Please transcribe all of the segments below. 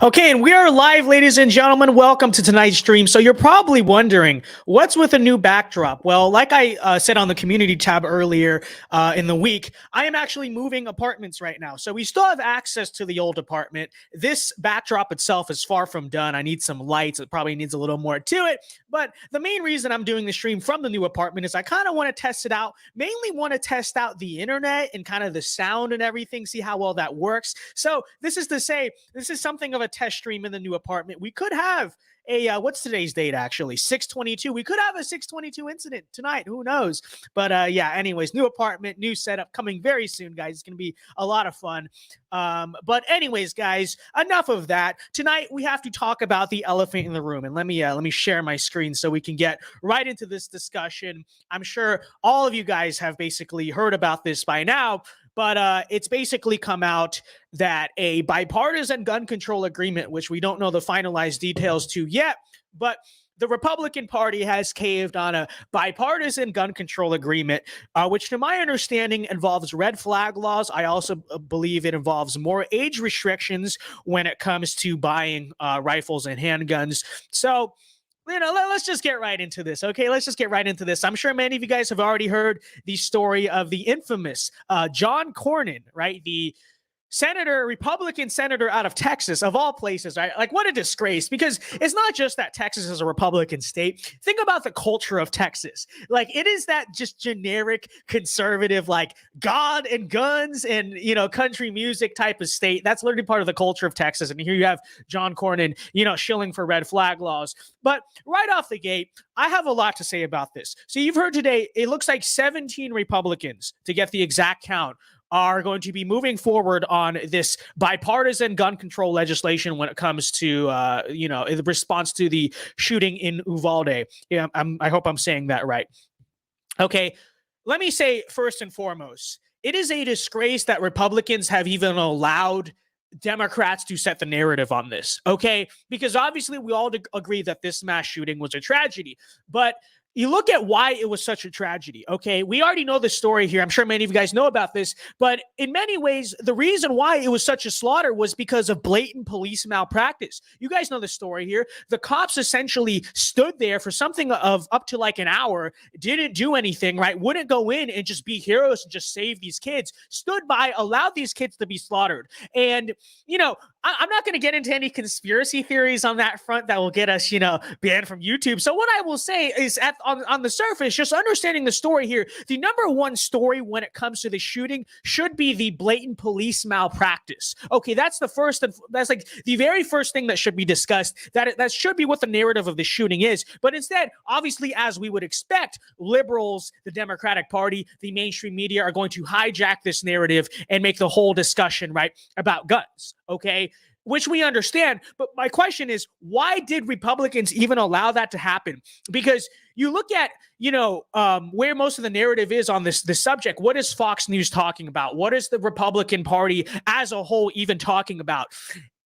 Okay, and we are live, ladies and gentlemen. Welcome to tonight's stream. So you're probably wondering, what's with a new backdrop? Well, like I said on the community tab earlier in the week, I am actually moving apartments right now. So we still have access to the old apartment. This backdrop itself is far from done. I need some lights. It probably needs a little more to it. But the main reason I'm doing the stream from the new apartment is I kind of want to test it out. Mainly want to test out the internet and kind of the sound and everything, see how well that works. So this is to say, this is something of a test stream in the new apartment. We could have a what's today's date, actually? 6/22. We could have a 6/22 incident tonight. Who knows? But yeah, anyways, new apartment, new setup coming very soon, guys. It's gonna be a lot of fun. But anyways, guys, enough of that. Tonight we have to talk about the elephant in the room. And let me share my screen so we can get right into this discussion. I'm sure all of you guys have basically heard about this by now. But it's basically come out that a bipartisan gun control agreement, which we don't know the finalized details to yet, but the Republican Party has caved on a bipartisan gun control agreement, which to my understanding involves red flag laws. I also believe it involves more age restrictions when it comes to buying rifles and handguns. So, let's just get right into this. Okay, let's just get right into this. I'm sure many of you guys have already heard the story of the infamous John Cornyn, right? The Republican senator out of Texas, of all places, right? Like, what a disgrace, because it's not just that Texas is a Republican state. Think about the culture of Texas. Like, it is that just generic conservative, like God and guns and, country music type of state. That's literally part of the culture of Texas. And here you have John Cornyn, shilling for red flag laws. But right off the gate, I have a lot to say about this. So you've heard today, it looks like 17 Republicans, to get the exact count, are going to be moving forward on this bipartisan gun control legislation when it comes to, in response to the shooting in Uvalde. Yeah, I hope I'm saying that right. Okay, let me say first and foremost, it is a disgrace that Republicans have even allowed Democrats to set the narrative on this, okay? Because obviously we all agree that this mass shooting was a tragedy, but you look at why it was such a tragedy, okay? We already know the story here. I'm sure many of you guys know about this, but in many ways, the reason why it was such a slaughter was because of blatant police malpractice. You guys know the story here. The cops essentially stood there for something of up to like an hour, didn't do anything, right? Wouldn't go in and just be heroes and just save these kids. Stood by, allowed these kids to be slaughtered. And, I'm not going to get into any conspiracy theories on that front that will get us, banned from YouTube. So what I will say is on the surface, just understanding the story here, the number one story when it comes to the shooting should be the blatant police malpractice. Okay, that's like the very first thing that should be discussed. That should be what the narrative of the shooting is. But instead, obviously, as we would expect, liberals, the Democratic Party, the mainstream media are going to hijack this narrative and make the whole discussion, right, about guns. Okay, which we understand. But my question is, why did Republicans even allow that to happen? Because you look at, where most of the narrative is on this subject. What is Fox News talking about? What is the Republican Party as a whole even talking about?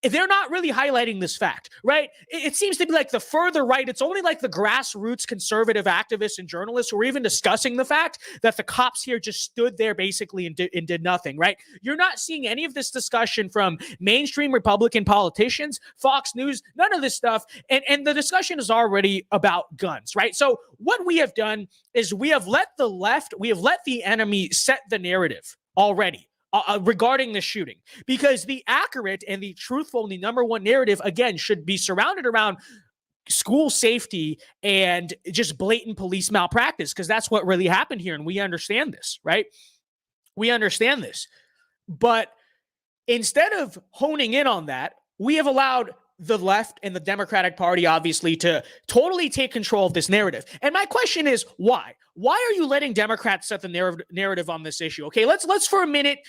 They're not really highlighting this fact, right? It seems to be like the further right, it's only like the grassroots conservative activists and journalists who are even discussing the fact that the cops here just stood there basically and did nothing, right? You're not seeing any of this discussion from mainstream Republican politicians, Fox News, none of this stuff. And the discussion is already about guns, right? So what we have done is we have let the enemy set the narrative already. Regarding the shooting, because the accurate and the truthful and the number one narrative, again, should be surrounded around school safety and just blatant police malpractice, because that's what really happened here. And we understand this, right? We understand this. But instead of honing in on that, we have allowed the left and the Democratic Party, obviously, to totally take control of this narrative. And my question is, why? Why are you letting Democrats set the narrative on this issue? Okay, let's for a minute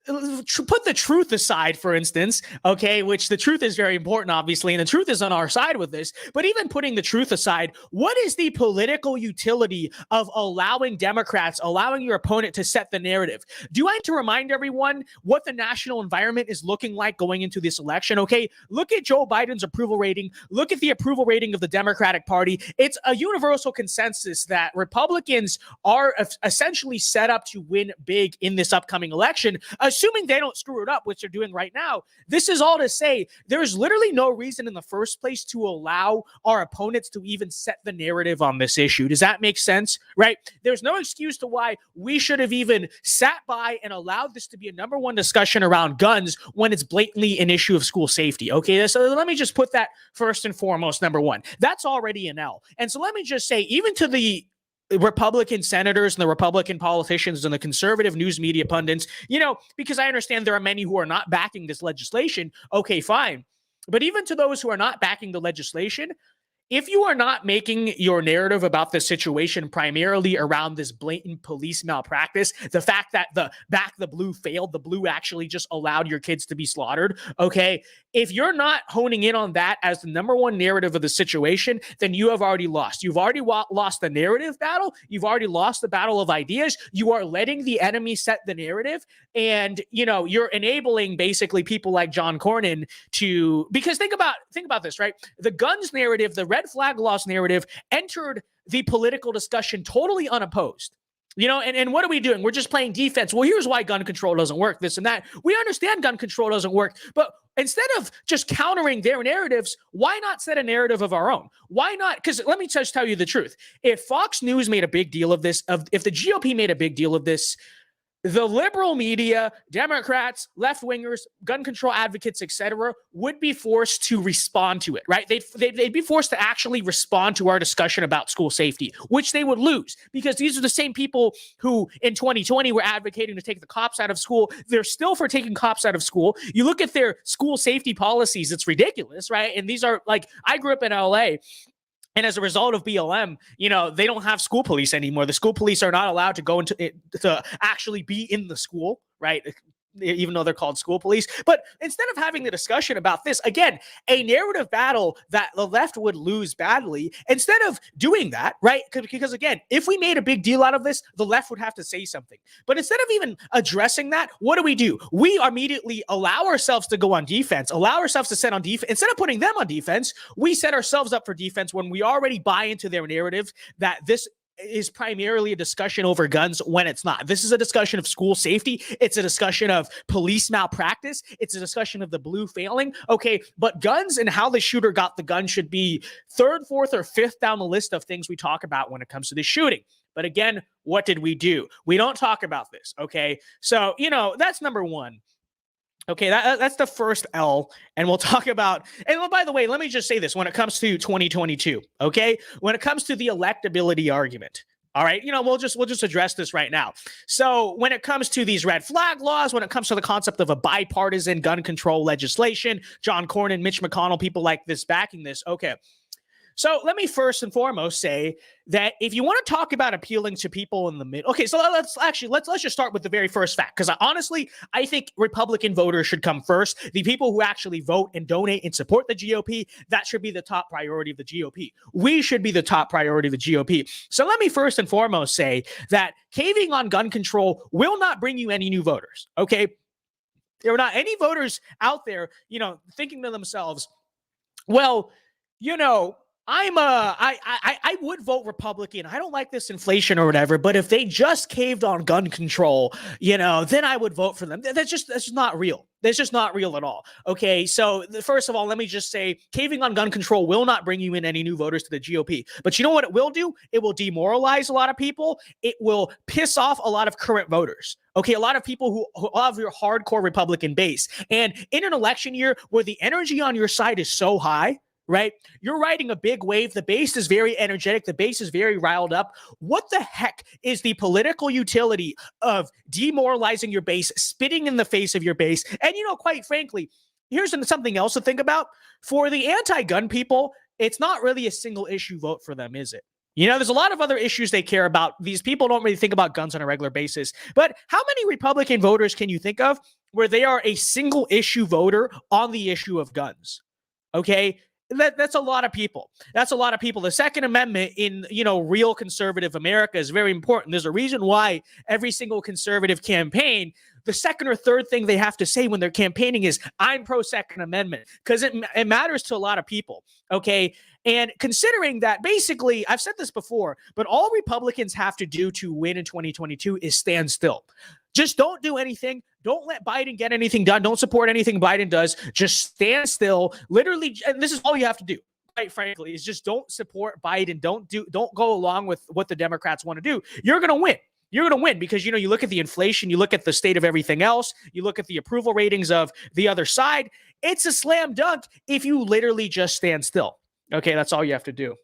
put the truth aside, for instance, okay, which the truth is very important, obviously, and the truth is on our side with this. But even putting the truth aside, what is the political utility of allowing Democrats, allowing your opponent to set the narrative? Do I need to remind everyone what the national environment is looking like going into this election? Okay, look at Joe Biden's approval rating. Look at the approval rating of the Democratic Party. It's a universal consensus that Republicans are essentially set up to win big in this upcoming election, assuming they don't screw it up, which they're doing right now. This is all to say there's literally no reason in the first place to allow our opponents to even set the narrative on this issue. Does that make sense? Right? There's no excuse to why we should have even sat by and allowed this to be a number one discussion around guns when it's blatantly an issue of school safety. Okay, so let me just put that first and foremost, number one. That's already an L. And so let me just say, even to the Republican senators and the Republican politicians and the conservative news media pundits, because I understand there are many who are not backing this legislation. Okay, fine. But even to those who are not backing the legislation, if you are not making your narrative about the situation primarily around this blatant police malpractice, the fact that the blue failed, the blue actually just allowed your kids to be slaughtered, okay? If you're not honing in on that as the number one narrative of the situation, then you have already lost. You've already lost the narrative battle. You've already lost the battle of ideas. You are letting the enemy set the narrative, and you're enabling basically people like John Cornyn to, because think about this, right? The guns narrative, the red flag laws narrative entered the political discussion totally unopposed. And what are we doing? We're just playing defense. Well, here's why gun control doesn't work, this and that. We understand gun control doesn't work, but instead of just countering their narratives, why not set a narrative of our own? Why not? Because let me just tell you the truth. If Fox News made a big deal of this, if the GOP made a big deal of this, the liberal media, Democrats, left-wingers, gun control advocates, etc., would be forced to respond to it, right? They'd be forced to actually respond to our discussion about school safety, which they would lose, because these are the same people who in 2020 were advocating to take the cops out of school. They're still for taking cops out of school. You look at their school safety policies, it's ridiculous, right? And these are like, I grew up in LA. And as a result of BLM, they don't have school police anymore. The school police are not allowed to go into it to actually be in the school, right? Even though they're called school police. But instead of having the discussion about this, again, a narrative battle that the left would lose badly, instead of doing that, right? Because again, if we made a big deal out of this, the left would have to say something. But instead of even addressing that, what do? We immediately allow ourselves to go on defense, allow ourselves to set on defense. Instead of putting them on defense, we set ourselves up for defense when we already buy into their narrative that this is primarily a discussion over guns when it's not. This is a discussion of school safety. It's a discussion of police malpractice. It's a discussion of the blue failing. Okay, but guns and how the shooter got the gun should be third, fourth, or fifth down the list of things we talk about when it comes to the shooting. But again, what did we do? We don't talk about this, okay? So, that's number one. Okay, that's the first L, and we'll talk about, and by the way, let me just say this, when it comes to 2022, okay, when it comes to the electability argument, all right, we'll just address this right now. So when it comes to these red flag laws, when it comes to the concept of a bipartisan gun control legislation, John Cornyn, Mitch McConnell, people like this backing this, okay. So let me first and foremost say that if you want to talk about appealing to people in the middle, okay, so let's just start with the very first fact, because honestly, I think Republican voters should come first. The people who actually vote and donate and support the GOP, that should be the top priority of the GOP. We should be the top priority of the GOP. So let me first and foremost say that caving on gun control will not bring you any new voters, okay? There are not any voters out there, thinking to themselves, well, I would vote Republican. I don't like this inflation or whatever, but if they just caved on gun control, then I would vote for them. That's just not real. That's just not real at all. Okay, so first of all, let me just say, caving on gun control will not bring you in any new voters to the GOP. But you know what it will do? It will demoralize a lot of people. It will piss off a lot of current voters. Okay, a lot of people who have your hardcore Republican base. And in an election year where the energy on your side is so high, right? You're riding a big wave. The base is very energetic. The base is very riled up. What the heck is the political utility of demoralizing your base, spitting in the face of your base? And, quite frankly, here's something else to think about. For the anti-gun people, it's not really a single issue vote for them, is it? There's a lot of other issues they care about. These people don't really think about guns on a regular basis. But how many Republican voters can you think of where they are a single issue voter on the issue of guns? Okay? That's a lot of people. That's a lot of people. The Second Amendment in, real conservative America is very important. There's a reason why every single conservative campaign, the second or third thing they have to say when they're campaigning is, I'm pro-Second Amendment, because it matters to a lot of people, okay? And considering that, basically, I've said this before, but all Republicans have to do to win in 2022 is stand still. Just don't do anything. Don't let Biden get anything done. Don't support anything Biden does. Just stand still. Literally, and this is all you have to do, quite frankly, is just don't support Biden. Don't go along with what the Democrats want to do. You're going to win. You're going to win because, you look at the inflation, you look at the state of everything else, you look at the approval ratings of the other side. It's a slam dunk if you literally just stand still. Okay, that's all you have to do.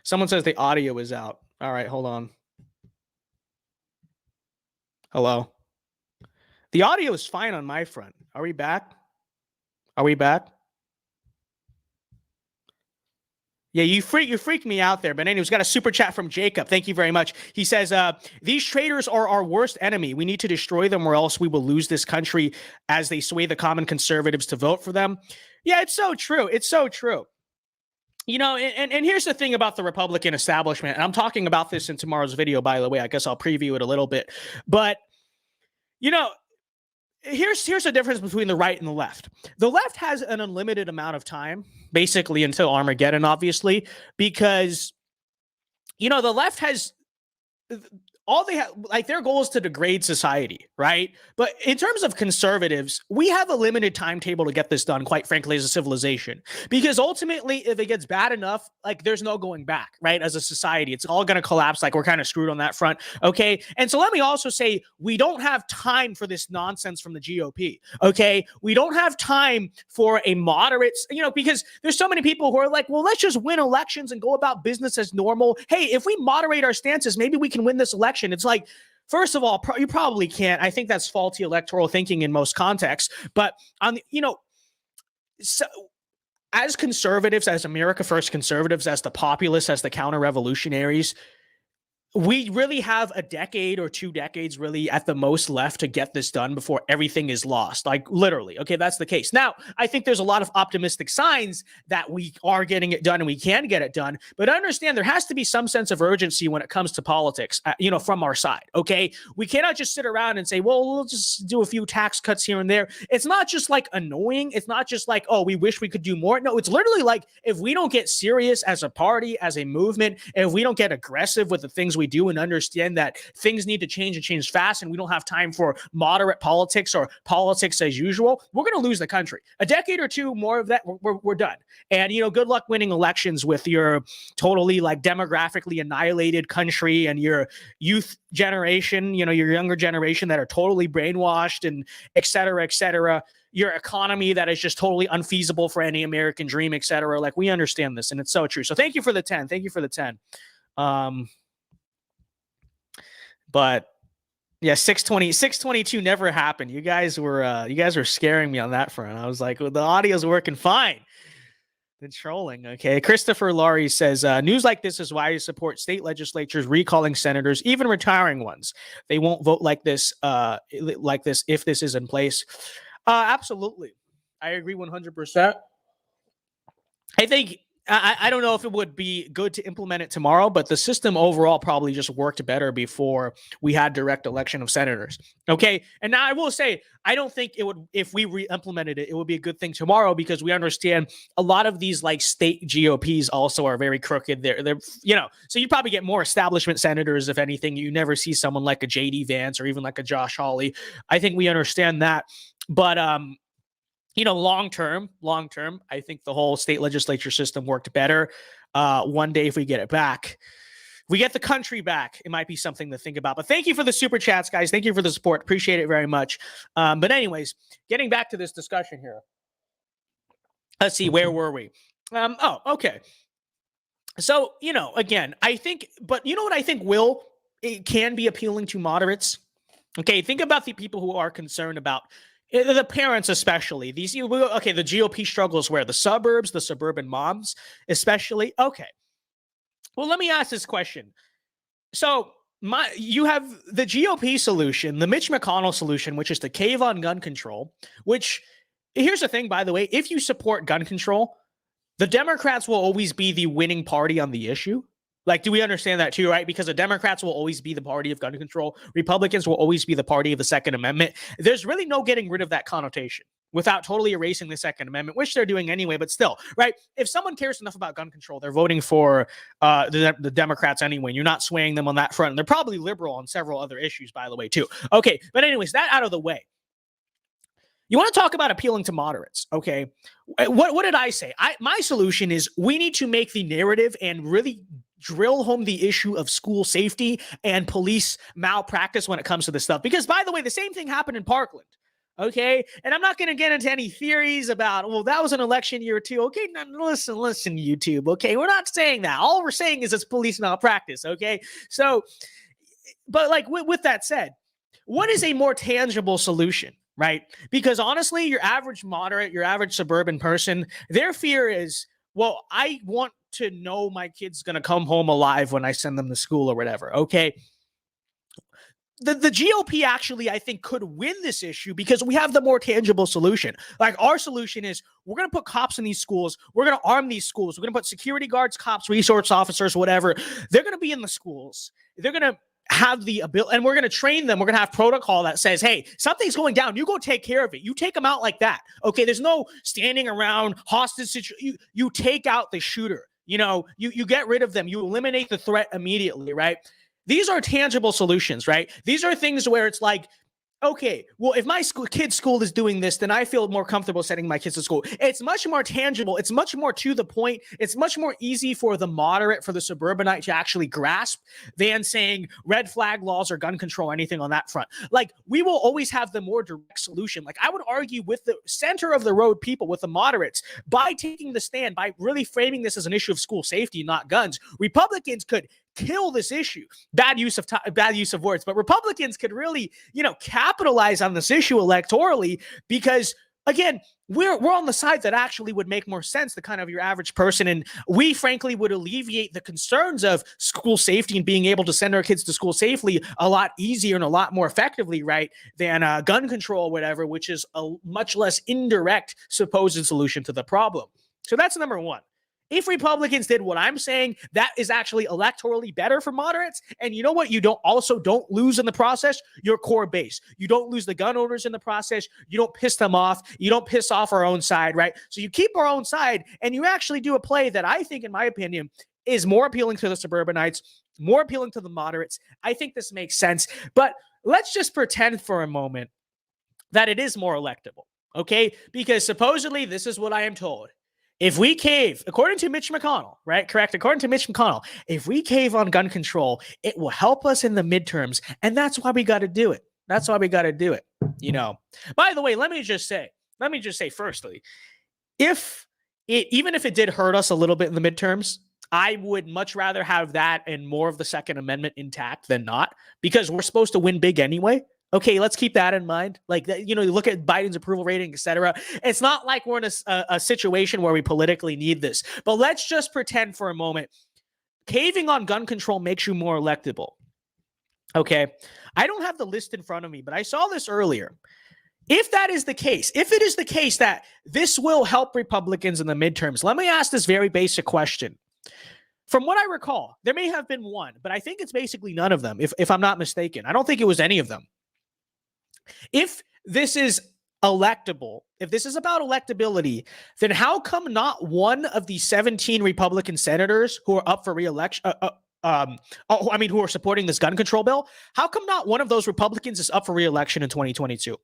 Someone says the audio is out. All right, hold on. Hello. The audio is fine on my front. Are we back? Are we back? Yeah, you freaked me out there. But anyways, got a super chat from Jacob. Thank you very much. He says, these traitors are our worst enemy. We need to destroy them or else we will lose this country as they sway the common conservatives to vote for them. Yeah, it's so true. It's so true. And here's the thing about the Republican establishment. And I'm talking about this in tomorrow's video, by the way. I guess I'll preview it a little bit. But, here's the difference between the right and the left. The left has an unlimited amount of time, basically until Armageddon, obviously, because, the left has all they have, like, their goal is to degrade society, right? But in terms of conservatives, we have a limited timetable to get this done, quite frankly, as a civilization. Because ultimately, if it gets bad enough, like, there's no going back, right? As a society, it's all going to collapse. Like, we're kind of screwed on that front, okay? And so let me also say, we don't have time for this nonsense from the GOP, okay? We don't have time for a moderate, because there's so many people who are like, well, let's just win elections and go about business as normal. Hey, if we moderate our stances, maybe we can win this election. It's like, first of all, you probably can't. I think that's faulty electoral thinking in most contexts. But so as conservatives, as America First conservatives, as the populists, as the counter-revolutionaries, we really have a decade or 2 decades really at the most left to get this done before everything is lost. Like, literally. Okay, that's the case. Now, I think there's a lot of optimistic signs that we are getting it done and we can get it done. But understand there has to be some sense of urgency when it comes to politics, from our side. Okay, we cannot just sit around and say, well, we'll just do a few tax cuts here and there. It's not just like annoying. It's not just like, oh, we wish we could do more. No, it's literally like, if we don't get serious as a party, as a movement, if we don't get aggressive with the things we do and understand that things need to change and change fast, and we don't have time for moderate politics or politics as usual, we're going to lose the country. A decade or 2 more of that, we're done. And, good luck winning elections with your totally, like, demographically annihilated country and your youth generation, your younger generation that are totally brainwashed and et cetera, your economy that is just totally unfeasible for any American dream, et cetera. Like, we understand this, and it's so true. So thank you for the 10. Thank you for the 10. But yeah, 622 never happened. You guys were scaring me on that front. I was like, well, the audio's working fine. The trolling, okay. Christopher Laurie says, news like this is why I support state legislatures recalling senators, even retiring ones. They won't vote like this if this is in place. Absolutely. I agree 100%. I think I don't know if it would be good to implement it tomorrow, but the system overall probably just worked better before we had direct election of senators. Okay. And now I will say, I don't think it would, if we re-implemented it, it would be a good thing tomorrow, because we understand a lot of these, like, state GOPs also are very crooked. They're so you probably get more establishment senators. If anything, you never see someone like a JD Vance or even like a Josh Hawley. I think we understand that. But, long term, I think the whole state legislature system worked better. One day, if we get it back, we get the country back, it might be something to think about. But thank you for the super chats, guys. Thank you for the support. Appreciate it very much. But anyways, getting back to this discussion here. Let's see, where were we? Okay. So, again, I think, but you know what I think it can be appealing to moderates? Okay, think about the people who are concerned about the parents, especially the GOP struggles where the suburbs, the suburban moms, especially. Okay. Well, let me ask this question. So you have the GOP solution, the Mitch McConnell solution, which is to cave on gun control, which, here's the thing, by the way, if you support gun control, the Democrats will always be the winning party on the issue. Like, do we understand that too, right? Because the Democrats will always be the party of gun control. Republicans will always be the party of the Second Amendment. There's really no getting rid of that connotation. without totally erasing the Second Amendment, which they're doing anyway, but still, right? If someone cares enough about gun control, they're voting for the Democrats anyway. You're not swaying them on that front. And they're probably liberal on several other issues, by the way, too. Okay, but anyways, that out of the way. You want to talk about appealing to moderates, okay? What did I say? My solution is we need to make the narrative and really drill home the issue of school safety and police malpractice when it comes to this stuff. Because, by the way, the same thing happened in Parkland. Okay, and I'm not going to get into any theories about, well, that was an election year too. Okay, now listen, YouTube. Okay, we're not saying that. All we're saying is it's police malpractice. Okay, so, but like with that said, what is a more tangible solution, right? Because honestly, your average moderate, your average suburban person, their fear is, well, I want to know my kid's going to come home alive when I send them to school or whatever. Okay. The GOP actually, I think, could win this issue because we have the more tangible solution. Like our solution is we're going to put cops in these schools. We're going to arm these schools. We're going to put security guards, cops, resource officers, whatever. They're going to be in the schools. They're going to have the ability, and we're going to train them. We're going to have protocol that says, hey, something's going down. You go take care of it. You take them out like that. Okay. There's no standing around hostage situation. You take out the shooter. You know, you get rid of them. You eliminate the threat immediately, right? These are tangible solutions, right? These are things where it's like, okay, well, if my kid's school is doing this, then I feel more comfortable sending my kids to school. It's much more tangible. It's much more to the point. It's much more easy for the moderate, for the suburbanite to actually grasp than saying red flag laws or gun control, anything on that front. Like, we will always have the more direct solution. Like, I would argue with the center of the road people, with the moderates, by taking the stand, by really framing this as an issue of school safety, not guns, Republicans could kill this issue. Bad use of words, but Republicans could really, capitalize on this issue electorally because, again, we're on the side that actually would make more sense to kind of your average person, and we frankly would alleviate the concerns of school safety and being able to send our kids to school safely a lot easier and a lot more effectively, right, than gun control or whatever, which is a much less indirect supposed solution to the problem. So that's number one. If Republicans did what I'm saying, that is actually electorally better for moderates. And you know what? You don't lose in the process your core base. You don't lose the gun owners in the process. You don't piss them off. You don't piss off our own side, right? So you keep our own side and you actually do a play that I think, in my opinion, is more appealing to the suburbanites, more appealing to the moderates. I think this makes sense. But let's just pretend for a moment that it is more electable, okay? Because supposedly this is what I am told. If we cave, according to Mitch McConnell, right? Correct. According to Mitch McConnell, if we cave on gun control, it will help us in the midterms. And that's why we got to do it. That's why we got to do it. By the way, let me just say firstly, even if it did hurt us a little bit in the midterms, I would much rather have that and more of the Second Amendment intact than not, because we're supposed to win big anyway. Okay, let's keep that in mind. Like, you look at Biden's approval rating, etc. It's not like we're in a situation where we politically need this. But let's just pretend for a moment caving on gun control makes you more electable. Okay, I don't have the list in front of me, but I saw this earlier. If that is the case, if it is the case that this will help Republicans in the midterms, let me ask this very basic question. From what I recall, there may have been one, but I think it's basically none of them, if I'm not mistaken. I don't think it was any of them. If this is electable, if this is about electability, then how come not one of the 17 Republican senators who are up for re-election, who are supporting this gun control bill, how come not one of those Republicans is up for re-election in 2022?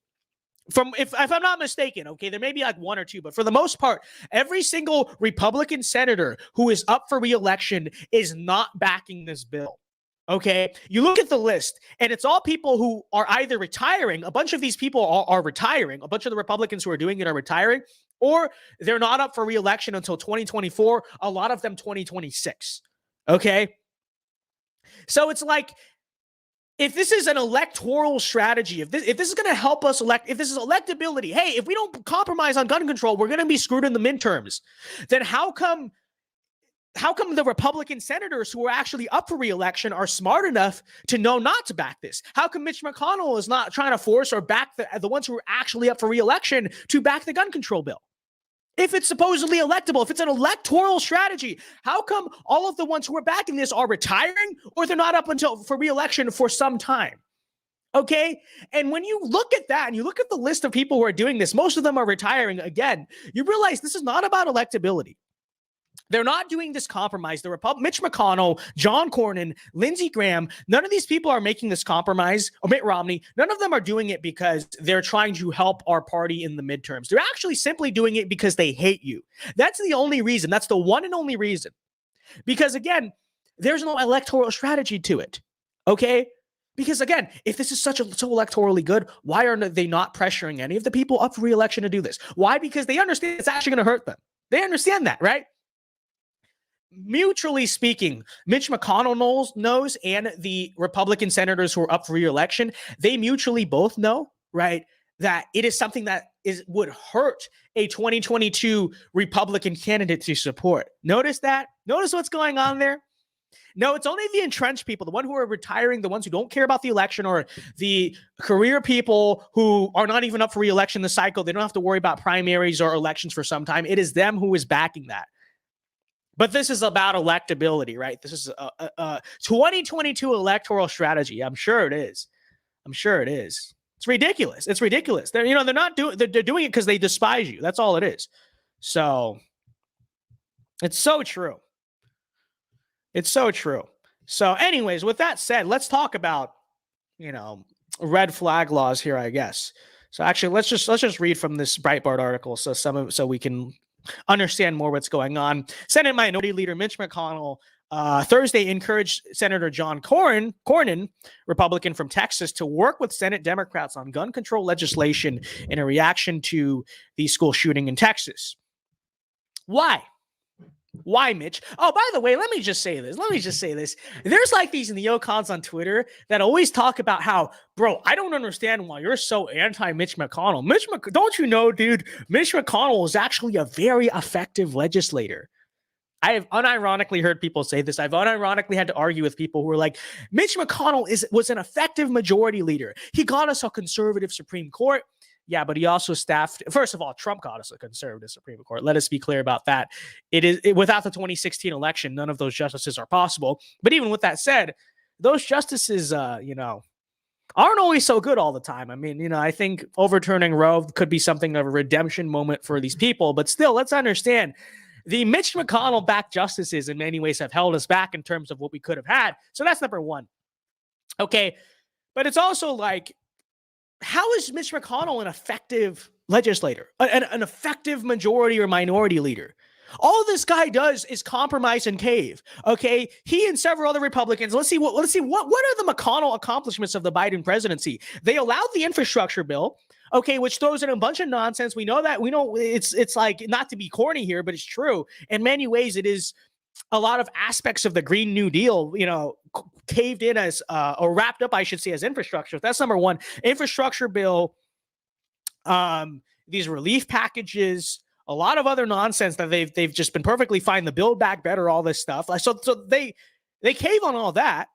If I'm not mistaken, okay, there may be like one or two, but for the most part, every single Republican senator who is up for re-election is not backing this bill. Okay, you look at the list, and it's all people who are either retiring. A bunch of these people are retiring. A bunch of the Republicans who are doing it are retiring, or they're not up for re-election until 2024. A lot of them 2026. Okay, so it's like, if this is an electoral strategy, if this is going to help us elect, if this is electability, hey, if we don't compromise on gun control, we're going to be screwed in the midterms. Then how come the Republican senators who are actually up for re-election are smart enough to know not to back this? How come Mitch McConnell is not trying to force or back the ones who are actually up for re-election to back the gun control bill? If it's supposedly electable, if it's an electoral strategy, how come all of the ones who are backing this are retiring, or they're not up for re-election for some time? Okay. And when you look at that and you look at the list of people who are doing this, most of them are retiring again. You realize this is not about electability. They're not doing this compromise. The Mitch McConnell, John Cornyn, Lindsey Graham, none of these people are making this compromise, or Mitt Romney, none of them are doing it because they're trying to help our party in the midterms. They're actually simply doing it because they hate you. That's the only reason. That's the one and only reason. Because again, there's no electoral strategy to it. Okay? Because again, if this is so electorally good, why are they not pressuring any of the people up for re-election to do this? Why? Because they understand it's actually going to hurt them. They understand that, right? Mutually speaking, Mitch McConnell knows, and the Republican senators who are up for re-election, they mutually both know, right, that it is something that would hurt a 2022 Republican candidate to support. Notice that? Notice what's going on there? No, it's only the entrenched people, the ones who are retiring, the ones who don't care about the election, or the career people who are not even up for re-election this cycle. They don't have to worry about primaries or elections for some time. It is them who is backing that. But this is about electability, right? This is a 2022 electoral strategy. I'm sure it is. I'm sure it is. It's ridiculous. It's ridiculous. They're doing it because they despise you. That's all it is. So it's so true. It's so true. So anyways, with that said, let's talk about, red flag laws here, I guess. So actually, let's just read from this Breitbart article so we can understand more what's going on. Senate Minority Leader Mitch McConnell Thursday encouraged Senator John Cornyn, Republican from Texas, to work with Senate Democrats on gun control legislation in a reaction to the school shooting in Texas. Why? Why, Mitch? Oh, by the way, let me just say this. There's like these neocons on Twitter that always talk about how, bro, I don't understand why you're so anti-Mitch McConnell. Don't you know, dude, Mitch McConnell is actually a very effective legislator. I have unironically heard people say this. I've unironically had to argue with people who are like, Mitch McConnell was an effective majority leader. He got us a conservative Supreme Court. Yeah, but he also staffed. First of all, Trump got us a conservative Supreme Court. Let us be clear about that. Without the 2016 election, none of those justices are possible. But even with that said, those justices, aren't always so good all the time. I mean, I think overturning Roe could be something of a redemption moment for these people. But still, let's understand the Mitch McConnell-backed justices in many ways have held us back in terms of what we could have had. So that's number one. Okay, but it's also like, how is Mitch McConnell an effective legislator, an effective majority or minority leader? All this guy does is compromise and cave. Okay, he and several other Republicans. Let's see what are the McConnell accomplishments of the Biden presidency? They allowed the infrastructure bill, okay, which throws in a bunch of nonsense. We know it's like, not to be corny here, but it's true. In many ways, it is a lot of aspects of the Green New Deal, caved in as, or wrapped up, I should say, as infrastructure. That's number one. Infrastructure bill, these relief packages, a lot of other nonsense that they've just been perfectly fine. The Build Back Better, all this stuff. So they cave on all that.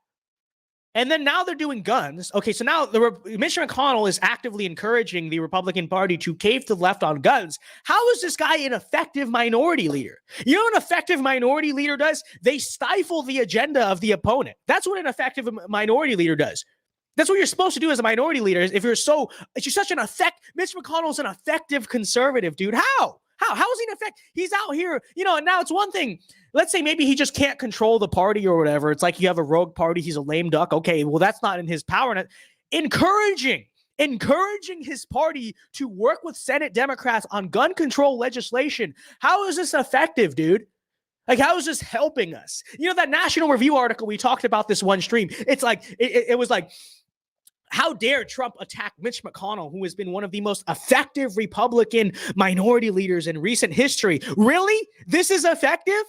And then now they're doing guns. Okay, so now Mitch McConnell is actively encouraging the Republican Party to cave to the left on guns. How is this guy an effective minority leader? You know what an effective minority leader does? They stifle the agenda of the opponent. That's what an effective minority leader does. That's what you're supposed to do as a minority leader. If you're such an Mitch McConnell's an effective conservative, dude. How is he an effective? He's out here, and now it's one thing. Let's say maybe he just can't control the party or whatever. It's like you have a rogue party. He's a lame duck. Okay, well, that's not in his power. Encouraging his party to work with Senate Democrats on gun control legislation. How is this effective, dude? Like, how is this helping us? That National Review article, we talked about this one stream. It's like, it was like, how dare Trump attack Mitch McConnell, who has been one of the most effective Republican minority leaders in recent history? Really? This is effective?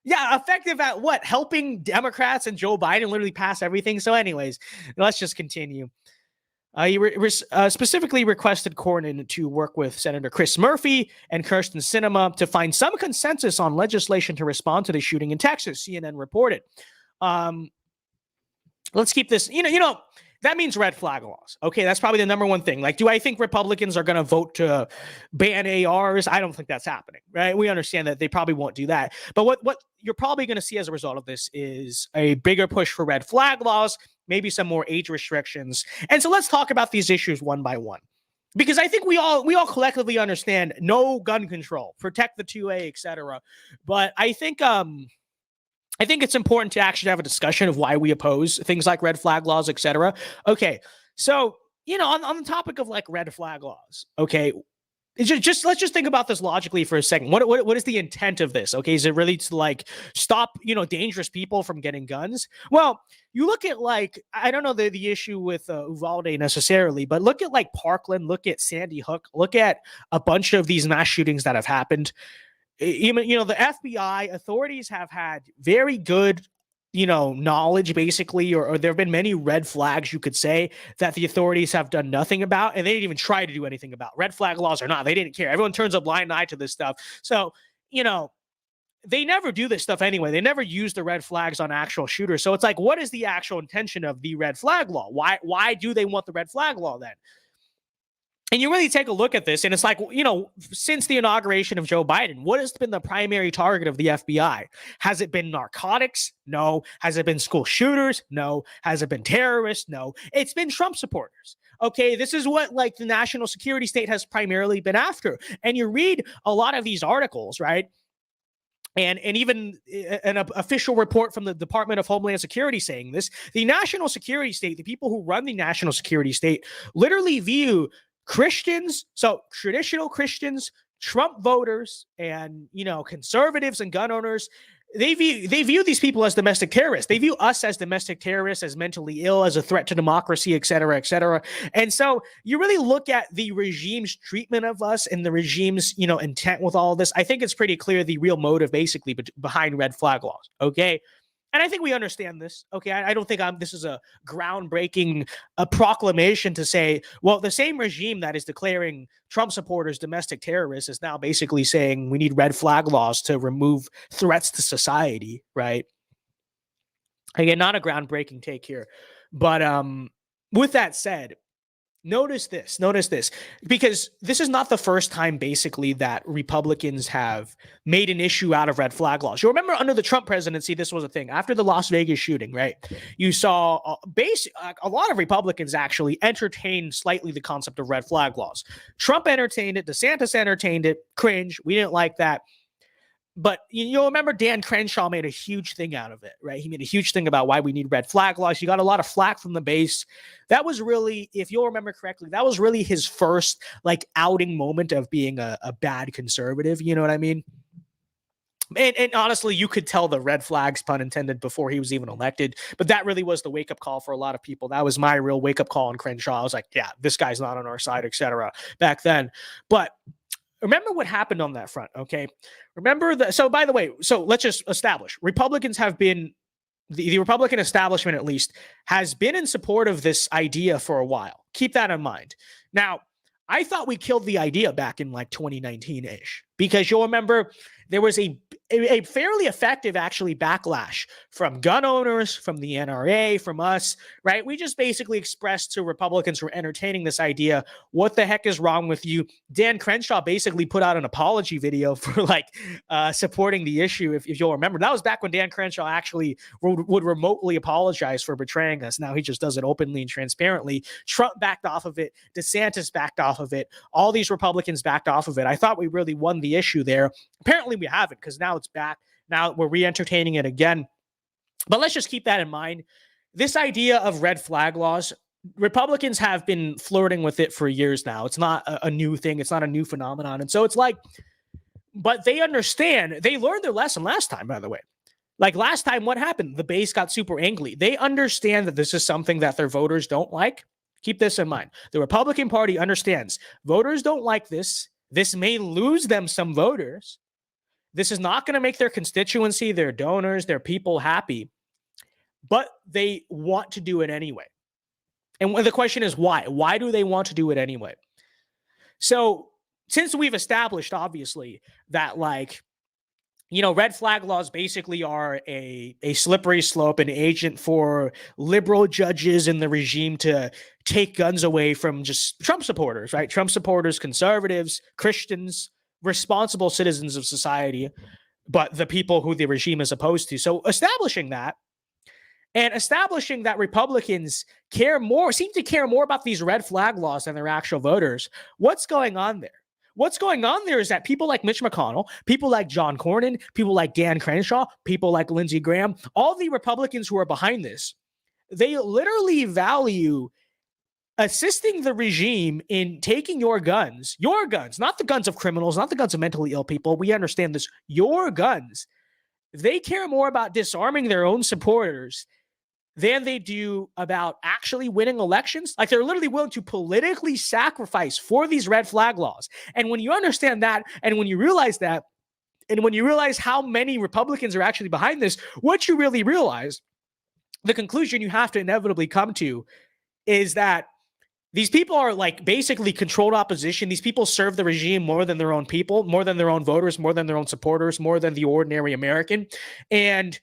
Yeah, effective at what? Helping Democrats and Joe Biden literally pass everything. So anyways, let's just continue. He specifically requested Cornyn to work with Senator Chris Murphy and Kirsten Sinema to find some consensus on legislation to respond to the shooting in Texas, CNN reported. Let's keep this, that means red flag laws. Okay, that's probably the number one thing. Like, do I think Republicans are going to vote to ban ARs? I don't think that's happening, right? We understand that they probably won't do that. But what you're probably going to see as a result of this is a bigger push for red flag laws maybe some more age restrictions. And so let's talk about these issues one by one. Because I think we all collectively understand no gun control, protect the 2A, etc. But I think it's important to actually have a discussion of why we oppose things like red flag laws, etc. Okay, so on the topic of like red flag laws, okay, just let's just think about this logically for a second. What is the intent of this? Okay, is it really to like stop dangerous people from getting guns? Well, you look at like I don't know the issue with Uvalde necessarily, but look at like Parkland, look at Sandy Hook, look at a bunch of these mass shootings that have happened. Even the FBI authorities have had very good knowledge basically, or there have been many red flags, you could say, that the authorities have done nothing about, and they didn't even try to do anything about. Red flag laws or not, they didn't care. Everyone turns a blind eye to this stuff. So, they never do this stuff anyway. They never use the red flags on actual shooters. So it's like, what is the actual intention of the red flag law? Why do they want the red flag law then? And you really take a look at this, and it's like, since the inauguration of Joe Biden, what has been the primary target of the FBI? Has it been narcotics? No. Has it been school shooters? No. Has it been terrorists? No. It's been Trump supporters. Okay, this is what like the national security state has primarily been after. And you read a lot of these articles, right? And even an official report from the Department of Homeland Security saying this, the national security state, the people who run the national security state, literally view Christians, so traditional Christians, Trump voters, and conservatives and gun owners, they view these people as domestic terrorists. They view us as domestic terrorists, as mentally ill, as a threat to democracy, et cetera, et cetera. And so you really look at the regime's treatment of us and the regime's intent with all of this. I think it's pretty clear the real motive basically behind red flag laws. Okay. And I think we understand this. Okay, I don't think this is a groundbreaking proclamation to say, well, the same regime that is declaring Trump supporters domestic terrorists is now basically saying we need red flag laws to remove threats to society, right? Again, not a groundbreaking take here. But with that said, notice this, because this is not the first time basically that Republicans have made an issue out of red flag laws. You remember under the Trump presidency, this was a thing. After the Las Vegas shooting, right? You saw a lot of Republicans actually entertain slightly the concept of red flag laws. Trump entertained it. DeSantis entertained it. Cringe. We didn't like that. But you'll remember Dan Crenshaw made a huge thing out of it, right? He made a huge thing about why we need red flag laws. He got a lot of flack from the base. That was really, if you'll remember correctly, that was really his first like outing moment of being a bad conservative. You know what I mean? And honestly, you could tell the red flags, pun intended, before he was even elected. But that really was the wake-up call for a lot of people. That was my real wake-up call on Crenshaw. I was like, yeah, this guy's not on our side, etc. back then. But remember what happened on that front, okay? Remember that. So, by the way, let's just establish Republicans have been, the Republican establishment at least, has been in support of this idea for a while. Keep that in mind. Now, I thought we killed the idea back in like 2019-ish, because you'll remember there was a fairly effective actually backlash from gun owners, from the NRA, from us, right? We just basically expressed to Republicans who were entertaining this idea, what the heck is wrong with you? Dan Crenshaw basically put out an apology video for like supporting the issue, if you'll remember. That was back when Dan Crenshaw actually would remotely apologize for betraying us. Now he just does it openly and transparently. Trump backed off of it. DeSantis backed off of it. All these Republicans backed off of it. I thought we really won the issue there. Apparently we haven't, because now it's back. Now we're re-entertaining it again. But let's just keep that in mind. This idea of red flag laws, Republicans have been flirting with it for years now. It's not a new thing. It's not a new phenomenon. And so it's like, but they understand. They learned their lesson last time, by the way. Like last time, what happened? The base got super angry. They understand that this is something that their voters don't like. Keep this in mind. The Republican Party understands voters don't like this. This may lose them some voters. This is not going to make their constituency, their donors, their people happy, but they want to do it anyway. And the question is why? Why do they want to do it anyway? So since we've established, obviously, that like, red flag laws basically are a slippery slope, an agent for liberal judges in the regime to take guns away from just Trump supporters, right? Trump supporters, conservatives, Christians, responsible citizens of society, but the people who the regime is opposed to. So establishing that, and establishing that Republicans seem to care more about these red flag laws than their actual voters. What's going on there? What's going on there is that people like Mitch McConnell, people like John Cornyn, people like Dan Crenshaw, people like Lindsey Graham, all the Republicans who are behind this, they literally value assisting the regime in taking your guns, not the guns of criminals, not the guns of mentally ill people. We understand this, your guns. They care more about disarming their own supporters than they do about actually winning elections. Like, they're literally willing to politically sacrifice for these red flag laws. And when you understand that, and when you realize that, and when you realize how many Republicans are actually behind this, what you really realize, the conclusion you have to inevitably come to is that these people are like basically controlled opposition. These people serve the regime more than their own people, more than their own voters, more than their own supporters, more than the ordinary American. And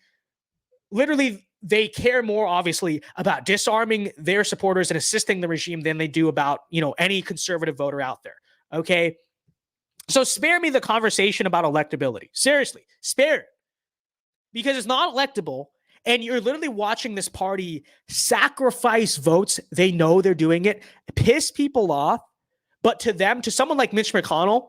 literally, they care more, obviously, about disarming their supporters and assisting the regime than they do about, any conservative voter out there. Okay. So spare me the conversation about electability. Seriously, spare it. Because it's not electable. And you're literally watching this party sacrifice votes. They know they're doing it, piss people off. But to someone like Mitch McConnell,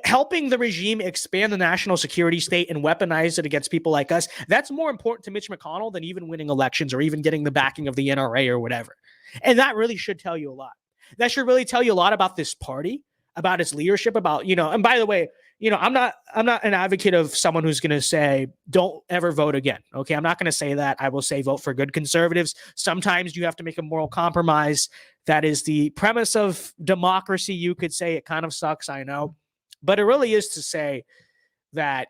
helping the regime expand the national security state and weaponize it against people like us, that's more important to Mitch McConnell than even winning elections or even getting the backing of the NRA or whatever. And that really should tell you a lot. That should really tell you a lot about this party, about its leadership, about, and by the way, I'm not an advocate of someone who's going to say, don't ever vote again. Okay. I'm not going to say that. I will say vote for good conservatives. Sometimes you have to make a moral compromise. That is the premise of democracy. You could say it kind of sucks. I know, but it really is to say that,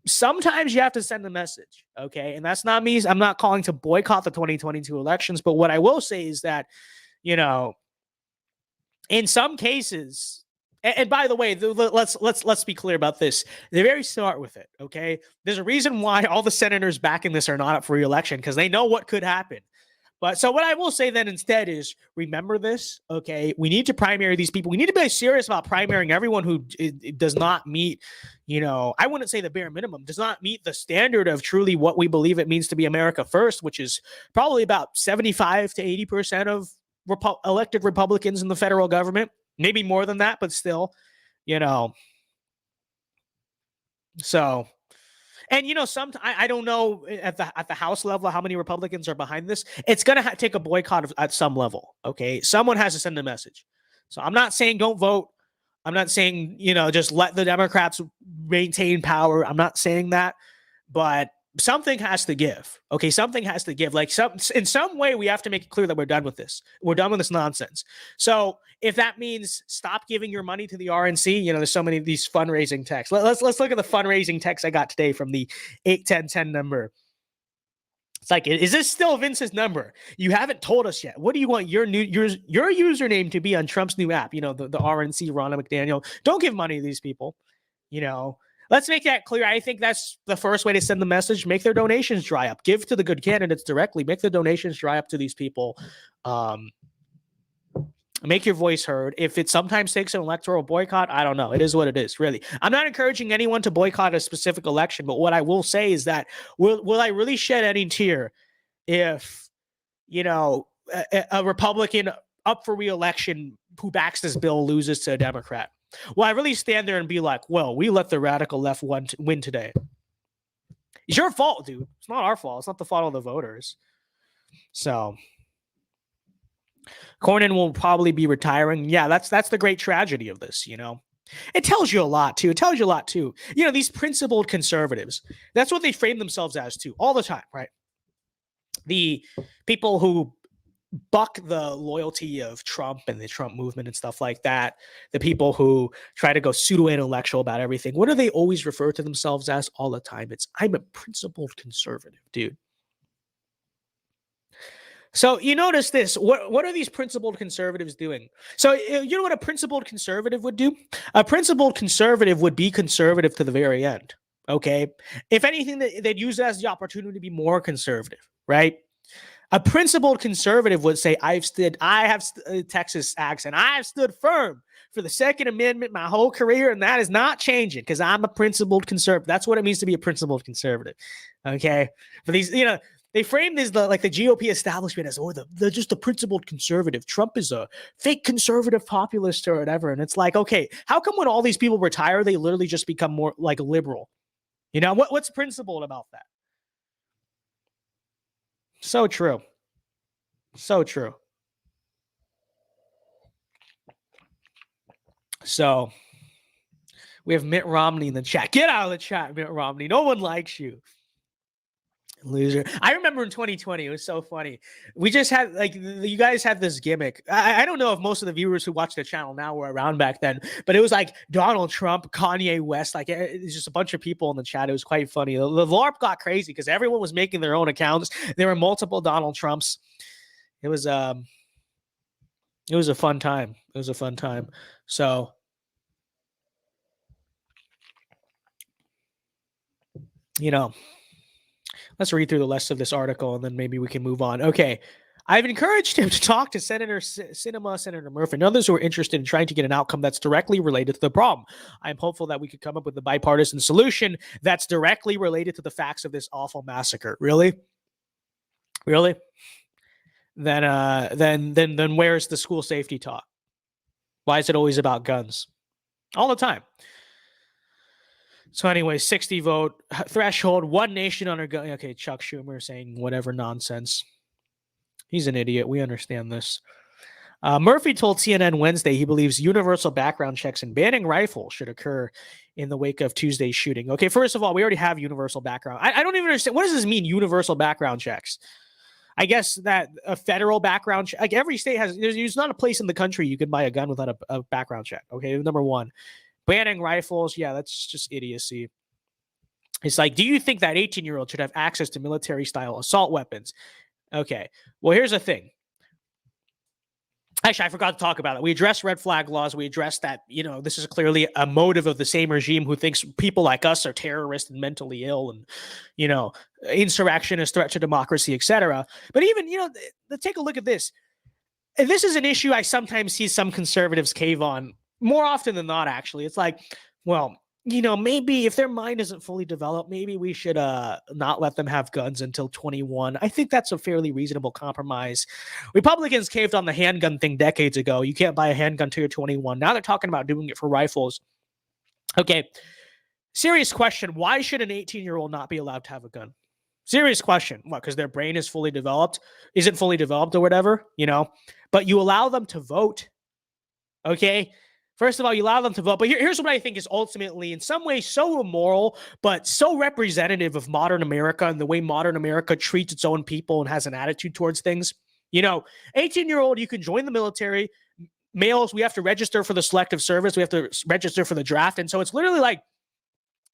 sometimes you have to send a message. Okay. And that's not me. I'm not calling to boycott the 2022 elections, but what I will say is that, in some cases, and by the way, let's be clear about this. They're very smart with it, okay? There's a reason why all the senators backing this are not up for re-election, because they know what could happen. But so what I will say then instead is, remember this, okay? We need to primary these people. We need to be serious about primarying everyone who does not meet, I wouldn't say the bare minimum, does not meet the standard of truly what we believe it means to be America first, which is probably about 75 to 80% of elected Republicans in the federal government. Maybe more than that, but still, so, and I don't know at the House level how many Republicans are behind this. It's gonna take a boycott at some level. Okay, someone has to send a message. So I'm not saying don't vote. I'm not saying just let the Democrats maintain power. I'm not saying that, but something has to give. Okay, something has to give. Like in some way, we have to make it clear that we're done with this. We're done with this nonsense. So if that means stop giving your money to the RNC, there's so many of these fundraising texts. Let's look at the fundraising text I got today from the 81010 number. It's like, is this still Vince's number? You haven't told us yet. What do you want your username to be on Trump's new app? The RNC, Ronna McDaniel. Don't give money to these people. Let's make that clear. I think that's the first way to send the message. Make their donations dry up. Give to the good candidates directly. Make the donations dry up to these people. Make your voice heard. If it sometimes takes an electoral boycott, I don't know. It is what it is, really. I'm not encouraging anyone to boycott a specific election, but what I will say is that will I really shed any tear if, a Republican up for re-election who backs this bill loses to a Democrat? Well, I really stand there and be like, well, we let the radical left win today. It's your fault, dude. It's not our fault. It's not the fault of the voters. So Cornyn will probably be retiring. Yeah, that's the great tragedy of this, It tells you a lot, too. These principled conservatives, that's what they frame themselves as, too, all the time, right? The people who buck the loyalty of Trump and the Trump movement and stuff like that, the people who try to go pseudo-intellectual about everything, what do they always refer to themselves as all the time? I'm a principled conservative, dude. So you notice this. What are these principled conservatives doing? So you know what a principled conservative would do? A principled conservative would be conservative to the very end, okay? If anything, they'd use it as the opportunity to be more conservative, right? A principled conservative would say, Texas accent, I have stood firm for the Second Amendment my whole career, and that is not changing because I'm a principled conservative. That's what it means to be a principled conservative. Okay. For these, They frame this like the GOP establishment as they're just the principled conservative. Trump is a fake conservative populist or whatever. And it's like, okay, how come when all these people retire, they literally just become more like liberal? You know, what's principled about that? So true. So true. So we have Mitt Romney in the chat. Get out of the chat, Mitt Romney. No one likes you. Loser. I remember in 2020, it was so funny. We just had like you guys had this gimmick. I don't know if most of the viewers who watch the channel now were around back then, but it was like Donald Trump, Kanye West, like it's just a bunch of people in the chat. It was quite funny. The LARP got crazy because everyone was making their own accounts. There were multiple Donald Trumps. It was a fun time. It was a fun time. So you know, let's read through the rest of this article and then maybe we can move on. Okay. I've encouraged him to talk to Senator Sinema, Senator Murphy, and others who are interested in trying to get an outcome that's directly related to the problem. I'm hopeful that we could come up with a bipartisan solution that's directly related to the facts of this awful massacre. Really? Really? Then where's the school safety talk? Why is it always about guns? All the time. So anyway, 60 vote threshold, one nation under gun. Okay, Chuck Schumer saying whatever nonsense. He's an idiot. We understand this. Murphy told CNN Wednesday he believes universal background checks and banning rifles should occur in the wake of Tuesday's shooting. Okay, first of all, we already have universal background. I don't even understand. What does this mean, universal background checks? I guess that a federal background check, like every state has, there's not a place in the country you can buy a gun without a background check. Okay, number one. Banning rifles, yeah, that's just idiocy. It's like, do you think that 18-year-old should have access to military-style assault weapons? Okay, well, here's the thing. Actually, I forgot to talk about it. We addressed red flag laws. We addressed that, this is clearly a motive of the same regime who thinks people like us are terrorists and mentally ill and, insurrection is threat to democracy, etc. But even, take a look at this. And this is an issue I sometimes see some conservatives cave on. More often than not, actually. It's like, well, maybe if their mind isn't fully developed, maybe we should not let them have guns until 21. I think that's a fairly reasonable compromise. Republicans caved on the handgun thing decades ago. You can't buy a handgun till you're 21. Now they're talking about doing it for rifles. Okay, serious question. Why should an 18-year-old not be allowed to have a gun? Serious question. What, because their brain is fully developed? Isn't fully developed or whatever, But you allow them to vote, okay? First of all, you allow them to vote. But here's what I think is ultimately, in some ways, so immoral, but so representative of modern America and the way modern America treats its own people and has an attitude towards things. 18-year-old, you can join the military. Males, we have to register for the selective service. We have to register for the draft. And so it's literally like,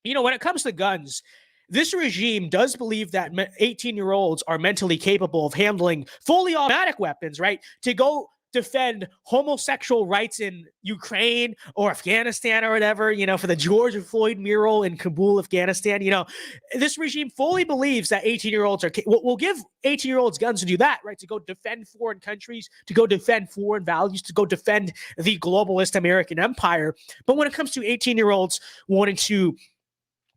when it comes to guns, this regime does believe that 18-year-olds are mentally capable of handling fully automatic weapons, right? To go defend homosexual rights in Ukraine or Afghanistan or whatever, for the George Floyd mural in Kabul, Afghanistan. This regime fully believes that 18-year-olds will give 18-year-olds guns to do that, right? To go defend foreign countries, to go defend foreign values, to go defend the globalist American empire. But when it comes to 18-year-olds wanting to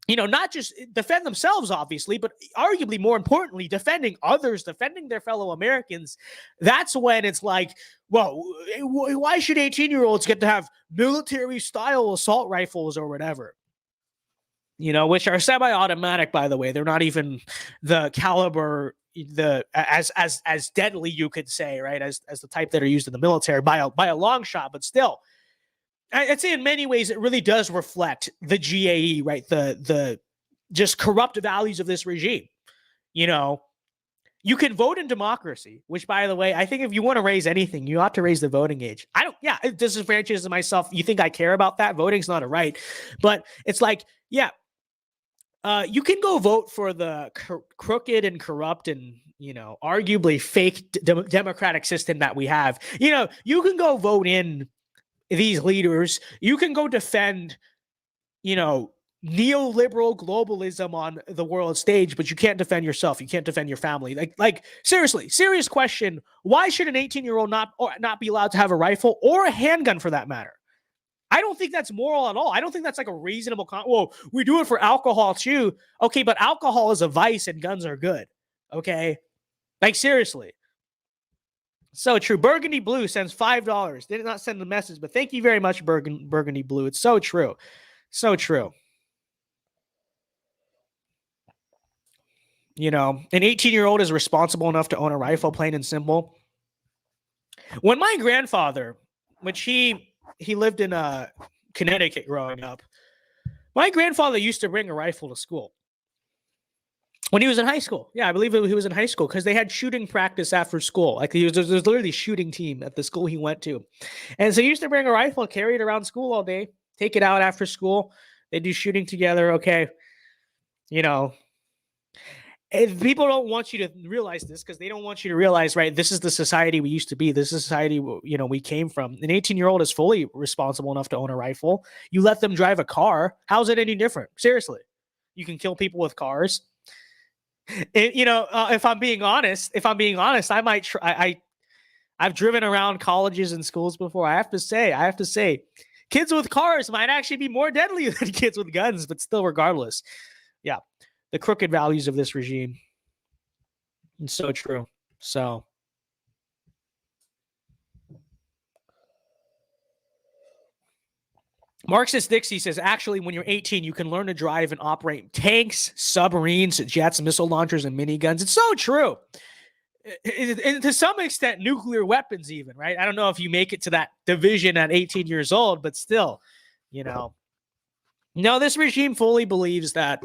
not just defend themselves, obviously, but arguably more importantly, defending others, defending their fellow Americans, that's when it's like, well, why should 18-year-olds get to have military-style assault rifles or whatever? Which are semi-automatic, by the way. They're not even the caliber, as deadly, you could say, right, as the type that are used in the military by a long shot, but still. I'd say in many ways it really does reflect the GAE, right? The just corrupt values of this regime. You can vote in democracy, which, by the way, I think if you want to raise anything, you ought to raise the voting age. It disenfranchises myself. You think I care about that? Voting's not a right. But it's like, you can go vote for the crooked and corrupt and, arguably fake democratic system that we have. You can go vote in these leaders. You can go defend, neoliberal globalism on the world stage, but you can't defend yourself. You can't defend your family. Like seriously, serious question. Why should an 18-year-old not be allowed to have a rifle or a handgun for that matter? I don't think that's moral at all. I don't think that's like a reasonable well, we do it for alcohol too. Okay, but alcohol is a vice and guns are good. Okay. Like, seriously. So true. Burgundy Blue sends $5. They did not send the message, but thank you very much, Burgundy Blue. It's so true. So true. You know, an 18-year-old is responsible enough to own a rifle, plain and simple. When my grandfather, which he lived in Connecticut growing up, my grandfather used to bring a rifle to school when he was in high school. Yeah, I believe he was in high school because they had shooting practice after school. Like, there was literally a shooting team at the school he went to. And so he used to bring a rifle, carry it around school all day, take it out after school. They do shooting together. Okay. You know, and people don't want you to realize this because they don't want you to realize, right, this is the society we used to be. This is society, you know, we came from. An 18-year-old is fully responsible enough to own a rifle. You let them drive a car. How's it any different? Seriously. You can kill people with cars. You know, if I'm being honest, I might try. I've driven around colleges and schools before. I have to say, kids with cars might actually be more deadly than kids with guns, but still, regardless. Yeah. The crooked values of this regime. It's so true. So, Marxist Dixie says, actually, when you're 18, you can learn to drive and operate tanks, submarines, jets, missile launchers, and miniguns. It's so true. And to some extent, nuclear weapons even, right? I don't know if you make it to that division at 18 years old, but still, you know. No, this regime fully believes that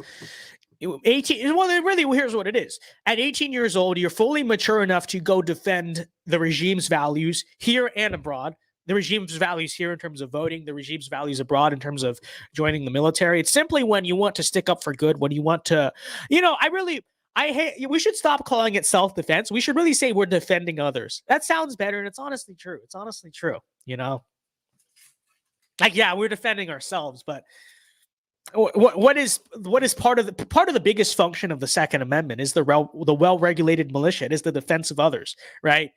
18, well, really, here's what it is. At 18 years old, you're fully mature enough to go defend the regime's values here and abroad. The regime's values here in terms of voting, the regime's values abroad in terms of joining the military. It's simply when you want to stick up for good, when you want to, you know, we should stop calling it self-defense. We should really say we're defending others. That sounds better, and it's honestly true. It's honestly true, you know? Like, yeah, we're defending ourselves, but what is part of the biggest function of the Second Amendment is the well-regulated militia. It is the defense of others, right?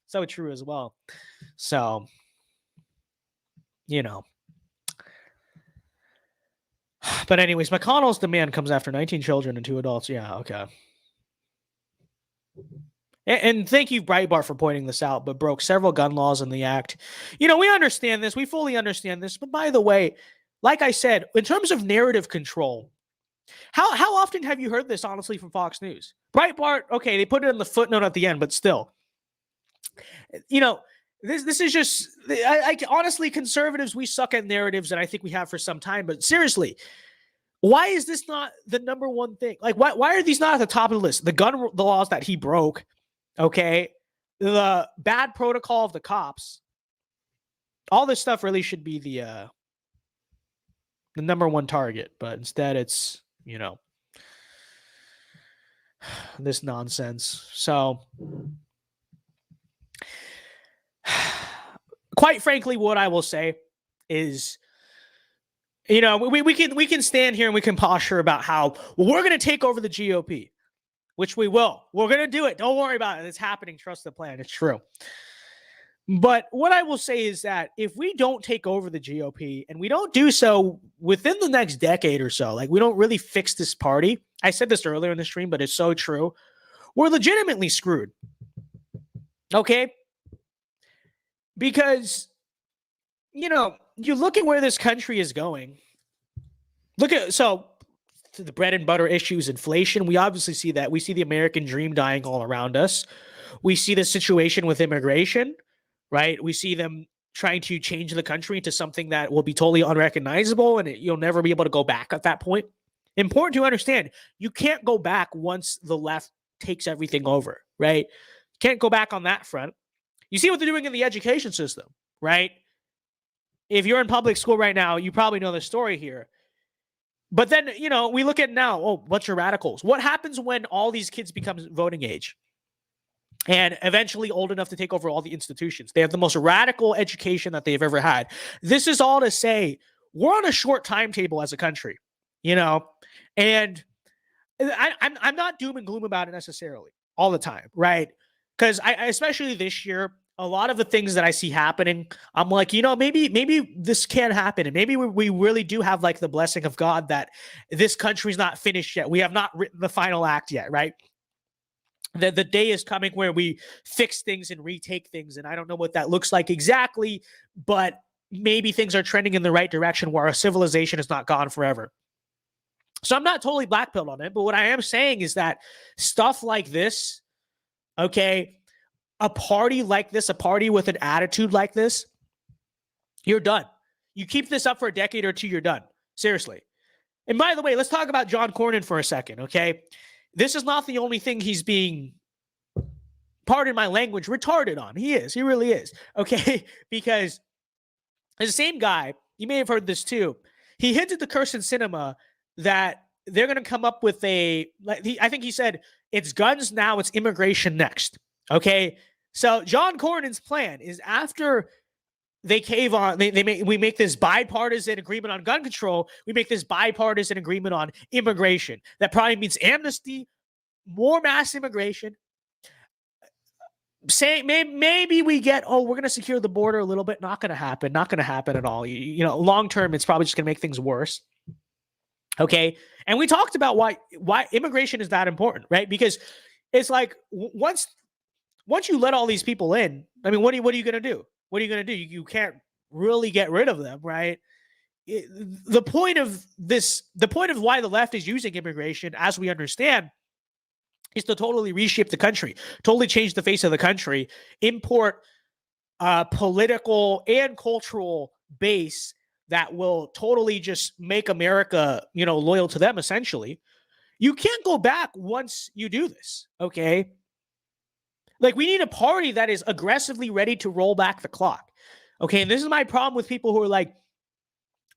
So true as well. So, you know. But anyways, McConnell's demand comes after 19 children and 2 adults. Yeah, okay. And thank you, Breitbart, for pointing this out, but broke several gun laws in the act. You know, we understand this. We fully understand this. But by the way, like I said, in terms of narrative control, how often have you heard this, honestly, from Fox News? Breitbart, okay, they put it in the footnote at the end, but still. You know, this is just, honestly, conservatives, we suck at narratives, and I think we have for some time. But seriously, why is this not the number one thing? Like, why are these not at the top of the list? The laws that he broke, okay, the bad protocol of the cops, all this stuff really should be the number one target. But instead, it's, you know, this nonsense. So, quite frankly, what I will say is, you know, we can stand here and we can posture about how, well, we're going to take over the GOP, which we will. We're going to do it. Don't worry about it. It's happening. Trust the plan. It's true. But what I will say is that if we don't take over the GOP, and we don't do so within the next decade or so, like, we don't really fix this party. I said this earlier in the stream, but it's so true. We're legitimately screwed. Okay? Because, you know, you look at where this country is going. So the bread and butter issues, inflation, we obviously see that. We see the American dream dying all around us. We see the situation with immigration, right? We see them trying to change the country into something that will be totally unrecognizable, and you'll never be able to go back at that point. Important to understand, you can't go back once the left takes everything over, right? Can't go back on that front. You see what they're doing in the education system, right? If you're in public school right now, you probably know the story here. But then, you know, we look at now, oh, bunch of radicals. What happens when all these kids become voting age and eventually old enough to take over all the institutions? They have the most radical education that they've ever had. This is all to say we're on a short timetable as a country, you know, and I'm not doom and gloom about it necessarily all the time, right? Because especially this year, a lot of the things that I see happening, I'm like, you know, maybe this can happen. And maybe we really do have, like, the blessing of God that this country's not finished yet. We have not written the final act yet, right? The day is coming where we fix things and retake things. And I don't know what that looks like exactly, but maybe things are trending in the right direction where our civilization is not gone forever. So I'm not totally blackpilled on it, but what I am saying is that stuff like this, okay, a party like this, a party with an attitude like this, you're done. You keep this up for a decade or two, you're done. Seriously. And by the way, let's talk about John Cornyn for a second, okay? This is not the only thing he's being, pardon my language, retarded on. He is. He really is, okay? Because the same guy, you may have heard this too, he hinted to Kirsten Sinema that they're going to come up with I think he said, it's guns now, it's immigration next, okay? So John Cornyn's plan is after they cave on, we make this bipartisan agreement on gun control, we make this bipartisan agreement on immigration. That probably means amnesty, more mass immigration. Say maybe we get, we're going to secure the border a little bit. Not going to happen. Not going to happen at all. You know, long term, it's probably just going to make things worse. Okay. And we talked about why immigration is that important, right? Because it's like once you let all these people in, I mean, what are you going to do? What are you going to do? You can't really get rid of them, right? The point of why the left is using immigration, as we understand, is to totally reshape the country, totally change the face of the country, import political and cultural base that will totally just make America, loyal to them, essentially. You can't go back once you do this, okay? Like, we need a party that is aggressively ready to roll back the clock, okay? And this is my problem with people who are like,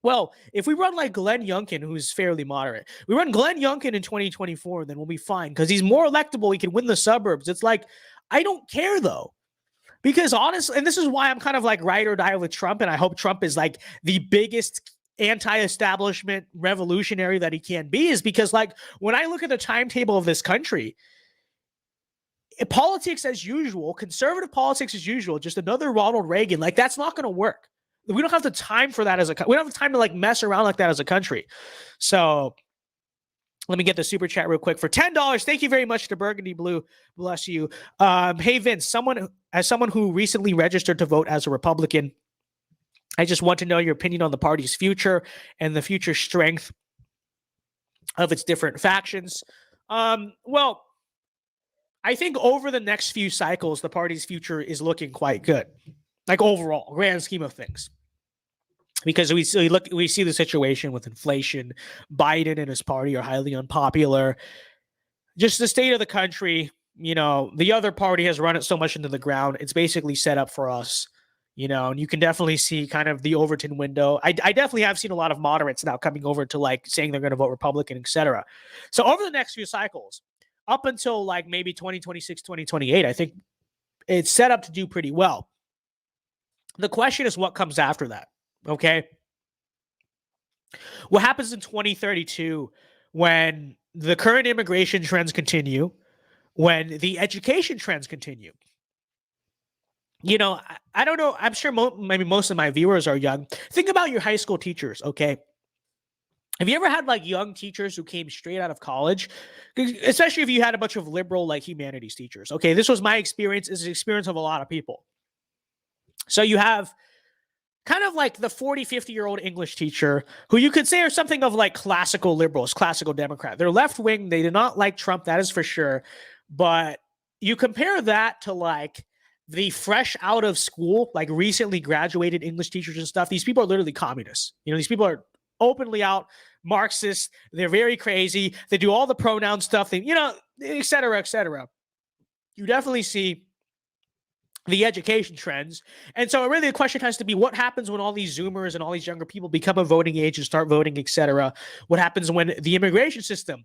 well, if we run like Glenn Youngkin, who's fairly moderate, we run Glenn Youngkin in 2024, then we'll be fine because he's more electable. He can win the suburbs. It's like, I don't care though, because honestly, and this is why I'm kind of like ride or die with Trump. And I hope Trump is like the biggest anti-establishment revolutionary that he can be, is because like when I look at the timetable of this country, politics as usual, conservative politics as usual, just another Ronald Reagan, like that's not going to work. We don't have the time for that we don't have the time to like mess around like that as a country. So let me get the super chat real quick for $10. Thank you very much to Burgundy Blue. Bless you. Hey Vince, as someone who recently registered to vote as a Republican, I just want to know your opinion on the party's future and the future strength of its different factions. Well, I think over the next few cycles, the party's future is looking quite good. Like overall, grand scheme of things. Because we see the situation with inflation, Biden and his party are highly unpopular. Just the state of the country, the other party has run it so much into the ground. It's basically set up for us, and you can definitely see kind of the Overton window. I definitely have seen a lot of moderates now coming over to like saying they're going to vote Republican, etc. So over the next few cycles, up until like maybe 2026, 2028, I think it's set up to do pretty well. The question is what comes after that. Okay. What happens in 2032 when the current immigration trends continue, when the education trends continue? I don't know. I'm sure maybe most of my viewers are young. Think about your high school teachers. Okay. Have you ever had like young teachers who came straight out of college? Especially if you had a bunch of liberal like humanities teachers. Okay. This was my experience. It's the experience of a lot of people. So you have kind of like the 40, 50-year-old English teacher who you could say are something of like classical liberals, classical Democrat. They're left-wing. They do not like Trump. That is for sure. But you compare that to like the fresh out of school, like recently graduated English teachers and stuff. These people are literally communists. These people are openly out Marxists. They're very crazy. They do all the pronoun stuff. They, et cetera, et cetera. You definitely see the education trends. And so really the question has to be, what happens when all these Zoomers and all these younger people become a voting age and start voting, et cetera? What happens when the immigration system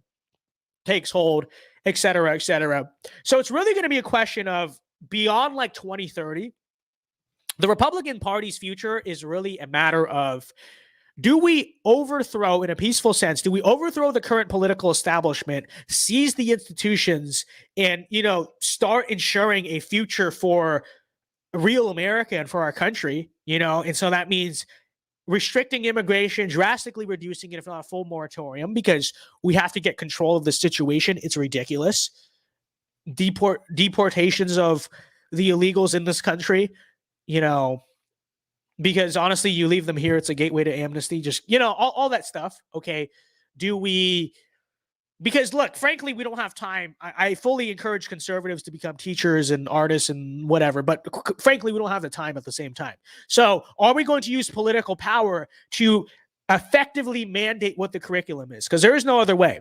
takes hold, et cetera, et cetera? So it's really going to be a question of beyond like 2030, the Republican Party's future is really a matter of, do we overthrow, in a peaceful sense, do we overthrow the current political establishment, seize the institutions, and, start ensuring a future for real America and for our country, And so that means restricting immigration, drastically reducing it, if not a full moratorium, because we have to get control of the situation. It's ridiculous. deportations of the illegals in this country, because honestly, you leave them here, it's a gateway to amnesty, just, all that stuff. Okay. Do we, because look, frankly, we don't have time. I fully encourage conservatives to become teachers and artists and whatever, but frankly, we don't have the time at the same time. So are we going to use political power to effectively mandate what the curriculum is? Because there is no other way.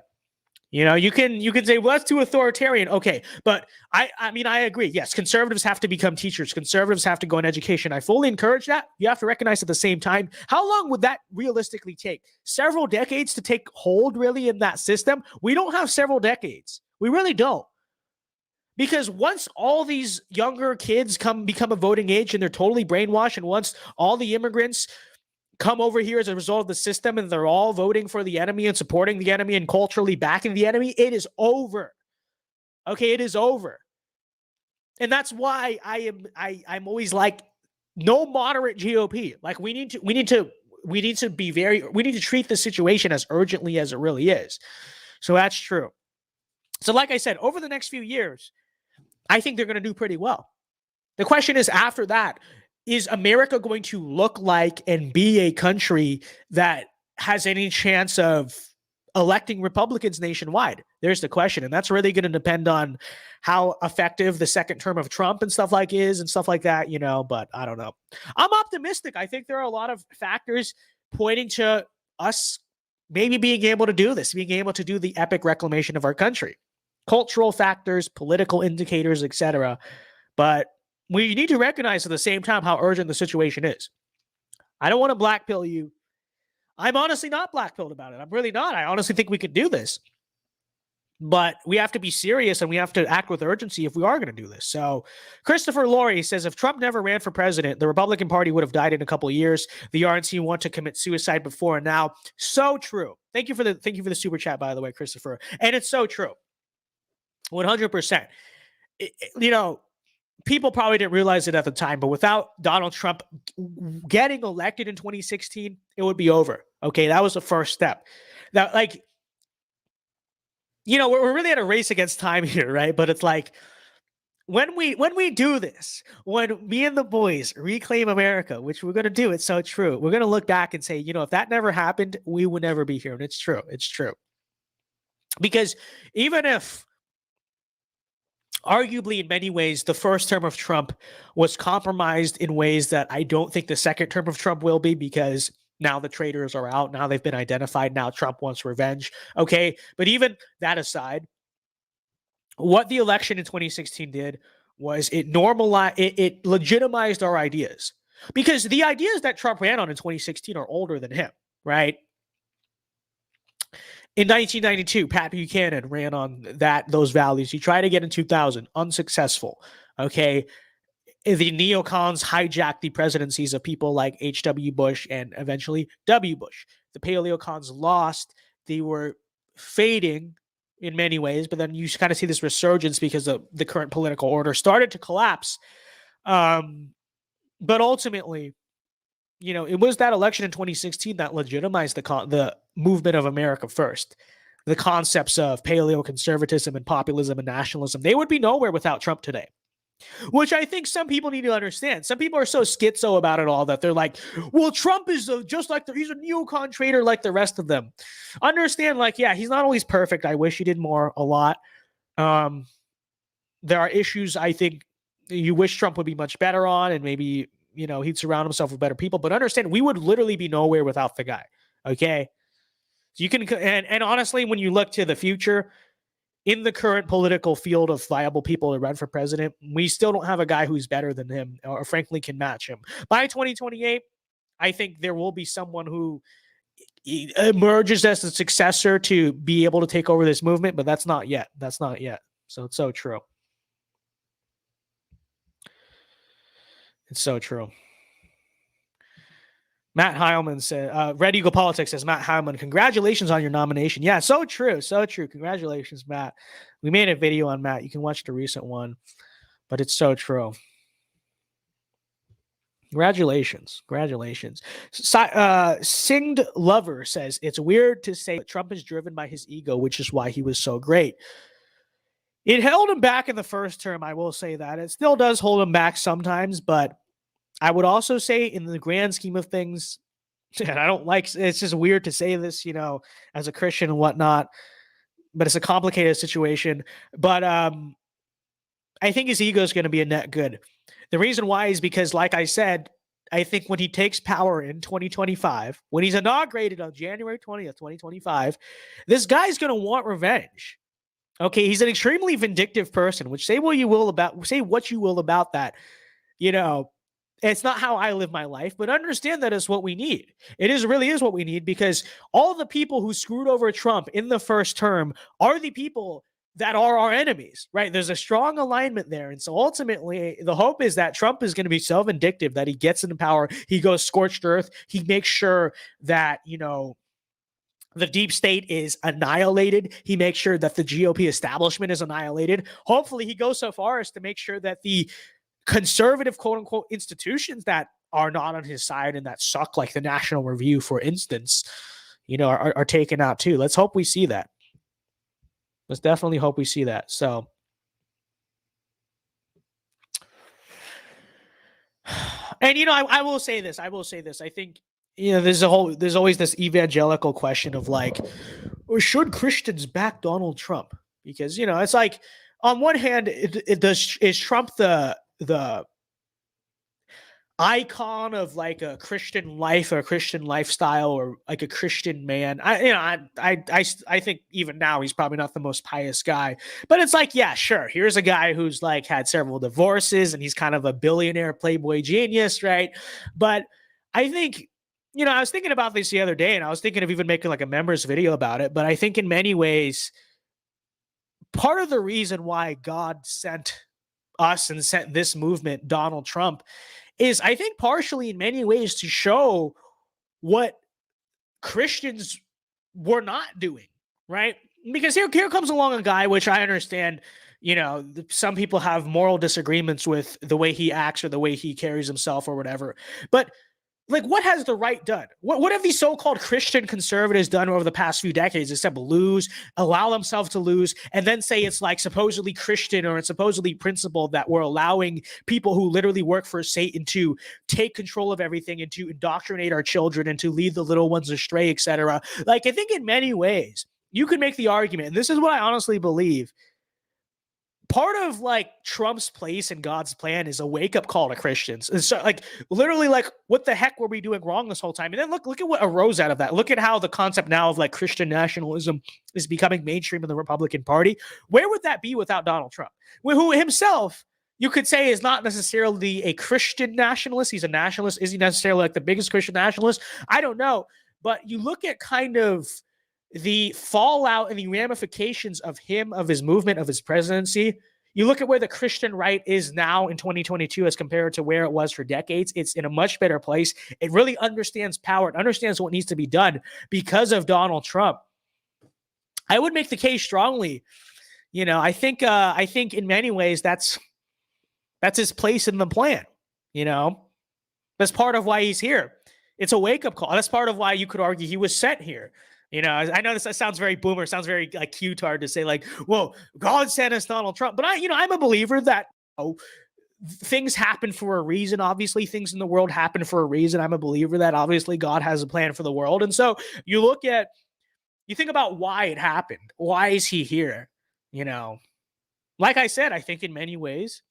You can say, well, that's too authoritarian. Okay. But I mean, I agree. Yes, conservatives have to become teachers. Conservatives have to go in education. I fully encourage that. You have to recognize at the same time, how long would that realistically take? Several decades to take hold really in that system? We don't have several decades. We really don't. Because once all these younger kids become a voting age and they're totally brainwashed, and once all the immigrants come over here as a result of the system and they're all voting for the enemy and supporting the enemy and culturally backing the enemy, it is over. Okay, it is over. And that's why I'm always like, no moderate GOP. Like we need to treat the situation as urgently as it really is. So that's true. So like I said, over the next few years, I think they're going to do pretty well. The question is, after that, is America going to look like and be a country that has any chance of electing Republicans nationwide? There's the question. And that's really going to depend on how effective the second term of Trump and stuff like that, but I don't know. I'm optimistic. I think there are a lot of factors pointing to us maybe being able to do this, being able to do the epic reclamation of our country. Cultural factors, political indicators, etc. But we need to recognize at the same time how urgent the situation is. I don't want to blackpill you. I'm honestly not blackpilled about it. I'm really not. I honestly think we could do this. But we have to be serious and we have to act with urgency if we are going to do this. So Christopher Laurie says, if Trump never ran for president, the Republican Party would have died in a couple of years. The RNC want to commit suicide before and now. So true. Thank you for the super chat, by the way, Christopher. And it's so true. 100%. People probably didn't realize it at the time, but without Donald Trump getting elected in 2016, it would be over. Okay, that was the first step. Now, we're really at a race against time here, right? But it's like, when we do this, when me and the boys reclaim America, which we're going to do, it's so true. We're going to look back and say, if that never happened, we would never be here. And it's true. It's true. Because even if, arguably, in many ways, the first term of Trump was compromised in ways that I don't think the second term of Trump will be, because now the traitors are out. Now they've been identified. Now Trump wants revenge. Okay. But even that aside, what the election in 2016 did was it legitimized our ideas, because the ideas that Trump ran on in 2016 are older than him, right? In 1992, Pat Buchanan ran on those values. He tried to get in 2000, unsuccessful. Okay. The neocons hijacked the presidencies of people like H.W. Bush and eventually W. Bush. The paleocons lost. They were fading in many ways, but then you kind of see this resurgence because the current political order started to collapse. But ultimately, it was that election in 2016 that legitimized the movement of America first. The concepts of paleoconservatism and populism and nationalism, they would be nowhere without Trump today, which I think some people need to understand. Some people are so schizo about it all that they're like, well, Trump is just like he's a neocon traitor like the rest of them. Understand, yeah, he's not always perfect. I wish he did more, a lot. There are issues I think you wish Trump would be much better on, and maybe he'd surround himself with better people. But understand, we would literally be nowhere without the guy. Okay, so you can, and honestly, when you look to the future, in the current political field of viable people to run for president, we still don't have a guy who's better than him or frankly can match him. By 2028, I think there will be someone who emerges as a successor to be able to take over this movement, but that's not yet. That's not yet. So it's so true. It's so true. Matt Heilman said, Red Eagle Politics says, Matt Heilman, congratulations on your nomination. Yeah, so true. So true. Congratulations, Matt. We made a video on Matt. You can watch the recent one, but it's so true. Congratulations. Congratulations. Singed Lover says, it's weird to say that Trump is driven by his ego, which is why he was so great. It held him back in the first term, I will say that. It still does hold him back sometimes, but I would also say in the grand scheme of things, and I don't like, it's just weird to say this, as a Christian and whatnot, but it's a complicated situation. But I think his ego is going to be a net good. The reason why is because, like I said, I think when he takes power in 2025, when he's inaugurated on January 20th, 2025, this guy's going to want revenge. Okay, he's an extremely vindictive person, which say what you will about that. It's not how I live my life, but understand that is what we need. Really is what we need, because all the people who screwed over Trump in the first term are the people that are our enemies, right? There's a strong alignment there. And so ultimately, the hope is that Trump is going to be so vindictive that he gets into power, he goes scorched earth, he makes sure that, the deep state is annihilated. He makes sure that the GOP establishment is annihilated. Hopefully, he goes so far as to make sure that the conservative, quote unquote, institutions that are not on his side and that suck, like the National Review, for instance, are taken out too. Let's hope we see that. Let's definitely hope we see that. So, and I will say this. I think there's always this evangelical question of like, should Christians back Donald Trump? Because it's like, on one hand, is Trump the icon of like a Christian life or a Christian lifestyle or like a Christian man? I think even now he's probably not the most pious guy, but it's like, yeah, sure. Here's a guy who's like had several divorces and he's kind of a billionaire playboy genius, right? But I think, I was thinking about this the other day and I was thinking of even making like a members video about it. But I think in many ways, part of the reason why God sent us and sent this movement, Donald Trump, is I think partially in many ways to show what Christians were not doing, right? Because here comes along a guy, which I understand, some people have moral disagreements with the way he acts or the way he carries himself or whatever. But like, what has the right done? What have these so-called Christian conservatives done over the past few decades except lose, allow themselves to lose, and then say it's like supposedly Christian or it's supposedly principled that we're allowing people who literally work for Satan to take control of everything and to indoctrinate our children and to lead the little ones astray, etc. Like, I think in many ways you could make the argument, and this is what I honestly believe, part of like Trump's place in God's plan is a wake-up call to Christians. And so, like, literally, like, what the heck were we doing wrong this whole time? And then look at what arose out of that. Look at how the concept now of like Christian nationalism is becoming mainstream in the Republican Party. Where would that be without Donald Trump, who himself, you could say, is not necessarily a Christian nationalist? He's a nationalist. Is he necessarily like the biggest Christian nationalist? I don't know. But you look at kind of the fallout and the ramifications of his movement, of his presidency. You look at where the Christian right is now in 2022 as compared to where it was for decades. It's in a much better place. It really understands power. It understands what needs to be done because of Donald Trump. I would make the case strongly. I think in many ways that's his place in the plan. That's part of why he's here. It's a wake-up call. That's part of why you could argue he was sent here. I know this sounds very boomer, sounds very like cutard to say like, "Whoa, God sent us Donald Trump." But I'm a believer that things happen for a reason. Obviously, things in the world happen for a reason. I'm a believer that obviously God has a plan for the world. And so you think about why it happened. Why is he here? Like I said, I think in many ways,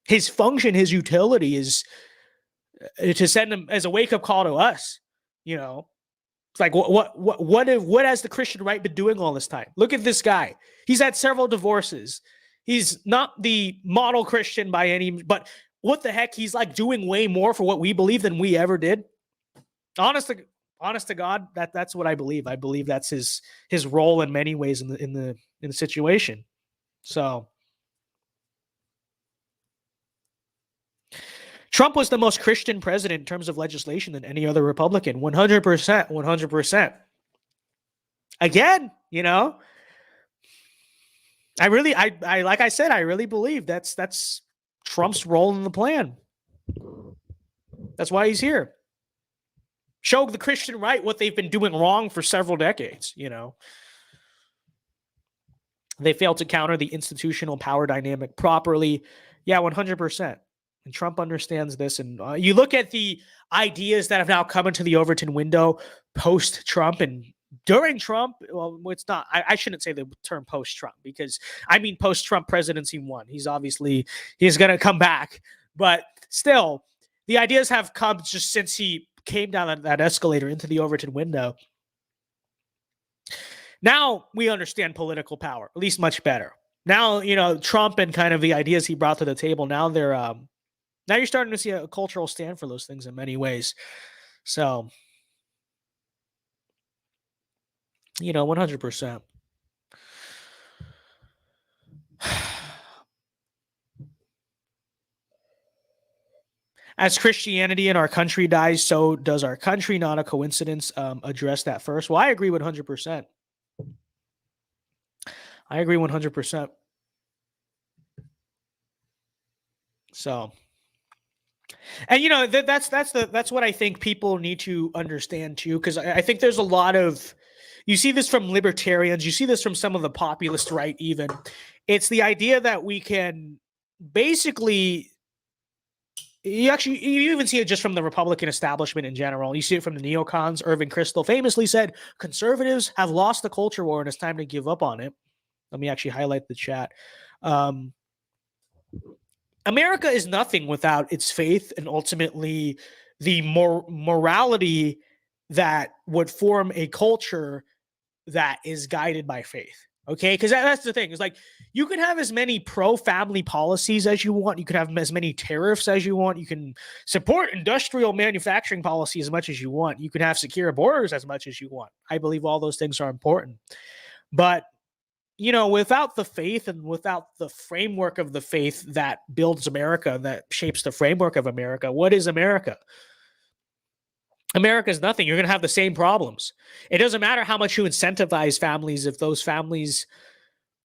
his function, his utility is to send him as a wake-up call to us. It's like, what has the Christian right been doing all this time? Look at this guy. He's had several divorces. He's not the model Christian by any, but what the heck? He's like doing way more for what we believe than we ever did. Honest to God, that's what I believe. I believe that's his role in many ways in the situation. So Trump was the most Christian president in terms of legislation than any other Republican. 100%, 100%. Again, I like I said, I really believe that's Trump's role in the plan. That's why he's here. Show the Christian right what they've been doing wrong for several decades, They failed to counter the institutional power dynamic properly. Yeah, 100%. And Trump understands this. And you look at the ideas that have now come into the Overton window post-Trump and during Trump. Well, it's not. I shouldn't say the term post-Trump, because I mean post-Trump presidency one. He's going to come back, but still, the ideas have come just since he came down that escalator into the Overton window. Now we understand political power, at least much better. Now, Trump and kind of the ideas he brought to the table, now now you're starting to see a cultural stand for those things in many ways. So, 100%. As Christianity in our country dies, so does our country. Not a coincidence. Address that first. Well, I agree 100%. I agree 100%. So, and that's what I think people need to understand too, because I think there's a lot of, you see this from libertarians, you see this from some of the populist right even. It's the idea that we can basically, you even see it just from the Republican establishment in general. You see it from the neocons. Irving Kristol famously said, conservatives have lost the culture war and it's time to give up on it. Let me actually highlight the chat. America is nothing without its faith and ultimately the morality that would form a culture that is guided by faith. Okay, because that's the thing. It's like you can have as many pro-family policies as you want. You can have as many tariffs as you want. You can support industrial manufacturing policy as much as you want. You can have secure borders as much as you want. I believe all those things are important. But, without the faith and without the framework of the faith that builds America, that shapes the framework of America, what is America? America is nothing. You're going to have the same problems. It doesn't matter how much you incentivize families if those families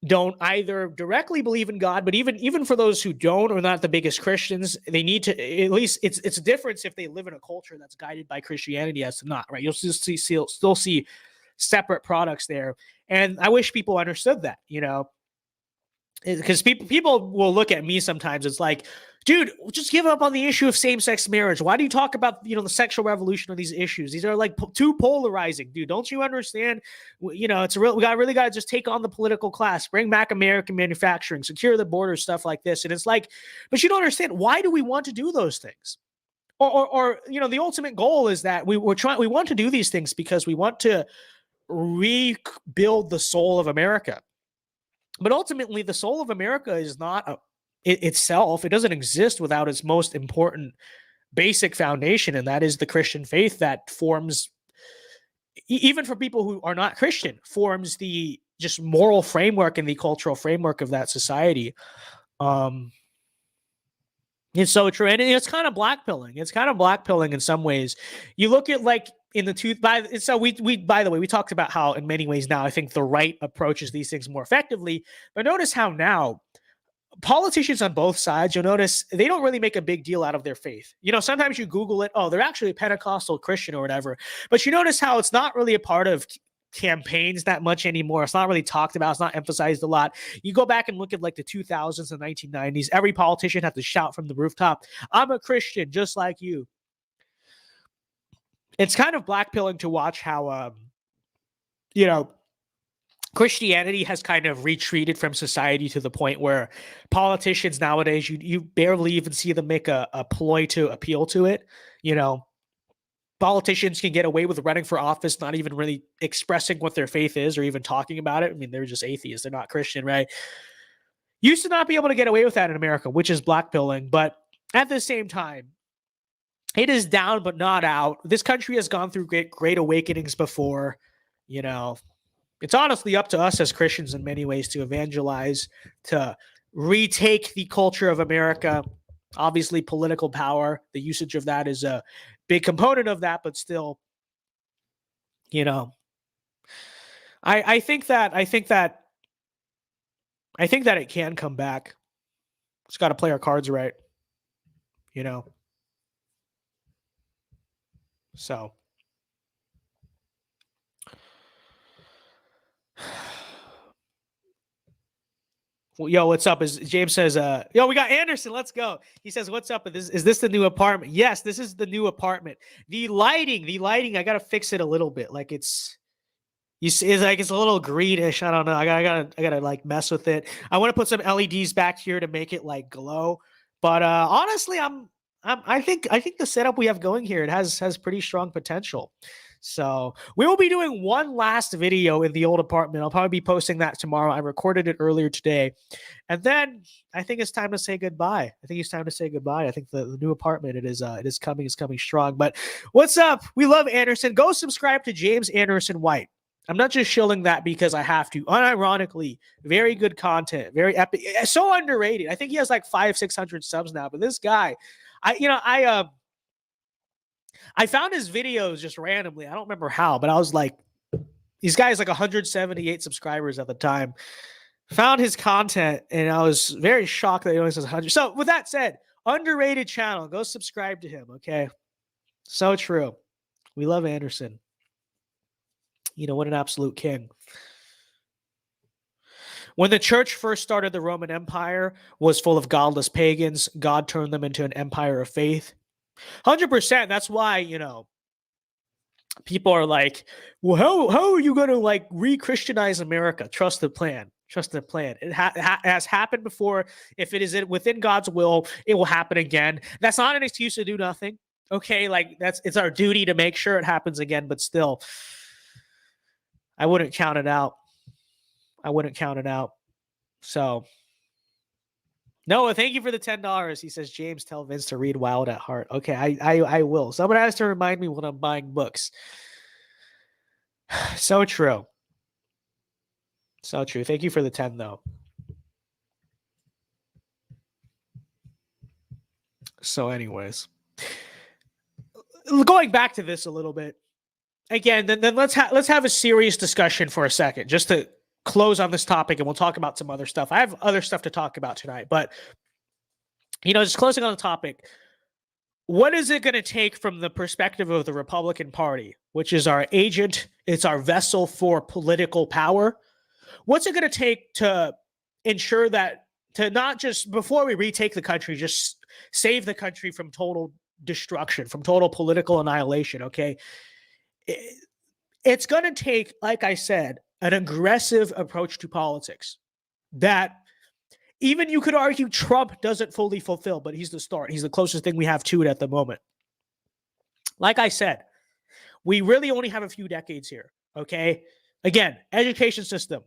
don't either directly believe in God, but even for those who don't or not the biggest Christians, they need to, at least it's a difference if they live in a culture that's guided by Christianity as to not, right? You'll still see separate products there. And I wish people understood that, because people will look at me sometimes. It's like, dude, just give up on the issue of same-sex marriage. Why do you talk about, the sexual revolution or these issues? These are like too polarizing, dude. Don't you understand? It's we really got to just take on the political class, bring back American manufacturing, secure the border, stuff like this. And it's like, but you don't understand. Why do we want to do those things? Or the ultimate goal is that we want to do these things because we want to rebuild the soul of America. But ultimately, the soul of America is not itself. It doesn't exist without its most important basic foundation, and that is the Christian faith that forms, even for people who are not Christian, forms the just moral framework and the cultural framework of that society. It's so true, and it's kind of blackpilling. It's kind of blackpilling in some ways. You look at like in the so we by the way, we talked about how in many ways now I think the right approaches these things more effectively. But notice how now politicians on both sides, you'll notice they don't really make a big deal out of their faith. Sometimes you Google it, oh, they're actually a Pentecostal Christian or whatever. But you notice how it's not really a part of campaigns that much anymore. It's not really talked about. It's not emphasized a lot. You go back and look at like the 2000s and 1990s, every politician had to shout from the rooftop, I'm a Christian just like you. It's kind of blackpilling to watch how, Christianity has kind of retreated from society to the point where politicians nowadays, you barely even see them make a ploy to appeal to it. Politicians can get away with running for office, not even really expressing what their faith is or even talking about it. I mean, they're just atheists. They're not Christian, right? Used to not be able to get away with that in America, which is blackpilling. But at the same time, it is down but not out. This country has gone through great awakenings before. It's honestly up to us as Christians in many ways to evangelize, to retake the culture of America. Obviously, political power, the usage of that is a big component of that, but still, I think that it can come back. Just got to play our cards right, So, Yo, what's up? Is James says, yo, we got Anderson. Let's go. He says, what's up? Is this the new apartment? Yes, this is the new apartment. The lighting, I gotta fix it a little bit. Like it's like it's a little greenish. I don't know. I gotta like mess with it. I want to put some LEDs back here to make it like glow. But honestly, I think the setup we have going here, it has pretty strong potential. So we will be doing one last video in the old apartment. I'll probably be posting that tomorrow. I recorded it earlier today. And then I think it's time to say goodbye. I think the new apartment, it is coming strong. But what's up? We love Anderson. Go subscribe to James Anderson White. I'm not just shilling that because I have to. Unironically, very good content, very epic, so underrated. I think he has like 500-600 subs now. But this guy, I found his videos just randomly. I don't remember how, but I was like, these guys like 178 subscribers at the time. Found his content, and I was very shocked that he only says 100. So with that said, underrated channel. Go subscribe to him, okay? So true. We love Anderson. What an absolute king. When the church first started, the Roman Empire was full of godless pagans. God turned them into an empire of faith. 100%. That's why, people are like, well, how are you going to like re-Christianize America? Trust the plan. Trust the plan. It has happened before. If it is within God's will, it will happen again. That's not an excuse to do nothing. Okay, like it's our duty to make sure it happens again, but still, I wouldn't count it out. So, Noah, thank you for the $10. He says, James, tell Vince to read Wild at Heart. Okay, I will. Someone has to remind me when I'm buying books. So true. So true. Thank you for the 10, though. So anyways, going back to this a little bit, again, then let's have a serious discussion for a second, just to close on this topic, and we'll talk about some other stuff. I have other stuff to talk about tonight, but just closing on the topic, what is it going to take from the perspective of the Republican Party, which is our agent, it's our vessel for political power? What's it going to take to ensure that, to not just, before we retake the country, just save the country from total destruction, from total political annihilation, okay? It's going to take, like I said, an aggressive approach to politics that even you could argue Trump doesn't fully fulfill, but he's the start. He's the closest thing we have to it at the moment. Like I said, we really only have a few decades here, okay? Again, education system,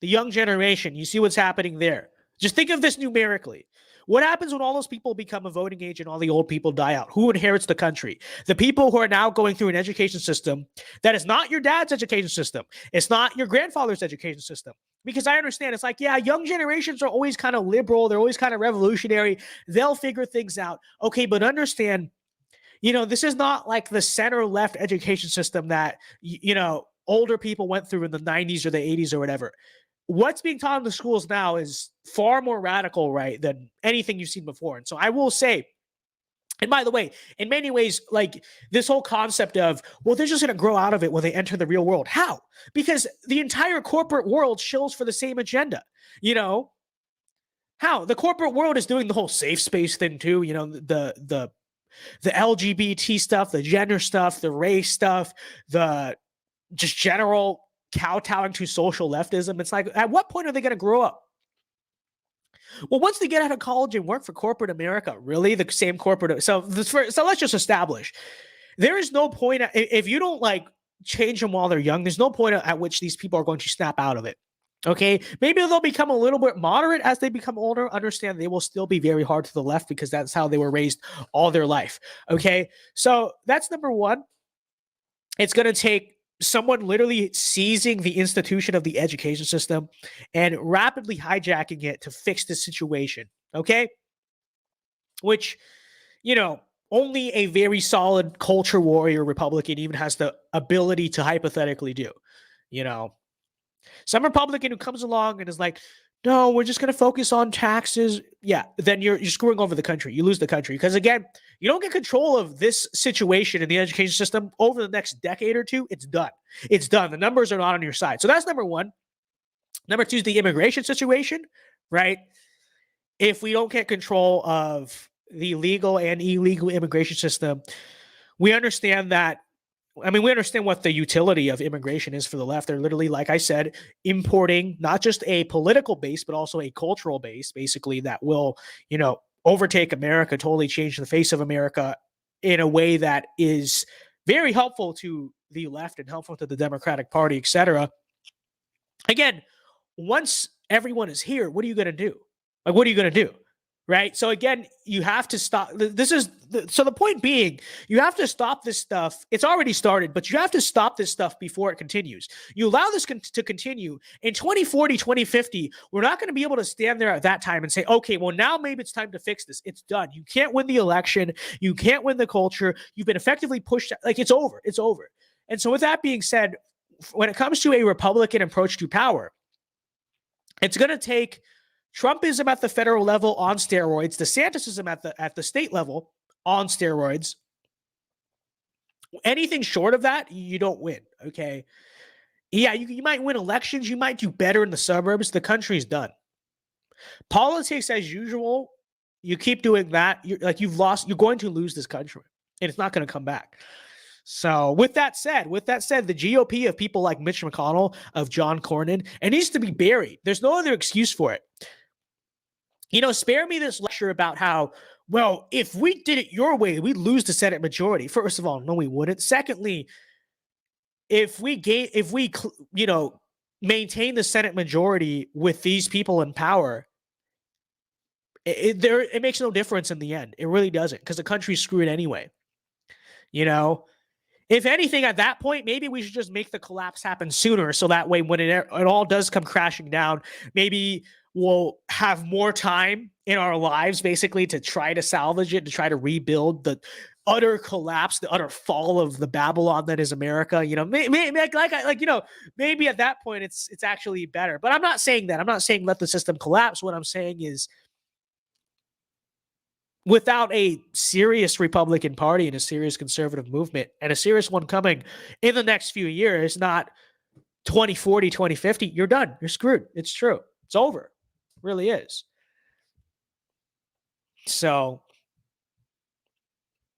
the young generation, you see what's happening there. Just think of this numerically. What happens when all those people become a voting age and all the old people die out? Who inherits the country? The people who are now going through an education system that is not your dad's education system. It's not your grandfather's education system. Because I understand, it's like, yeah, young generations are always kind of liberal. They're always kind of revolutionary. They'll figure things out. Okay, but understand, this is not like the center-left education system that, older people went through in the 90s or the 80s or whatever. What's being taught in the schools now is far more radical, right, than anything you've seen before. And so I will say, and by the way, in many ways, like this whole concept of, well, they're just going to grow out of it when they enter the real world. How? Because the entire corporate world shills for the same agenda. How? The corporate world is doing the whole safe space thing too. The LGBT stuff, the gender stuff, the race stuff, the just general kowtowing to social leftism. It's like, at what point are they going to grow up? Well, once they get out of college and work for corporate America, really the same corporate. So let's just establish there is no point if you don't like change them while they're young. There's no point at which these people are going to snap out of it. Okay, maybe they'll become a little bit moderate as they become older. Understand they will still be very hard to the left because that's how they were raised all their life. Okay, so that's number one. It's going to take someone literally seizing the institution of the education system and rapidly hijacking it to fix the situation, okay? Which, only a very solid culture warrior Republican even has the ability to hypothetically do, Some Republican who comes along and is like, no, we're just going to focus on taxes. Yeah, then you're screwing over the country. You lose the country. Because again, you don't get control of this situation in the education system over the next decade or two. It's done. It's done. The numbers are not on your side. So that's number one. Number two is the immigration situation. right? If we don't get control of the legal and illegal immigration system, we understand that. I mean, we understand what the utility of immigration is for the left. They're literally, like I said, importing not just a political base, but also a cultural base, basically, that will, overtake America, totally change the face of America in a way that is very helpful to the left and helpful to the Democratic Party, etc. Again, once everyone is here, what are you going to do? Like, what are you going to do? Right. So again, you have to stop. So the point being, you have to stop this stuff. It's already started, but you have to stop this stuff before it continues. You allow this to continue in 2040, 2050. We're not going to be able to stand there at that time and say, okay, well, now maybe it's time to fix this. It's done. You can't win the election. You can't win the culture. You've been effectively pushed. Like, it's over. It's over. And so with that being said, when it comes to a Republican approach to power, it's going to take Trumpism at the federal level on steroids, DeSantisism at the state level on steroids. Anything short of that, you don't win, okay? Yeah, you might win elections. You might do better in the suburbs. The country's done. Politics as usual, you keep doing that, you're going to lose this country, and it's not going to come back. So with that said, the GOP of people like Mitch McConnell, of John Cornyn, it needs to be buried. There's no other excuse for it. Spare me this lecture about how, well, if we did it your way, we'd lose the Senate majority. First of all, no, we wouldn't. Secondly, if we maintain the Senate majority with these people in power, it makes no difference in the end. It really doesn't, because the country's screwed anyway. If anything, at that point, maybe we should just make the collapse happen sooner, so that way when it all does come crashing down, maybe we'll have more time in our lives, basically, to try to salvage it, to try to rebuild the utter collapse, the utter fall of the Babylon that is America. Maybe at that point it's actually better. But I'm not saying that. I'm not saying let the system collapse. What I'm saying is, without a serious Republican Party and a serious conservative movement, and a serious one coming in the next few years, not 2040, 2050, you're done. You're screwed. It's true. It's over. It really is. So,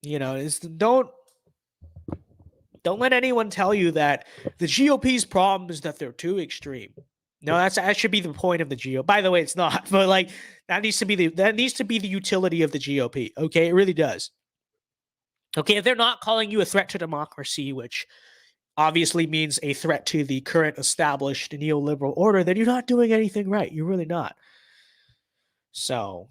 don't let anyone tell you that the GOP's problem is that they're too extreme. No, that should be the point of the GOP. By the way, it's not, but that needs to be the utility of the GOP. Okay, it really does. Okay, if they're not calling you a threat to democracy, which obviously means a threat to the current established neoliberal order, then you're not doing anything right. You're really not. So,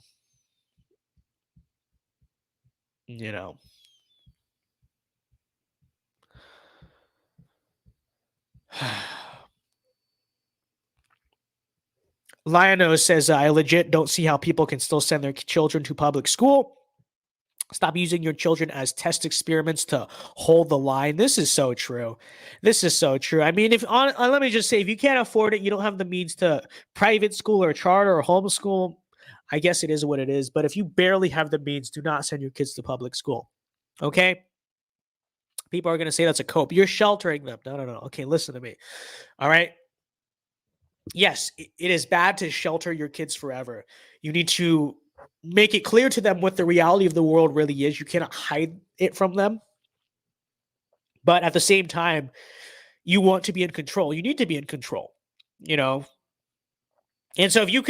Lionel says, I legit don't see how people can still send their children to public school. Stop using your children as test experiments to hold the line. This is so true. This is so true. I mean, let me just say, if you can't afford it, you don't have the means to private school or charter or homeschool, I guess it is what it is. But if you barely have the means, do not send your kids to public school. Okay? People are going to say that's a cope. You're sheltering them. No. Okay, listen to me. All right? Yes, it is bad to shelter your kids forever. You need to make it clear to them what the reality of the world really is. You cannot hide it from them. But at the same time, you want to be in control. You need to be in control, And so if you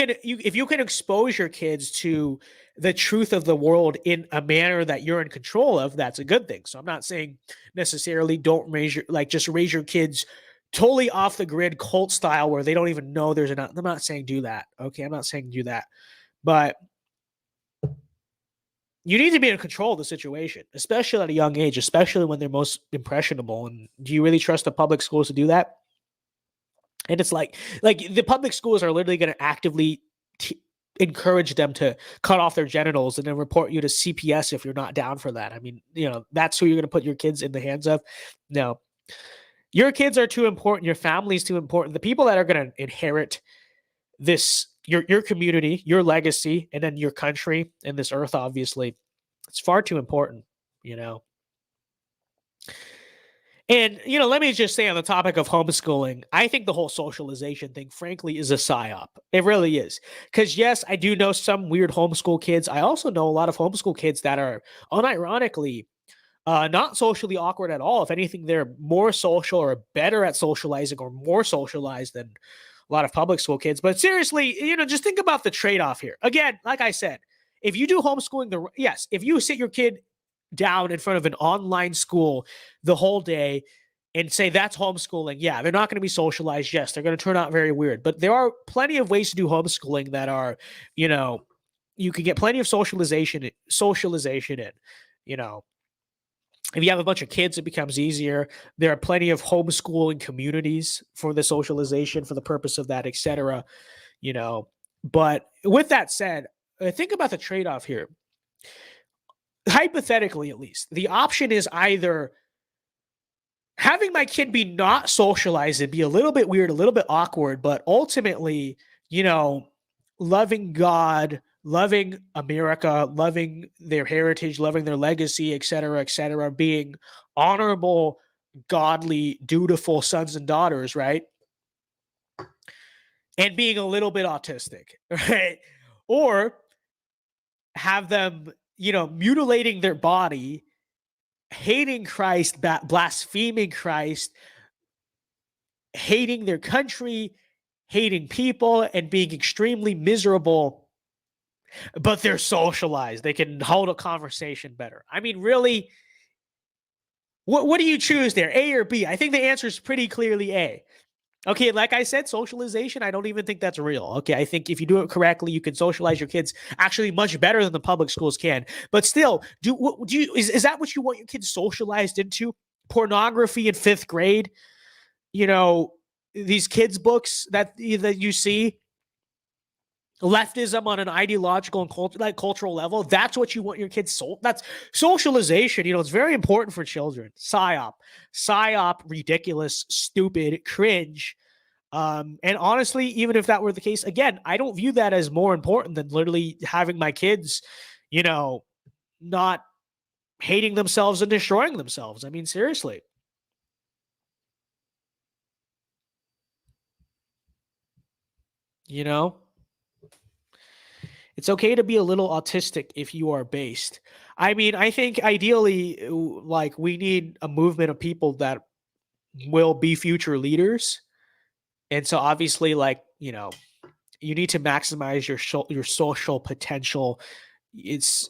can expose your kids to the truth of the world in a manner that you're in control of, that's a good thing. So I'm not saying necessarily don't raise your kids totally off the grid cult style where they don't even know there's I'm not saying do that. Okay, I'm not saying do that. But you need to be in control of the situation, especially at a young age, especially when they're most impressionable. And do you really trust the public schools to do that? And it's like the public schools are literally going to actively encourage them to cut off their genitals and then report you to CPS if you're not down for that. I mean, that's who you're going to put your kids in the hands of. No, your kids are too important. Your family's too important. The people that are going to inherit this, your community, your legacy, and then your country and this earth, obviously, it's far too important, And, let me just say on the topic of homeschooling, I think the whole socialization thing, frankly, is a psyop. It really is. Because, yes, I do know some weird homeschool kids. I also know a lot of homeschool kids that are unironically not socially awkward at all. If anything, they're more social or better at socializing or more socialized than a lot of public school kids. But seriously, just think about the trade off here. Again, like I said, if you do homeschooling, yes, if you sit your kid down in front of an online school the whole day and say that's homeschooling, yeah, they're not going to be socialized. Yes, they're going to turn out very weird. But there are plenty of ways to do homeschooling that are, you can get plenty of socialization in, you know. If you have a bunch of kids, it becomes easier. There are plenty of homeschooling communities for the socialization, for the purpose of that, etc. You know, but with that said, think about the trade-off here. Hypothetically, at least, the option is either having my kid be not socialized and be a little bit weird, a little bit awkward, but ultimately, loving God, loving America, loving their heritage, loving their legacy, et cetera, being honorable, godly, dutiful sons and daughters, right? And being a little bit autistic, right? Or have them, mutilating their body, hating Christ, blaspheming Christ, hating their country, hating people, and being extremely miserable, but they're socialized. They can hold a conversation better. I mean, really, what do you choose there, A or B? I think the answer is pretty clearly A. Okay, like I said, socialization, I don't even think that's real. Okay, I think if you do it correctly, you can socialize your kids actually much better than the public schools can. But still, is that what you want your kids socialized into? Pornography in 5th grade? These kids' books that you see, leftism on an ideological and cultural level. That's what you want your kids that's socialization. It's very important for children. Psyop, ridiculous, stupid, cringe. And honestly, even if that were the case, again, I don't view that as more important than literally having my kids, not hating themselves and destroying themselves. I mean, seriously. It's okay to be a little autistic if you are based. I mean, I think ideally, like, we need a movement of people that will be future leaders. And so obviously, like, you need to maximize your social potential. It's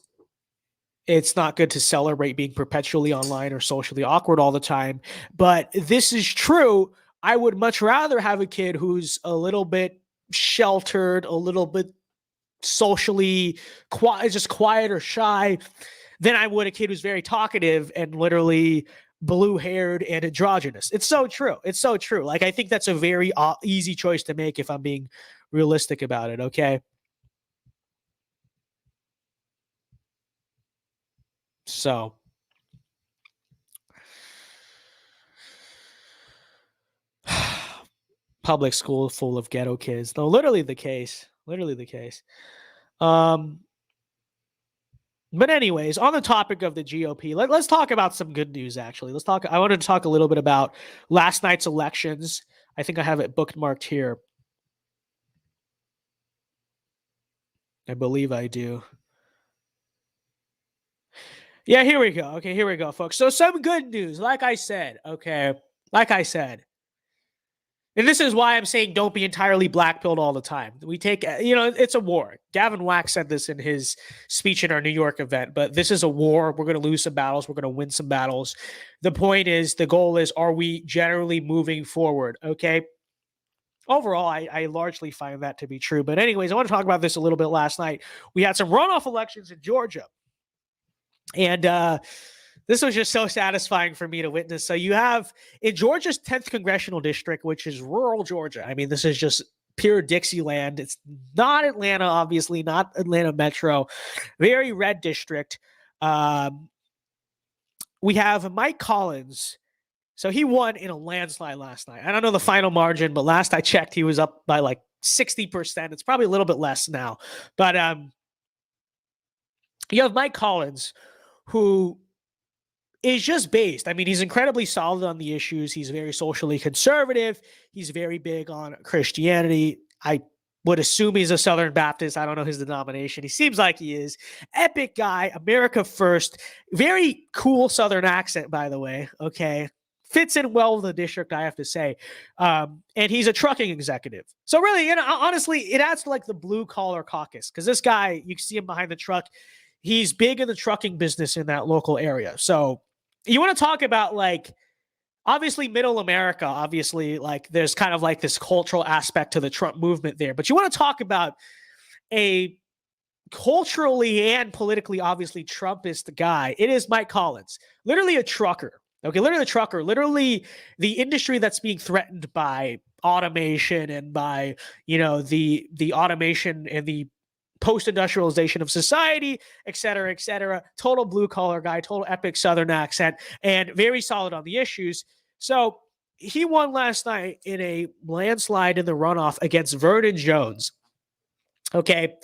not good to celebrate being perpetually online or socially awkward all the time. But this is true. I would much rather have a kid who's a little bit sheltered, a little bit socially just quiet or shy than I would a kid who's very talkative and literally blue-haired and androgynous. It's so true. It's so true. Like, I think that's a very easy choice to make if I'm being realistic about it, okay? So public school full of ghetto kids. No, literally the case. Literally the case. But anyways, on the topic of the GOP, let's talk about some good news, actually. I wanted to talk a little bit about last night's elections. I think I have it bookmarked here. I believe I do. Yeah, here we go. Okay, here we go, folks. So some good news, like I said, okay? Like I said. And this is why I'm saying don't be entirely black-pilled all the time. We take, it's a war. Gavin Wax said this in his speech in our New York event, but this is a war. We're going to lose some battles. We're going to win some battles. The point is, the goal is, are we generally moving forward? Okay. Overall, I largely find that to be true. But anyways, I want to talk about this a little bit last night. We had some runoff elections in Georgia. And this was just so satisfying for me to witness. So you have in Georgia's 10th congressional district, which is rural Georgia. I mean, this is just pure Dixieland. It's not Atlanta, obviously, not Atlanta Metro. Very red district. We have Mike Collins. So he won in a landslide last night. I don't know the final margin, but last I checked, he was up by like 60%. It's probably a little bit less now. But you have Mike Collins, who is just based. I mean, he's incredibly solid on the issues. He's very socially conservative. He's very big on Christianity. I would assume he's a Southern Baptist. I don't know his denomination. He seems like he is. Epic guy, America first. Very cool Southern accent, by the way. Okay. Fits in well with the district, I have to say. And he's a trucking executive. So really, honestly, it adds to like the blue collar caucus, because this guy, you can see him behind the truck. He's big in the trucking business in that local area. So you want to talk about like, obviously middle America, obviously like there's kind of like this cultural aspect to the Trump movement there. But you want to talk about a culturally and politically, obviously Trumpist guy. It is Mike Collins, literally a trucker. Okay, literally a trucker, literally the industry that's being threatened by automation and by, the automation and the post-industrialization of society, et cetera, et cetera. Total blue-collar guy, total epic Southern accent, and very solid on the issues. So he won last night in a landslide in the runoff against Vernon Jones. Okay.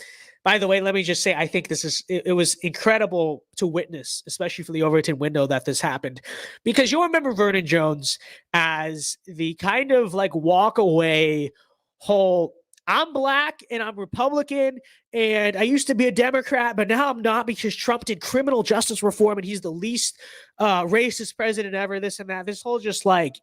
By the way, let me just say, I think it was incredible to witness, especially for the Overton window, that this happened, because you'll remember Vernon Jones as the kind of like walk away whole, I'm black and I'm Republican and I used to be a Democrat, but now I'm not because Trump did criminal justice reform and he's the least racist president ever, this and that. This whole just like,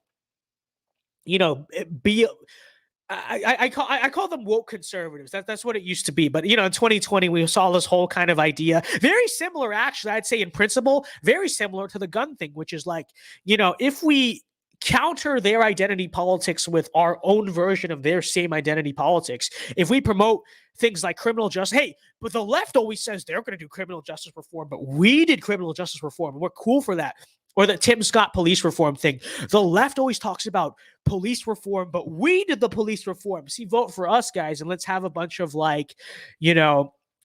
I call them woke conservatives. That's what it used to be. But, in 2020, we saw this whole kind of idea. Very similar, actually, I'd say in principle, very similar to the gun thing, which is like, if we counter their identity politics with our own version of their same identity politics, if we promote things like criminal justice, hey, but the left always says they're going to do criminal justice reform, but we did criminal justice reform, and we're cool for that. Or the Tim Scott police reform thing. The left always talks about police reform, but we did the police reform. See, vote for us, guys, and let's have a bunch of like,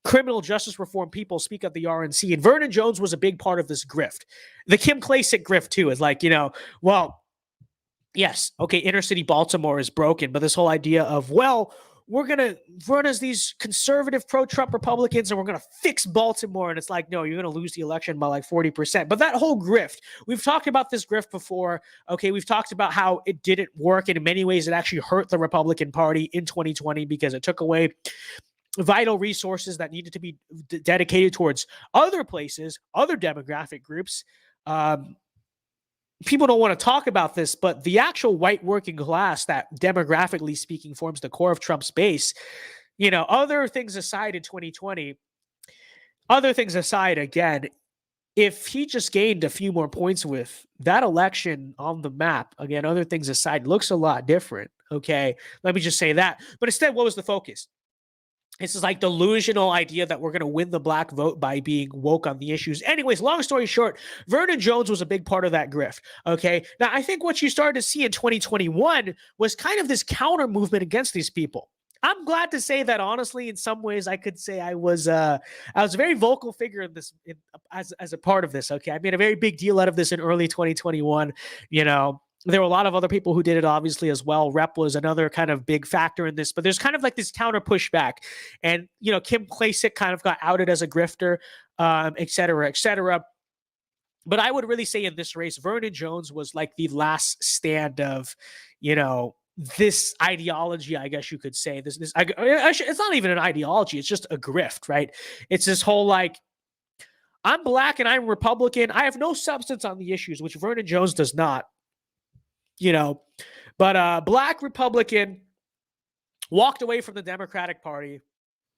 criminal justice reform people speak at the RNC. And Vernon Jones was a big part of this grift. The Kim Klacik grift, too, is like, well, yes, okay, inner city Baltimore is broken, but this whole idea of, well, we're going to run as these conservative pro-Trump Republicans and we're going to fix Baltimore. And it's like, no, you're going to lose the election by like 40%. But that whole grift, we've talked about this grift before. Okay, we've talked about how it didn't work. And in many ways, it actually hurt the Republican Party in 2020 because it took away vital resources that needed to be dedicated towards other places, other demographic groups. People don't want to talk about this, but the actual white working class that demographically speaking forms the core of Trump's base, other things aside in 2020, again, if he just gained a few more points with that election on the map, again, other things aside, looks a lot different. Okay. Let me just say that. But instead, what was the focus? This is like delusional idea that we're going to win the black vote by being woke on the issues. Anyways, long story short, Vernon Jones was a big part of that grift. Okay. Now, I think what you started to see in 2021 was kind of this counter movement against these people. I'm glad to say that, honestly, in some ways, I could say I was a very vocal figure in this as a part of this. Okay. I made a very big deal out of this in early 2021, There were a lot of other people who did it, obviously, as well. Rep was another kind of big factor in this, but there's kind of like this counter pushback. And, Kim Klacik kind of got outed as a grifter, et cetera, et cetera. But I would really say in this race, Vernon Jones was like the last stand of, this ideology, I guess you could say. It's not even an ideology. It's just a grift, right? It's this whole like, I'm black and I'm Republican. I have no substance on the issues, which Vernon Jones does not. But black Republican walked away from the Democratic Party.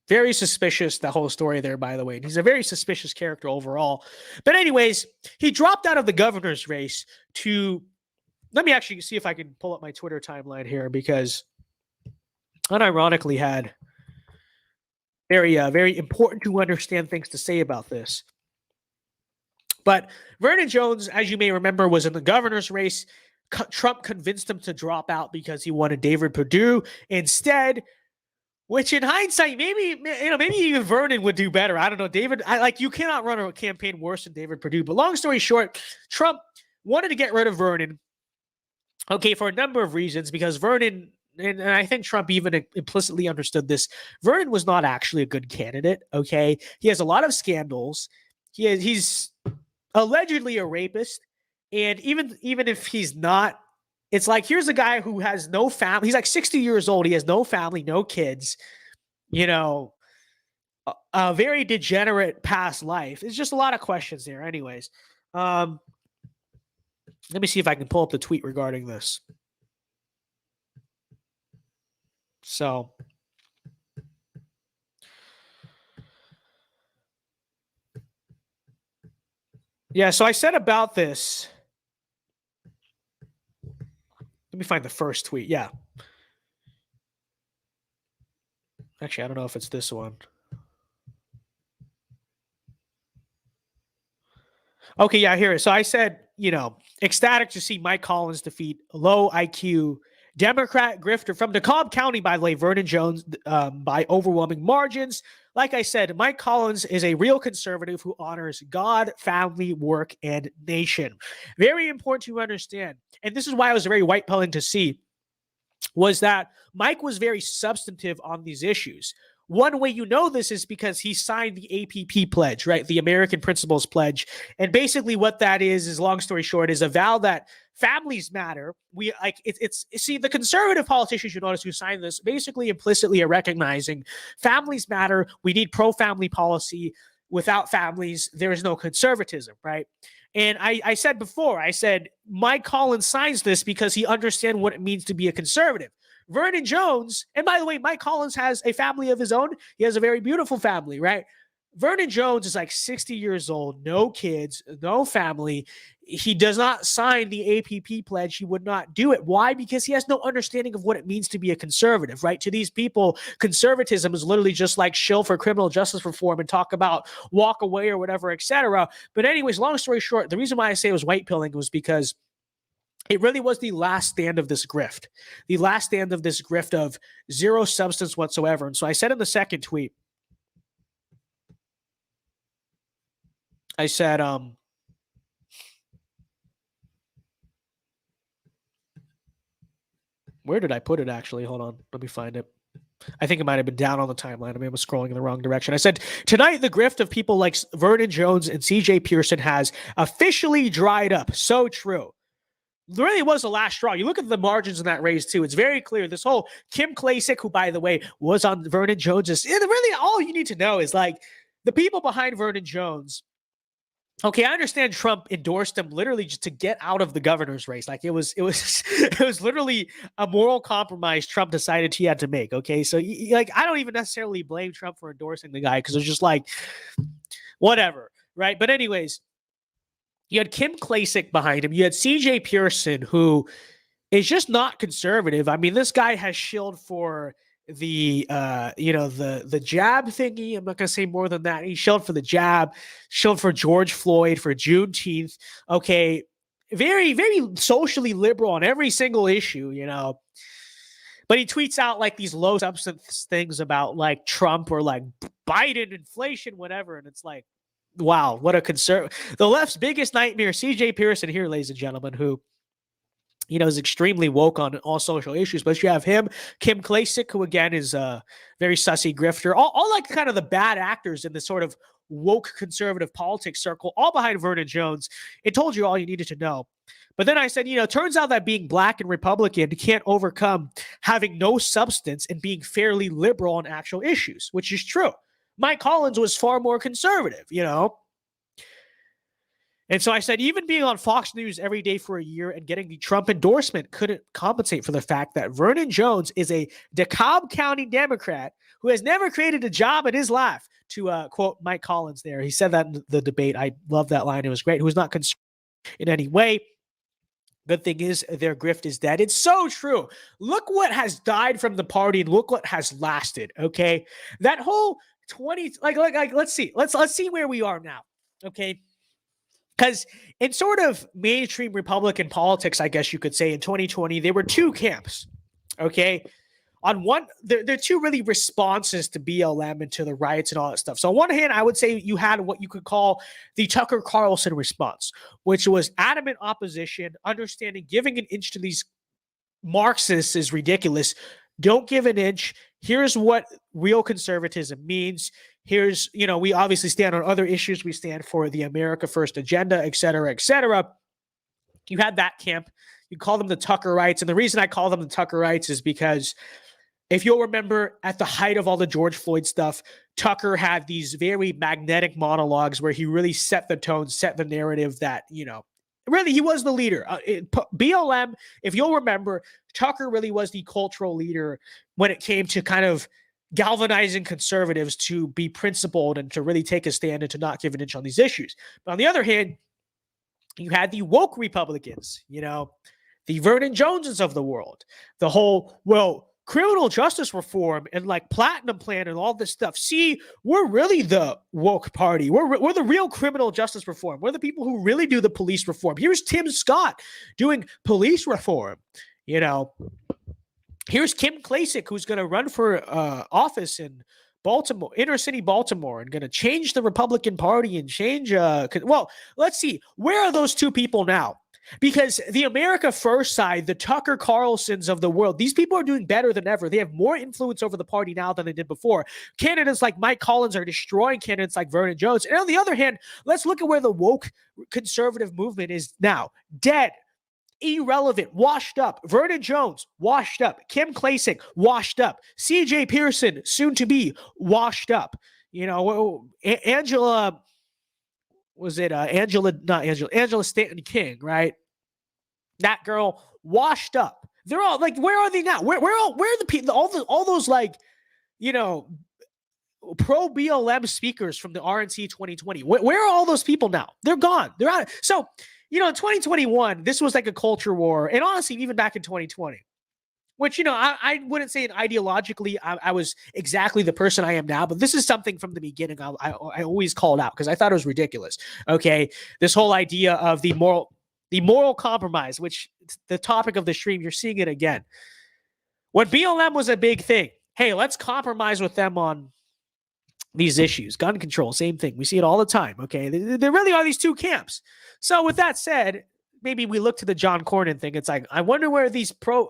Very suspicious, the whole story there, by the way. And he's a very suspicious character overall. But anyways, he dropped out of the governor's race to, let me actually see if I can pull up my Twitter timeline here, because unironically had very important to understand things to say about this. But Vernon Jones, as you may remember, was in the governor's race. Trump convinced him to drop out because he wanted David Perdue instead, which in hindsight, maybe even Vernon would do better. I don't know. David, you cannot run a campaign worse than David Perdue. But long story short, Trump wanted to get rid of Vernon, okay, for a number of reasons, because Vernon, and I think Trump even implicitly understood this, Vernon was not actually a good candidate, okay? He has a lot of scandals. He's allegedly a rapist. And even if he's not, it's like, here's a guy who has no family. He's like 60 years old. He has no family, no kids, you know, a very degenerate past life. It's just a lot of questions there. Anyways, let me see if I can pull up the tweet regarding this. So, yeah, so I said about this. Let me find the first tweet. Yeah. Actually, I don't know if it's this one. Okay, yeah, here it is. So I said, ecstatic to see Mike Collins defeat low IQ Democrat grifter from DeKalb County, by the way, Vernon Jones, by overwhelming margins. Like I said, Mike Collins is a real conservative who honors God, family, work, and nation. Very important to understand. And this is why I was very white pilling to see, was that Mike was very substantive on these issues. One way you know this is because he signed the APP pledge, right? The American Principles Pledge. And basically what that is long story short, is a vow that families matter. See, the conservative politicians, you notice, who signed this basically implicitly are recognizing families matter. We need pro-family policy. Without families, there is no conservatism, right? And I said before, Mike Collins signs this because he understands what it means to be a conservative. Vernon Jones, and by the way, Mike Collins has a family of his own. He has a very beautiful family, right? Vernon Jones is like 60 years old, no kids, no family. He does not sign the APP pledge. He would not do it. Why? Because he has no understanding of what it means to be a conservative, right? To these people, conservatism is literally just like shill for criminal justice reform and talk about walk away or whatever, etc. But anyways, long story short, the reason why I say it was white pilling was because it really was the last stand of this grift, the last stand of this grift of zero substance whatsoever. And so I said in the second tweet, I said, where did I put it actually? Hold on. Let me find it. I think it might have been down on the timeline. I mean, I was scrolling in the wrong direction. I said, tonight, the grift of people like Vernon Jones and CJ Pearson has officially dried up. So true. Really was the last straw. You look at the margins in that race, too. It's very clear. This whole Kim Klacik, who, by the way, was on Vernon Jones's. Really, all you need to know is, like, the people behind Vernon Jones. Okay, I understand Trump endorsed him literally just to get out of the governor's race. Like, it was literally a moral compromise Trump decided he had to make. Okay, so like, I don't even necessarily blame Trump for endorsing the guy, because it's just like, whatever, right? But anyways, you had Kim Klacik behind him. You had CJ Pearson, who is just not conservative. I mean, this guy has shilled for the the jab thingy. I'm not going to say more than that. He shilled for the jab, shilled for George Floyd, for Juneteenth. Okay, very, very socially liberal on every single issue, But he tweets out like these low substance things about like Trump or like Biden, inflation, whatever. And it's like, wow, what a the left's biggest nightmare, CJ Pearson here, ladies and gentlemen, who, is extremely woke on all social issues. But you have him, Kim Klacik, who again is a very sussy grifter, all like kind of the bad actors in this sort of woke conservative politics circle, all behind Vernon Jones. It told you all you needed to know. But then I said, turns out that being black and Republican can't overcome having no substance and being fairly liberal on actual issues, which is true. Mike Collins was far more conservative, And so I said, even being on Fox News every day for a year and getting the Trump endorsement couldn't compensate for the fact that Vernon Jones is a DeKalb County Democrat who has never created a job in his life, to quote Mike Collins there. He said that in the debate. I love that line. It was great. Who was not concerned in any way. Good thing is their grift is dead. It's so true. Look what has died from the party and look what has lasted. Okay. That whole 20, let's see. Let's see where we are now. Okay. Because in sort of mainstream Republican politics, I guess you could say in 2020, there were two camps. Okay. On one, there are two really responses to BLM and to the riots and all that stuff. So on one hand, I would say you had what you could call the Tucker Carlson response, which was adamant opposition, understanding giving an inch to these Marxists is ridiculous. Don't give an inch. Here's what real conservatism means. Here's, we obviously stand on other issues. We stand for the America First agenda, et cetera, et cetera. You had that camp. You call them the Tuckerites. And the reason I call them the Tuckerites is because if you'll remember, at the height of all the George Floyd stuff, Tucker had these very magnetic monologues where he really set the tone, set the narrative that, really he was the leader. BLM, if you'll remember, Tucker really was the cultural leader when it came to kind of galvanizing conservatives to be principled and to really take a stand and to not give an inch on these issues. But on the other hand, you had the woke Republicans, the Vernon Joneses of the world, the whole, criminal justice reform and like platinum plan and all this stuff. See, we're really the woke party. We're the real criminal justice reform. We're the people who really do the police reform. Here's Tim Scott doing police reform. Here's Kim Klacik, who's going to run for office in Baltimore, inner city Baltimore, and going to change the Republican Party and change. Let's see. Where are those two people now? Because the America First side, the Tucker Carlsons of the world, these people are doing better than ever. They have more influence over the party now than they did before. Candidates like Mike Collins are destroying candidates like Vernon Jones. And on the other hand, let's look at where the woke conservative movement is now. Dead, irrelevant, washed up. Vernon Jones, washed up. Kim Klacik, washed up. CJ Pearson, soon to be, washed up. Angela Stanton King, right? That girl, washed up. They're all like, where are they now? Where are the people? All those like, pro BLM speakers from the RNC 2020. Where are all those people now? They're gone. They're out. So, in 2021, this was like a culture war, and honestly, even back in 2020. Which, I wouldn't say ideologically I was exactly the person I am now, but this is something from the beginning I always called out because I thought it was ridiculous. Okay, this whole idea of the moral compromise, which the topic of the stream, you're seeing it again. When BLM was a big thing, hey, let's compromise with them on these issues. Gun control, same thing. We see it all the time. Okay, there really are these two camps. So with that said, maybe we look to the John Cornyn thing. It's like, I wonder where these pro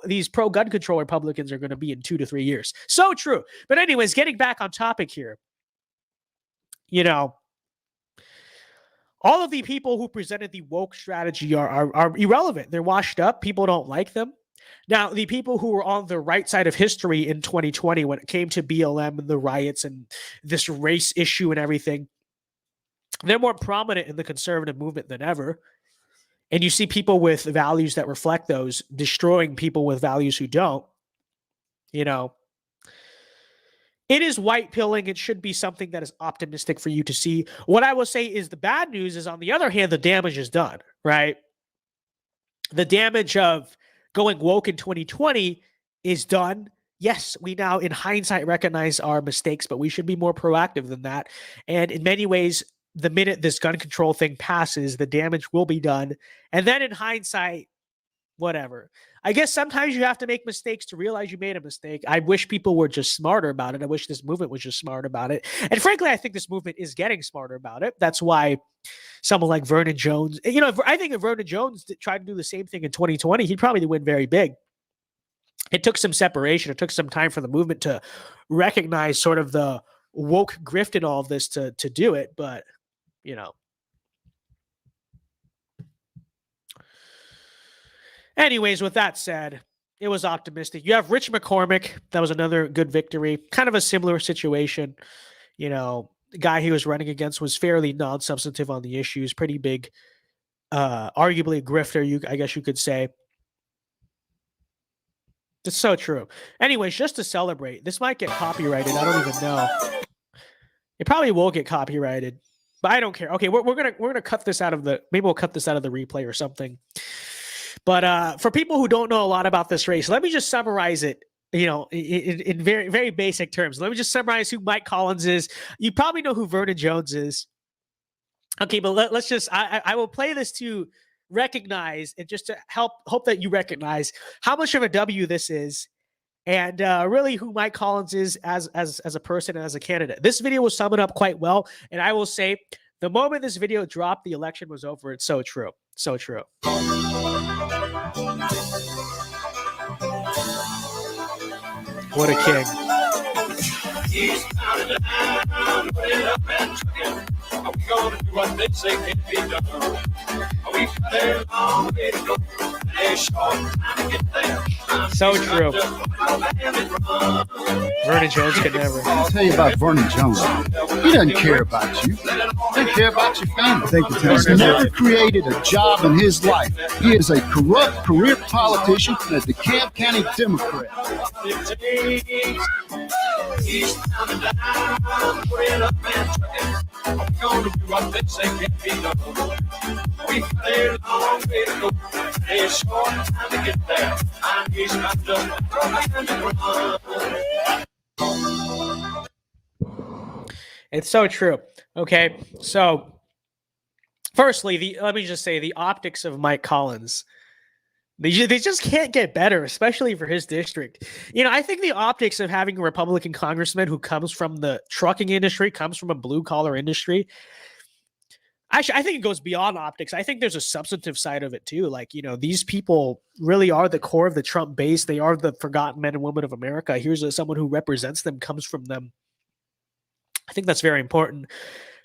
gun control Republicans are going to be in 2 to 3 years. So true. But anyways, getting back on topic here, all of the people who presented the woke strategy are irrelevant. They're washed up. People don't like them. Now, the people who were on the right side of history in 2020 when it came to BLM and the riots and this race issue and everything, they're more prominent in the conservative movement than ever. And you see people with values that reflect those destroying people with values who don't. It is white pilling. It should be something that is optimistic for you to see. What I will say is the bad news is, on the other hand, the damage is done, right? The damage of going woke in 2020 is done. Yes, we now, in hindsight, recognize our mistakes, but we should be more proactive than that. And in many ways, the minute this gun control thing passes, the damage will be done. And then in hindsight, whatever. I guess sometimes you have to make mistakes to realize you made a mistake. I wish people were just smarter about it. I wish this movement was just smart about it. And frankly, I think this movement is getting smarter about it. That's why someone like Vernon Jones, I think if Vernon Jones tried to do the same thing in 2020, he'd probably win very big. It took some separation. It took some time for the movement to recognize sort of the woke grift in all of this to do it. But anyways, with that said, it was optimistic. You have Rich McCormick. That was another good victory. Kind of a similar situation. The guy he was running against was fairly non-substantive on the issues. Pretty big, arguably a grifter, I guess you could say. It's so true. Anyways, just to celebrate, this might get copyrighted. I don't even know. It probably will get copyrighted. But I don't care. Okay, we're gonna cut this out of the, maybe we'll cut this out of the replay or something. But for people who don't know a lot about this race, let me just summarize it. In very, very basic terms. Let me just summarize who Mike Collins is. You probably know who Vernon Jones is. Okay, but let's just, I will play this to recognize and just to hope that you recognize how much of a W this is, and really who Mike Collins is as a person and as a candidate. This video will sum it up quite well, and I will say the moment this video dropped, the election was over. It's so true. So true. What a king. He's pounding down, putting up and trucking. Are we gonna do what they say can be done? We've got a long way to go, a short time to get there. So true. Vernon Jones could never. I'll tell you about Vernon Jones. He doesn't care about you. He doesn't care about your family. He's never created a job in his life. He is a corrupt career politician and a DeKalb County Democrat. He's pounding down, putting up and trucking. Are we gonna do what they say can be done? We've got a long way to go, a short time to get there. And he's not just It's so true. Okay, so firstly, let me just say the optics of Mike Collins. They just can't get better, especially for his district. You know, I think the optics of having a Republican congressman who comes from the trucking industry, comes from a blue-collar industry, actually, I think it goes beyond optics. I think there's a substantive side of it, too. Like, you know, these people really are the core of the Trump base. They are the forgotten men and women of America. Here's someone who represents them, comes from them. I think that's very important.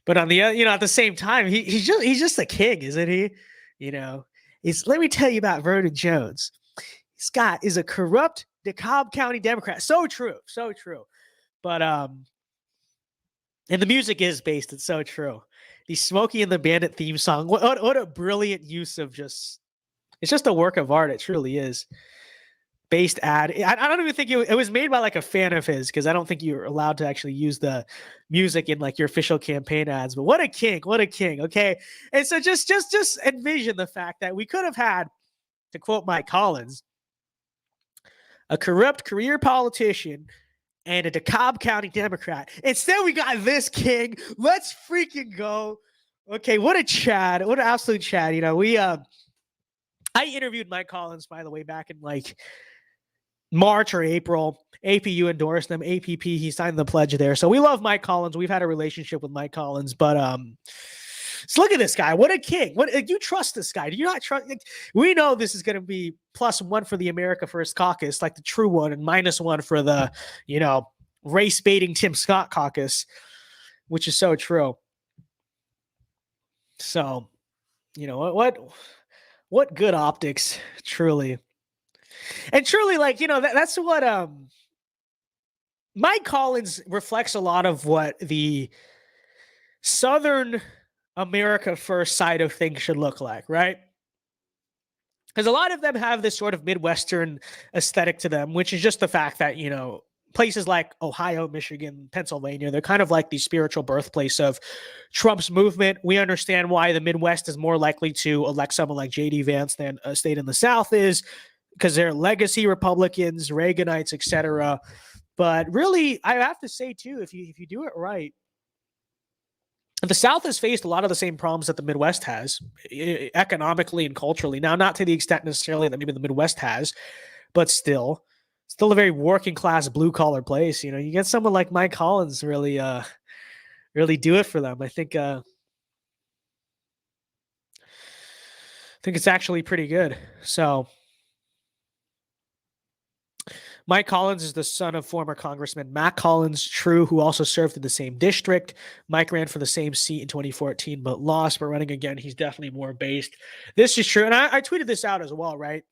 But on the, you know, at the same time, he's just a king, isn't he? You know, let me tell you about Vernon Jones. Scott is a corrupt DeKalb County Democrat. So true. So true. But, and the music is based. It's so true. The Smokey and the Bandit theme song. What a brilliant use of it's just a work of art. It truly is. Based ad. I don't even think it was made by like a fan of his, because I don't think you're allowed to actually use the music in like your official campaign ads. But what a king. What a king. Okay. And so just envision the fact that we could have had, to quote Mike Collins, a corrupt career politician and a DeKalb County Democrat. Instead, we got this king. Let's freaking go. Okay, what a Chad. What an absolute Chad. You know, I interviewed Mike Collins, by the way, back in like March or April. APU endorsed them. APP, he signed the pledge there. So we love Mike Collins. We've had a relationship with Mike Collins. But so look at this guy. What a king. You trust this guy? Do you not trust? Like, we know this is going to be +1 for the America First caucus, like the true one, and -1 for the, you know, race baiting Tim Scott caucus, which is so true. So, you know, what good optics, truly. And truly, like, you know, that's what Mike Collins reflects a lot of what the Southern America First side of things should look like, right? Because a lot of them have this sort of Midwestern aesthetic to them, which is just the fact that, you know, places like Ohio, Michigan, Pennsylvania, they're kind of like the spiritual birthplace of Trump's movement. We understand why the Midwest is more likely to elect someone like J.D. Vance than a state in the South is, because they're legacy Republicans, Reaganites, etc. But really, I have to say, too, if you do it right, the South has faced a lot of the same problems that the Midwest has, economically and culturally. Now, not to the extent necessarily that maybe the Midwest has, but still a very working class, blue collar place. You know, you get someone like Mike Collins really do it for them. I think it's actually pretty good. So Mike Collins is the son of former Congressman Matt Collins, true, who also served in the same district. Mike ran for the same seat in 2014, but lost. But running again, he's definitely more based. This is true. And I tweeted this out as well, right?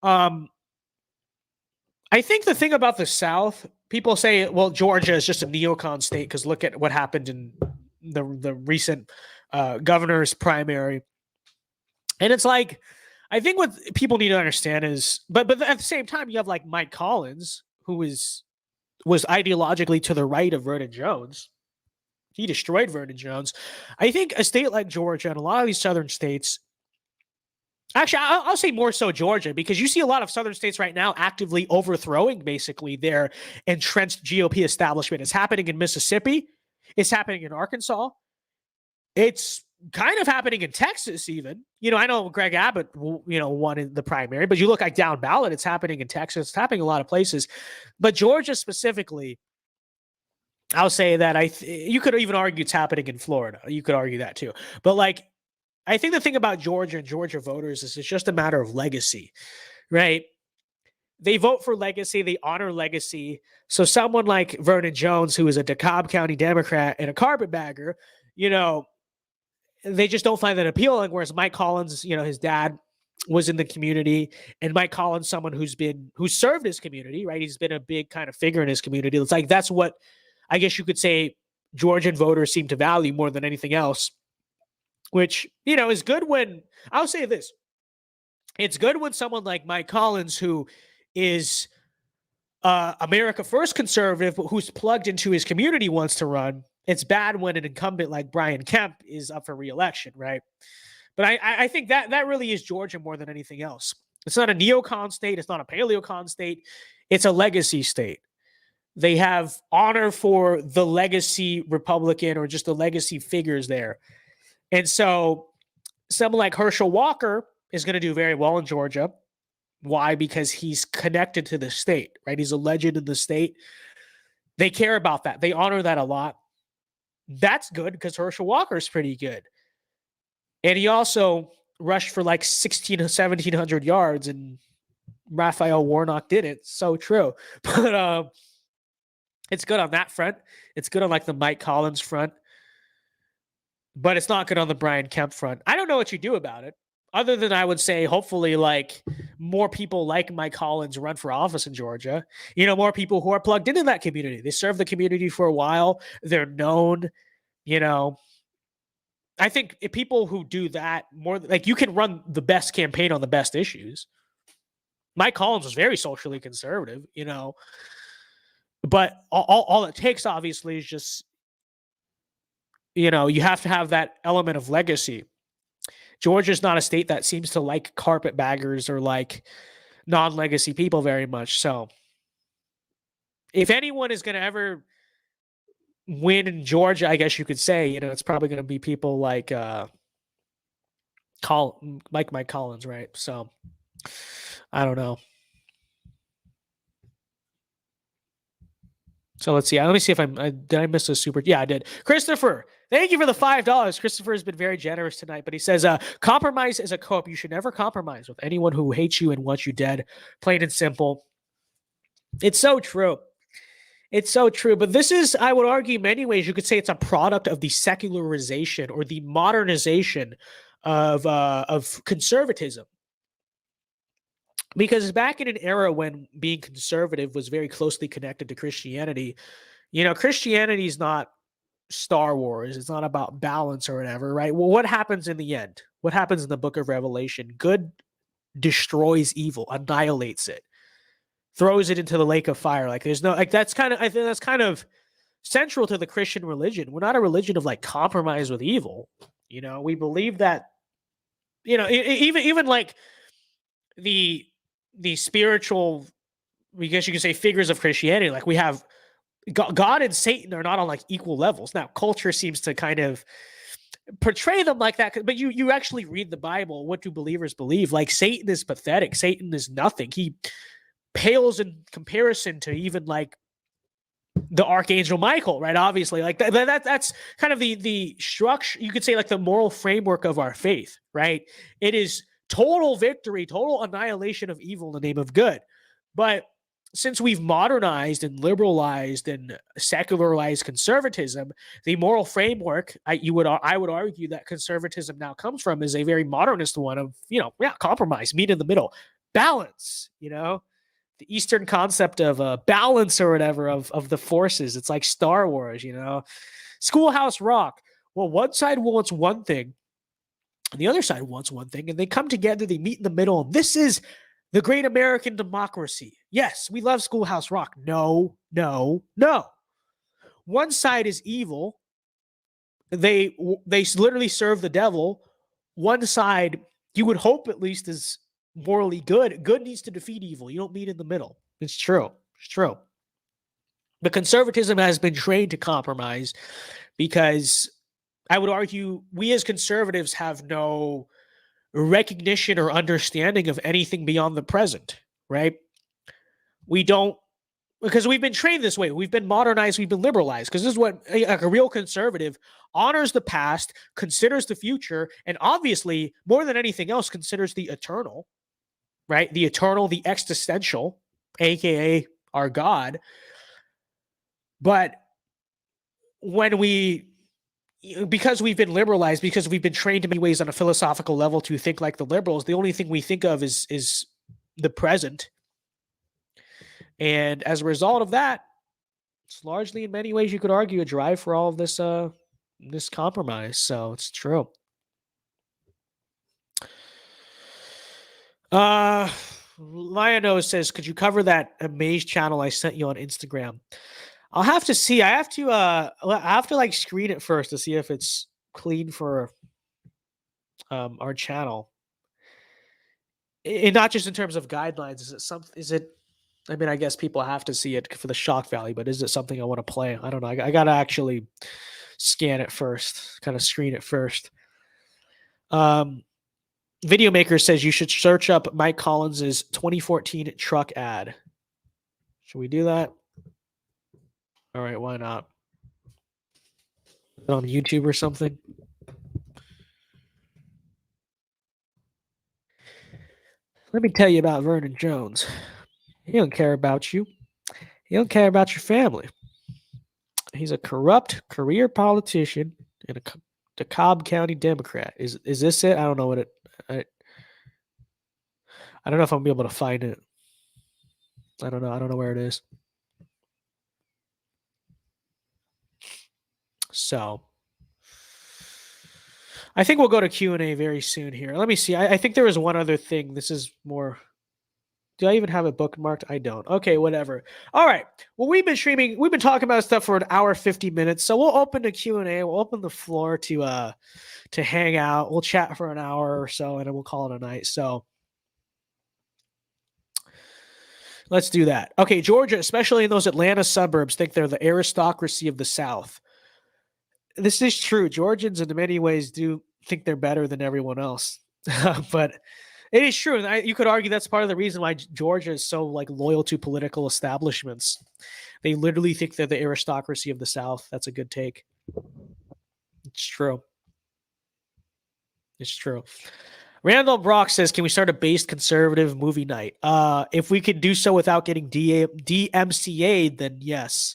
I think the thing about the South, people say, well, Georgia is just a neocon state because look at what happened in the recent governor's primary. And it's like, I think what people need to understand is, but at the same time, you have like Mike Collins, who was ideologically to the right of Vernon Jones. He destroyed Vernon Jones. I think a state like Georgia and a lot of these southern states, actually, I'll say more so Georgia, because you see a lot of southern states right now actively overthrowing basically their entrenched GOP establishment. It's happening in Mississippi. It's happening in Arkansas. It's kind of happening in Texas even. You know, I know Greg Abbott, you know, won in the primary, but you look like down ballot, it's happening in Texas. It's happening in a lot of places. But Georgia specifically, I'll say that you could even argue it's happening in Florida. You could argue that too. But like, I think the thing about Georgia and Georgia voters is it's just a matter of legacy, right? they vote for legacy, they honor legacy. So someone like Vernon Jones, who is a DeKalb County Democrat and a carpetbagger, you know, they just don't find that appealing. Whereas Mike Collins, you know, his dad was in the community, and Mike Collins, someone who's served his community, right? He's been a big kind of figure in his community. It's like, that's what I guess you could say Georgian voters seem to value more than anything else, which, you know, is good when, I'll say this, it's good when someone like Mike Collins, who is America First conservative, but who's plugged into his community, wants to run. It's bad when an incumbent like Brian Kemp is up for re-election, right? But I think that really is Georgia more than anything else. It's not a neocon state. It's not a paleocon state. It's a legacy state. They have honor for the legacy Republican or just the legacy figures there. And so someone like Herschel Walker is going to do very well in Georgia. Why? Because he's connected to the state, right? He's a legend in the state. They care about that. They honor that a lot. That's good because Herschel Walker is pretty good. And he also rushed for like 1,700 yards, and Raphael Warnock did it. So true. But it's good on that front. It's good on like the Mike Collins front. But it's not good on the Brian Kemp front. I don't know what you do about it, other than I would say hopefully like more people like Mike Collins run for office in Georgia. You know, more people who are plugged into that community. They serve the community for a while. They're known, you know. I think if people who do that more, like, you can run the best campaign on the best issues. Mike Collins was very socially conservative, you know, but all it takes obviously is just, you know, you have to have that element of legacy. Georgia's not a state that seems to like carpetbaggers or like non-legacy people very much. So if anyone is going to ever win in Georgia, I guess you could say, you know, it's probably going to be people like Mike Collins, right? So I don't know. So let's see. Let me see if did I miss a super? Yeah, I did. Christopher, thank you for the $5. Christopher has been very generous tonight, but he says, compromise is a cope. You should never compromise with anyone who hates you and wants you dead. Plain and simple. It's so true. It's so true. But this is, I would argue, in many ways, you could say it's a product of the secularization or the modernization of conservatism. Because back in an era when being conservative was very closely connected to Christianity, you know, Christianity is not Star Wars. It's not about balance or whatever, right? Well, what happens in the end? What happens in the book of Revelation? Good destroys evil, annihilates it, throws it into the lake of fire. Like, there's no, like, that's kind of, I think that's kind of central to the Christian religion. We're not a religion of like compromise with evil. You know, we believe that, you know, even like the spiritual, I guess you could say, figures of Christianity, like we have God and Satan are not on like equal levels. Now, culture seems to kind of portray them like that, but you actually read the Bible. What do believers believe? Like, Satan is pathetic. Satan is nothing. He pales in comparison to even like the Archangel Michael, right? Obviously, like that's kind of the structure, you could say, like the moral framework of our faith, right? It is total victory, total annihilation of evil in the name of good. But since we've modernized and liberalized and secularized conservatism, the moral framework I would argue that conservatism now comes from is a very modernist one of, you know, compromise, meet in the middle, balance, you know, the Eastern concept of balance or whatever of the forces. It's like Star Wars, you know, Schoolhouse Rock. Well, one side wants one thing, and the other side wants one thing, and they come together, they meet in the middle. And this is the great American democracy. Yes, we love Schoolhouse Rock. No, no, no. One side is evil. They literally serve the devil. One side, you would hope at least, is morally good. Good needs to defeat evil. You don't meet in the middle. It's true. It's true. But conservatism has been trained to compromise because I would argue we as conservatives have no recognition or understanding of anything beyond the present, right? We don't, because we've been trained this way. We've been modernized. We've been liberalized, because this is what a real conservative honors: the past, considers the future, and obviously, more than anything else, considers the eternal, right? The eternal, the existential, aka our God. But when because we've been liberalized, because we've been trained in many ways on a philosophical level to think like the liberals, the only thing we think of is the present. And as a result of that, it's largely, in many ways, you could argue, a drive for all of this this compromise. So it's true. Lion says, could you cover that Amaze channel I sent you on Instagram? I'll have to see. I have to like screen it first to see if it's clean for our channel. And not just in terms of guidelines. Is it I mean, I guess people have to see it for the shock value, but is it something I want to play? I don't know. I got to actually scan it first, kind of screen it first. Video Maker says you should search up Mike Collins's 2014 truck ad. Should we do that? All right, why not? On YouTube or something? Let me tell you about Vernon Jones. He don't care about you. He don't care about your family. He's a corrupt career politician and a DeKalb County Democrat. Is this it? I don't know what it. I don't know if I'm gonna be able to find it. I don't know. I don't know where it is. So I think we'll go to Q&A very soon here. Let me see. I think there was one other thing. This is more. Do I even have it bookmarked? I don't. Okay, whatever. All right. Well, we've been streaming. We've been talking about stuff for an hour, 50 minutes. So we'll open the Q&A. We'll open the floor to hang out. We'll chat for an hour or so, and then we'll call it a night. So let's do that. Okay, Georgia, especially in those Atlanta suburbs, think they're the aristocracy of the South. This is true. Georgians, in many ways, do think they're better than everyone else. But it is true. And you could argue that's part of the reason why Georgia is so like loyal to political establishments. They literally think they're the aristocracy of the South. That's a good take. It's true. It's true. Randall Brock says, can we start a based conservative movie night? If we could do so without getting DMCA'd, then yes.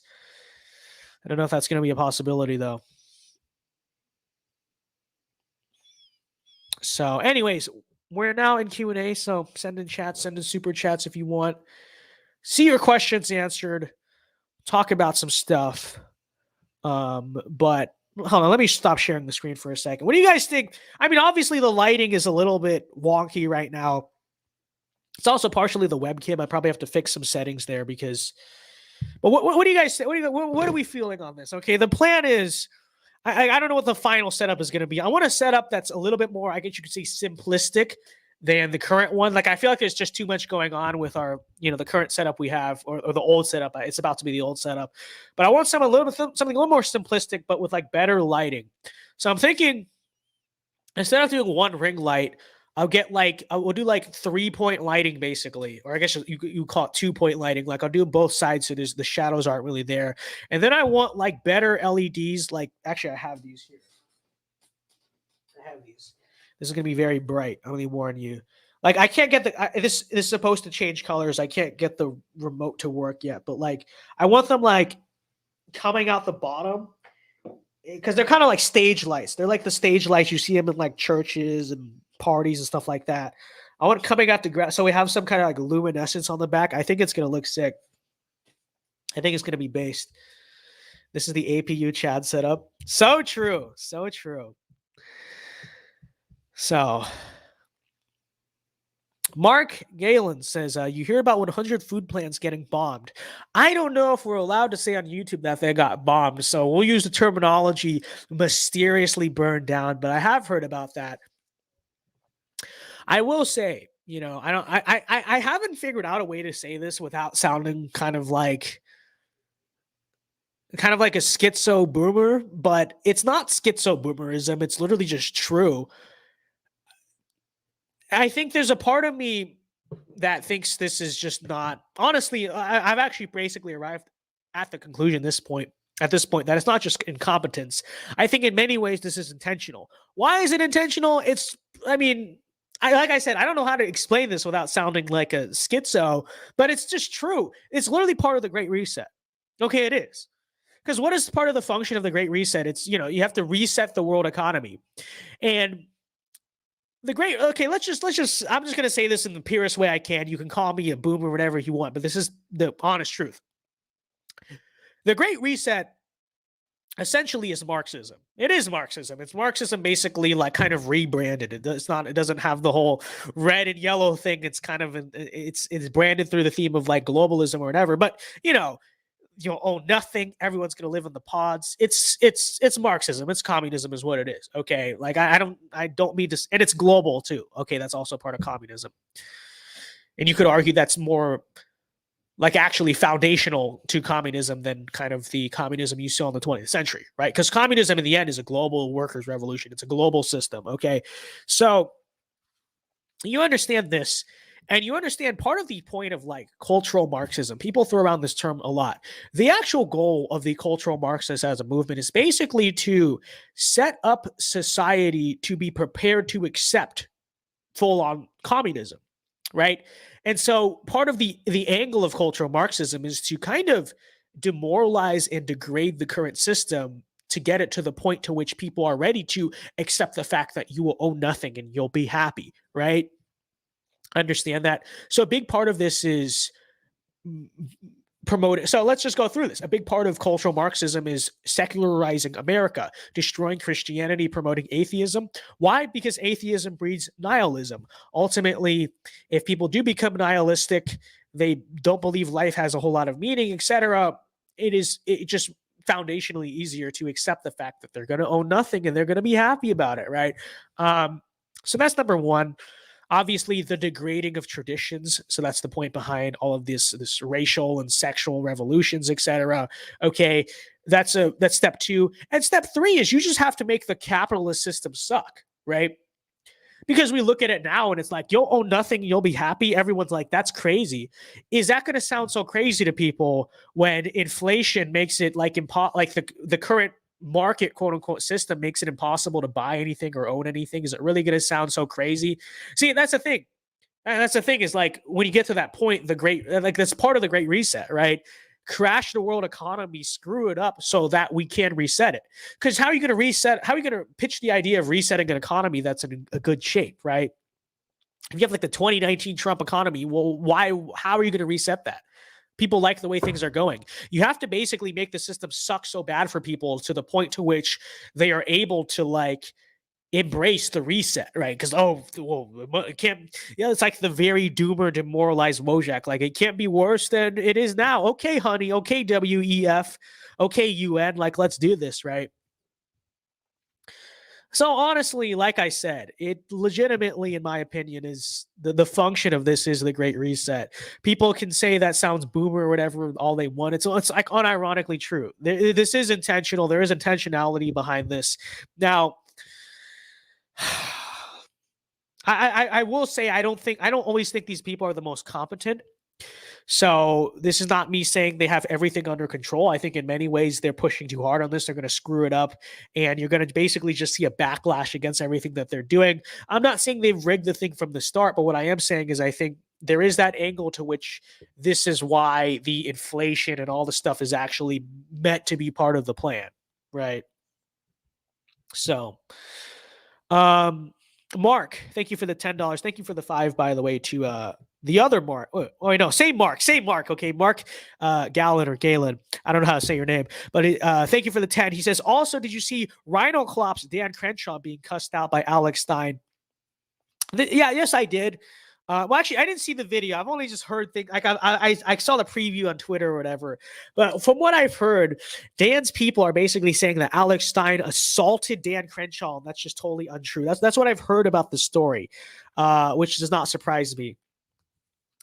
I don't know if that's going to be a possibility, though. So anyways, we're now in Q&A, so send in chats, send in super chats if you want. See your questions answered. Talk about some stuff. But hold on, let me stop sharing the screen for a second. What do you guys think? I mean, obviously the lighting is a little bit wonky right now. It's also partially the webcam. I probably have to fix some settings there because... But what do you guys say? What are we feeling on this? Okay, the plan is... I don't know what the final setup is going to be. I want a setup that's a little bit more, I guess you could say, simplistic than the current one. Like, I feel like there's just too much going on with our, the current setup we have, or the old setup. It's about to be the old setup. But I want something a little more simplistic, but with like better lighting. So I'm thinking, instead of doing one ring light, we'll do like 3-point lighting basically, or I guess you call it 2-point lighting. Like I'll do both sides so the shadows aren't really there. And then I want like better LEDs. Like actually I have these here. I have these. This is going to be very bright. I'm going to warn you. Like I can't get this is supposed to change colors. I can't get the remote to work yet, but like I want them like coming out the bottom. Because they're kind of like stage lights. They're like the stage lights you see them in like churches and parties and stuff like that. I want it coming out the ground, so we have some kind of like luminescence on the back. I think it's gonna look sick. I think it's gonna be based. This is the APU Chad setup. So true, so true. So, Mark Galen says, you hear about 100 food plants getting bombed. I don't know if we're allowed to say on YouTube that they got bombed, so we'll use the terminology mysteriously burned down, but I have heard about that. I will say, I haven't figured out a way to say this without sounding kind of like a schizo boomer, but it's not schizo boomerism. It's literally just true. I think there's a part of me that thinks this is just not, honestly, I've actually basically arrived at the conclusion at this point, that it's not just incompetence. I think in many ways this is intentional. Why is it intentional? like I said, I don't know how to explain this without sounding like a schizo, but it's just true. It's literally part of the Great Reset. Okay, it is. Because what is part of the function of the Great Reset? It's, you have to reset the world economy. And let's just I'm just gonna say this in the purest way I can. You can call me a boomer or whatever you want, but this is the honest truth. The Great Reset essentially is Marxism. It is Marxism. It's Marxism basically like kind of rebranded. It doesn't have the whole red and yellow thing. It's kind of it's branded through the theme of like globalism or whatever. But you'll own nothing. Everyone's gonna live in the pods. It's Marxism. It's communism is what it is. Okay. Like I don't mean to, and it's global too. Okay, that's also part of communism. And you could argue that's more like actually foundational to communism than kind of the communism you saw in the 20th century, right? Because communism in the end is a global workers' revolution. It's a global system, okay? So you understand this, and you understand part of the point of like cultural Marxism. People throw around this term a lot. The actual goal of the cultural Marxists as a movement is basically to set up society to be prepared to accept full-on communism, right? And so part of the angle of cultural Marxism is to kind of demoralize and degrade the current system to get it to the point to which people are ready to accept the fact that you will own nothing and you'll be happy, right? Understand that. So a big part of this is promoting. So let's just go through this. A big part of cultural Marxism is secularizing America, destroying Christianity, promoting atheism. Why? Because atheism breeds nihilism. Ultimately, if people do become nihilistic, they don't believe life has a whole lot of meaning, etc. It just foundationally easier to accept the fact that they're going to own nothing and they're going to be happy about it, right? So that's number one. Obviously, the degrading of traditions. So that's the point behind all of this racial and sexual revolutions, etc. Okay, that's step two. And step three is you just have to make the capitalist system suck, right? Because we look at it now and it's like, you'll own nothing, you'll be happy. Everyone's like, that's crazy. Is that going to sound so crazy to people when inflation makes it like the current market quote unquote system makes it impossible to buy anything or own anything? Is it really going to sound so crazy? See, that's the thing. And that's the thing is like when you get to that point, that's part of the Great Reset, right? Crash the world economy, screw it up so that we can reset it. Because how are you going to reset? How are you going to pitch the idea of resetting an economy that's in a good shape, right? If you have like the 2019 Trump economy, well, how are you going to reset that? People like the way things are going. You have to basically make the system suck so bad for people to the point to which they are able to like embrace the reset, right? Because it can't. Yeah, it's like the very doomer, demoralized Wojak. Like it can't be worse than it is now. Okay, honey. Okay, WEF. Okay, UN. Like let's do this, right? So honestly, like I said, it legitimately, in my opinion, is the function of this is the Great Reset. People can say that sounds boomer or whatever all they want. It's like unironically true. This is intentional. There is intentionality behind this. Now, I will say I don't always think these people are the most competent. So this is not me saying they have everything under control. I think in many ways they're pushing too hard on this. They're going to screw it up, and you're going to basically just see a backlash against everything that they're doing. I'm not saying they've rigged the thing from the start, but what I am saying is I think there is that angle to which this is why the inflation and all the stuff is actually meant to be part of the plan, right? So, Mark, thank you for the $10. Thank you for the $5, by the way, to the other Mark. Oh, no, same Mark. Okay, Mark Galen or Galen. I don't know how to say your name, but thank you for the 10. He says, also, did you see Rhino Clop's Dan Crenshaw being cussed out by Alex Stein? Yes, I did. Well, actually, I didn't see the video. I've only just heard things. Like I saw the preview on Twitter or whatever. But from what I've heard, Dan's people are basically saying that Alex Stein assaulted Dan Crenshaw, and that's just totally untrue. That's what I've heard about the story, which does not surprise me.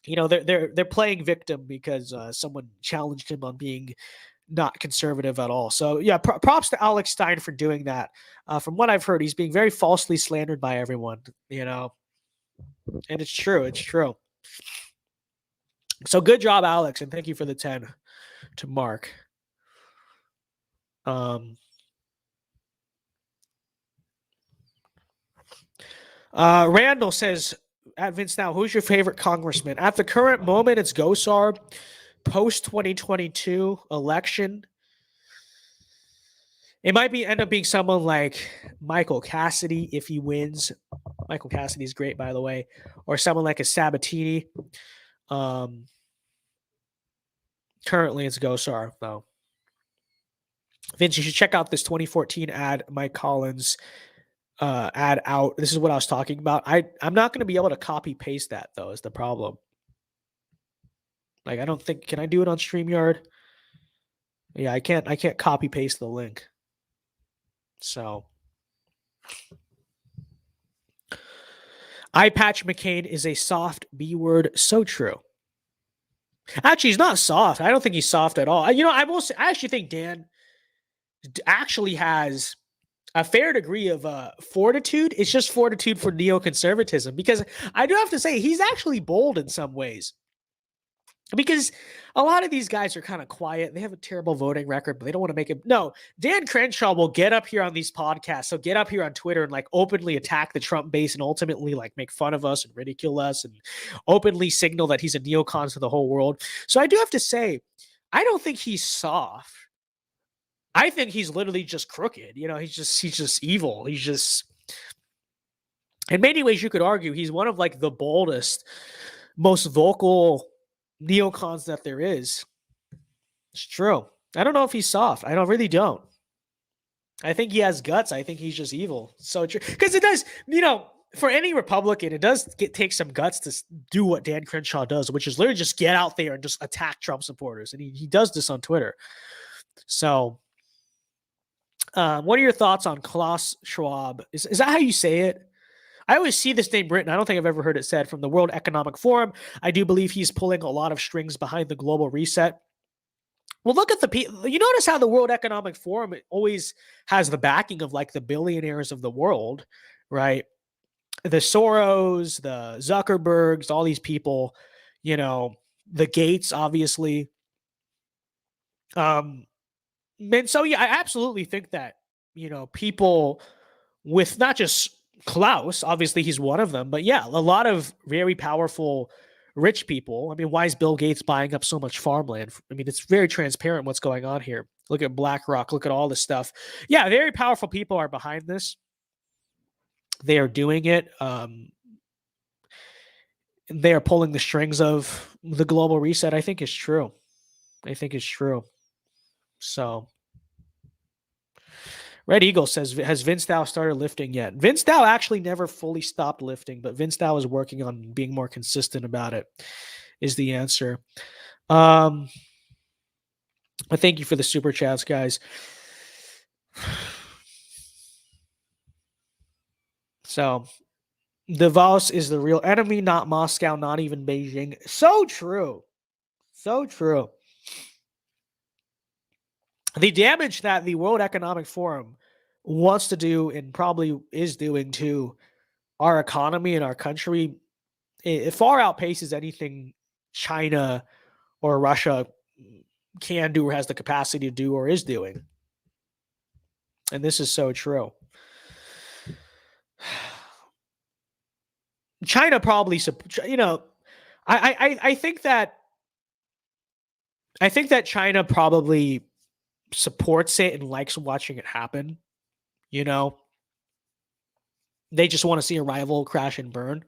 They're playing victim because someone challenged him on being not conservative at all. So yeah, props to Alex Stein for doing that. From what I've heard, he's being very falsely slandered by everyone. And it's true. It's true. So good job, Alex, and thank you for the 10 to Mark. Randall says, at Vince Now, who's your favorite congressman? At the current moment, it's Gosar. Post 2022 election, it might end up being someone like Michael Cassidy if he wins. Michael Cassidy's great, by the way, or someone like a Sabatini. Currently, it's Gosar, though. Vince, you should check out this 2014 ad Mike Collins ad out. This is what I was talking about. I'm not going to be able to copy paste that, though, is the problem. Like, I don't think, can I do it on StreamYard? Yeah, I can't copy paste the link. So, Eye Patch McCain is a soft B word. So true. Actually, he's not soft. I don't think he's soft at all. I actually think Dan actually has a fair degree of fortitude. It's just fortitude for neoconservatism, because I do have to say he's actually bold in some ways. Because a lot of these guys are kind of quiet. They have a terrible voting record, but they don't want to make it. No, Dan Crenshaw will get up here on these podcasts. So get up here on Twitter and like openly attack the Trump base and ultimately like make fun of us and ridicule us and openly signal that he's a neocon to the whole world. So I do have to say, I don't think he's soft. I think he's literally just crooked. He's just evil. He's just, in many ways, you could argue he's one of like the boldest, most vocal neocons that there is. It's true. I don't know if he's soft. I really don't. I think he has guts. I think he's just evil. So true. Because it does, for any Republican, it does take some guts to do what Dan Crenshaw does, which is literally just get out there and just attack Trump supporters. And he does this on Twitter. So what are your thoughts on Klaus Schwab? Is that how you say it? I always see this name written. I don't think I've ever heard it said. From the World Economic Forum. I do believe he's pulling a lot of strings behind the global reset. Well, look at the people. You notice how the World Economic Forum always has the backing of like the billionaires of the world, right? The Soros, the Zuckerbergs, all these people, the Gates, obviously. And so, yeah, I absolutely think that, people with not just Klaus, obviously he's one of them, but yeah, a lot of very powerful rich people. I mean, why is Bill Gates buying up so much farmland? I mean, it's very transparent what's going on here. Look at BlackRock, look at all this stuff. Yeah, very powerful people are behind this. They are doing it. They are pulling the strings of the global reset. I think it's true. So, Red Eagle says, has Vince Dow started lifting yet? Vince Dow actually never fully stopped lifting, but Vince Dow is working on being more consistent about it, is the answer. But thank you for the super chats, guys. So, Davos is the real enemy, not Moscow, not even Beijing. So true. So true. The damage that the World Economic Forum wants to do and probably is doing to our economy and our country, it far outpaces anything China or Russia can do or has the capacity to do or is doing. And this is so true. China probably, I think that China probably supports it and likes watching it happen. They just want to see a rival crash and burn.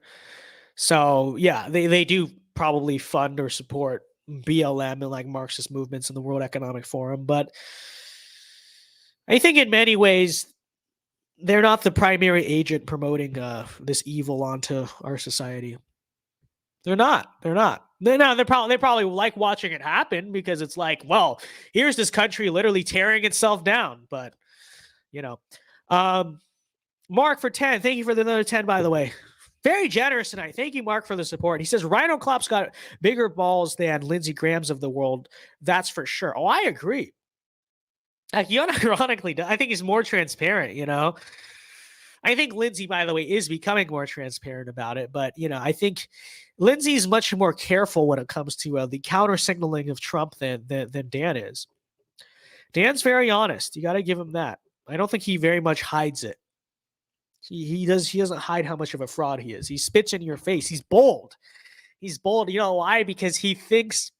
So yeah, they do probably fund or support BLM and like Marxist movements in the World Economic Forum. But I think in many ways, they're not the primary agent promoting this evil onto our society. They're not. They probably like watching it happen because it's like, well, here's this country literally tearing itself down. But, Mark for 10. Thank you for another 10, by the way. Very generous tonight. Thank you, Mark, for the support. He says, Rhino Klopp's got bigger balls than Lindsey Graham's of the world. That's for sure. Oh, I agree. Ironically, I think he's more transparent, I think Lindsey, by the way, is becoming more transparent about it. But, I think Lindsey is much more careful when it comes to the counter signaling of Trump than Dan is. Dan's very honest. You got to give him that. I don't think he very much hides it. He doesn't hide how much of a fraud he is. He spits in your face. He's bold. He's bold. You know why? Because he thinks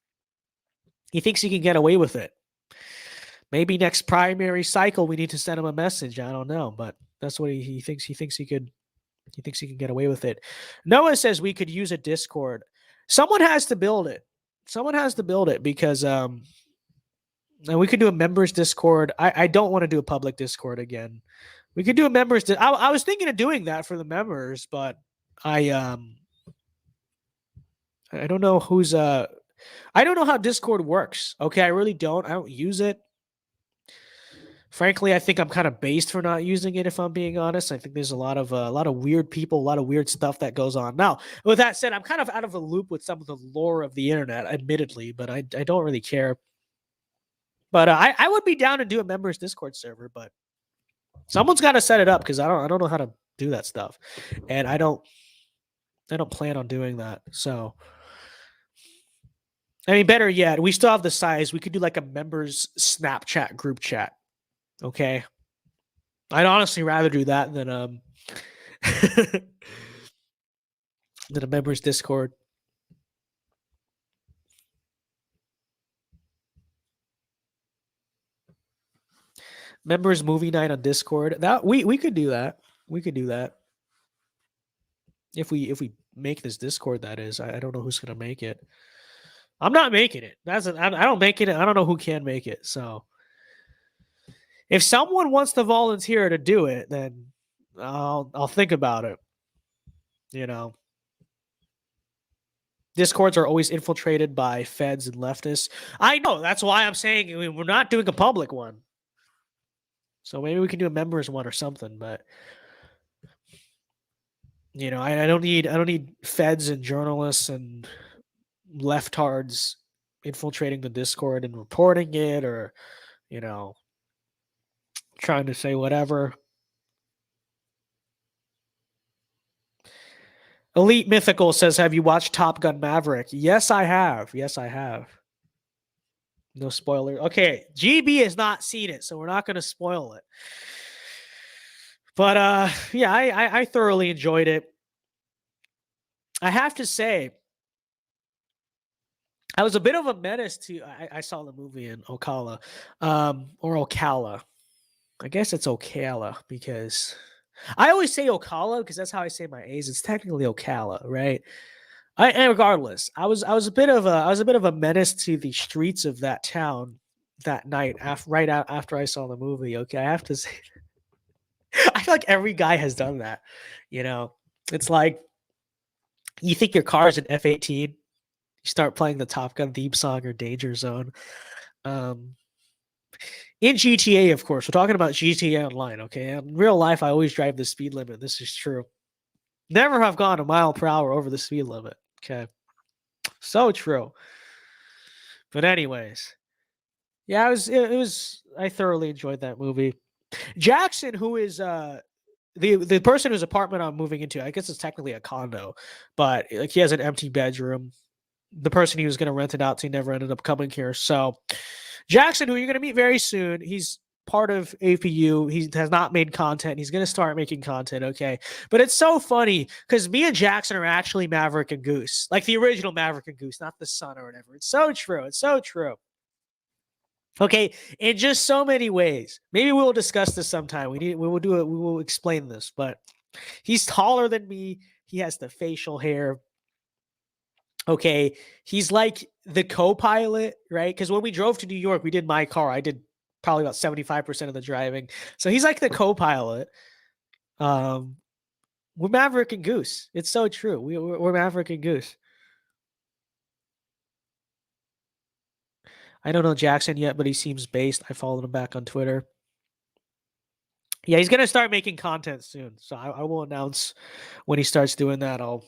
he can get away with it. Maybe next primary cycle we need to send him a message. I don't know, but that's what he thinks. He thinks he can get away with it. Noah says we could use a Discord. Someone has to build it. Someone has to build it because and we could do a members Discord. I don't want to do a public Discord again. We could do a members. I was thinking of doing that for the members, but I don't know who's I don't know how Discord works. Okay, I really don't. I don't use it. Frankly, I think I'm kind of based for not using it. If I'm being honest, I think there's a lot of weird people, a lot of weird stuff that goes on. Now, with that said, I'm kind of out of the loop with some of the lore of the internet, admittedly, but I don't really care. But I would be down to do a members Discord server, but someone's got to set it up because I don't know how to do that stuff, and I don't plan on doing that. So, I mean, better yet, we still have the size. We could do like a members Snapchat group chat. Okay. I'd honestly rather do that than than a members Discord. Members movie night on Discord. That we could do that. We could do that. If we make this Discord, that is. I don't know who's gonna make it. I'm not making it. I don't make it. I don't know who can make it. So if someone wants to volunteer to do it, then I'll think about it. You know. Discords are always infiltrated by feds and leftists. I know. That's why I'm saying we're not doing a public one. So maybe we can do a members one or something, but you know, I don't need feds and journalists and leftards infiltrating the Discord and reporting it or, you know, trying to say whatever. Elite Mythical says, have you watched Top Gun Maverick? Yes, I have. Yes, I have. No spoiler. Okay, GB has not seen it, so we're not going to spoil it. But yeah, I thoroughly enjoyed it. I have to say, I was a bit of a menace to. I saw the movie in Ocala, or Ocala. I guess it's Ocala because I always say Ocala because that's how I say my A's. It's technically Ocala, right? And regardless, I was a bit of a menace to the streets of that town that night after I saw the movie. Okay, I have to say, I feel like every guy has done that. You know, it's like you think your car is an F-18, you start playing the Top Gun theme song or Danger Zone. In GTA, of course, we're talking about GTA Online. Okay, in real life, I always drive the speed limit. This is true. Never have gone a mile per hour over the speed limit. Okay, so true. But anyways, yeah, it was. I thoroughly enjoyed that movie. Jackson, who is the person whose apartment I'm moving into, I guess it's technically a condo, but like he has an empty bedroom. The person he was going to rent it out to never ended up coming here. So Jackson, who you're going to meet very soon, he's part of APU. He has not made content. He's going to start making content. Okay. But it's so funny because me and Jackson are actually Maverick and Goose, like the original Maverick and Goose, not the son or whatever. It's so true. It's so true. Okay, in just so many ways. Maybe we'll discuss this sometime. We will explain this, but he's taller than me. He has the facial hair. Okay, he's like the co-pilot, right? Because when we drove to New York, we did my car. I did probably about 75% of the driving. So he's like the co-pilot. We're Maverick and Goose. It's so true. We're Maverick and Goose. I don't know Jackson yet, but he seems based. I followed him back on Twitter. Yeah, he's gonna start making content soon. So I will announce when he starts doing that. I'll,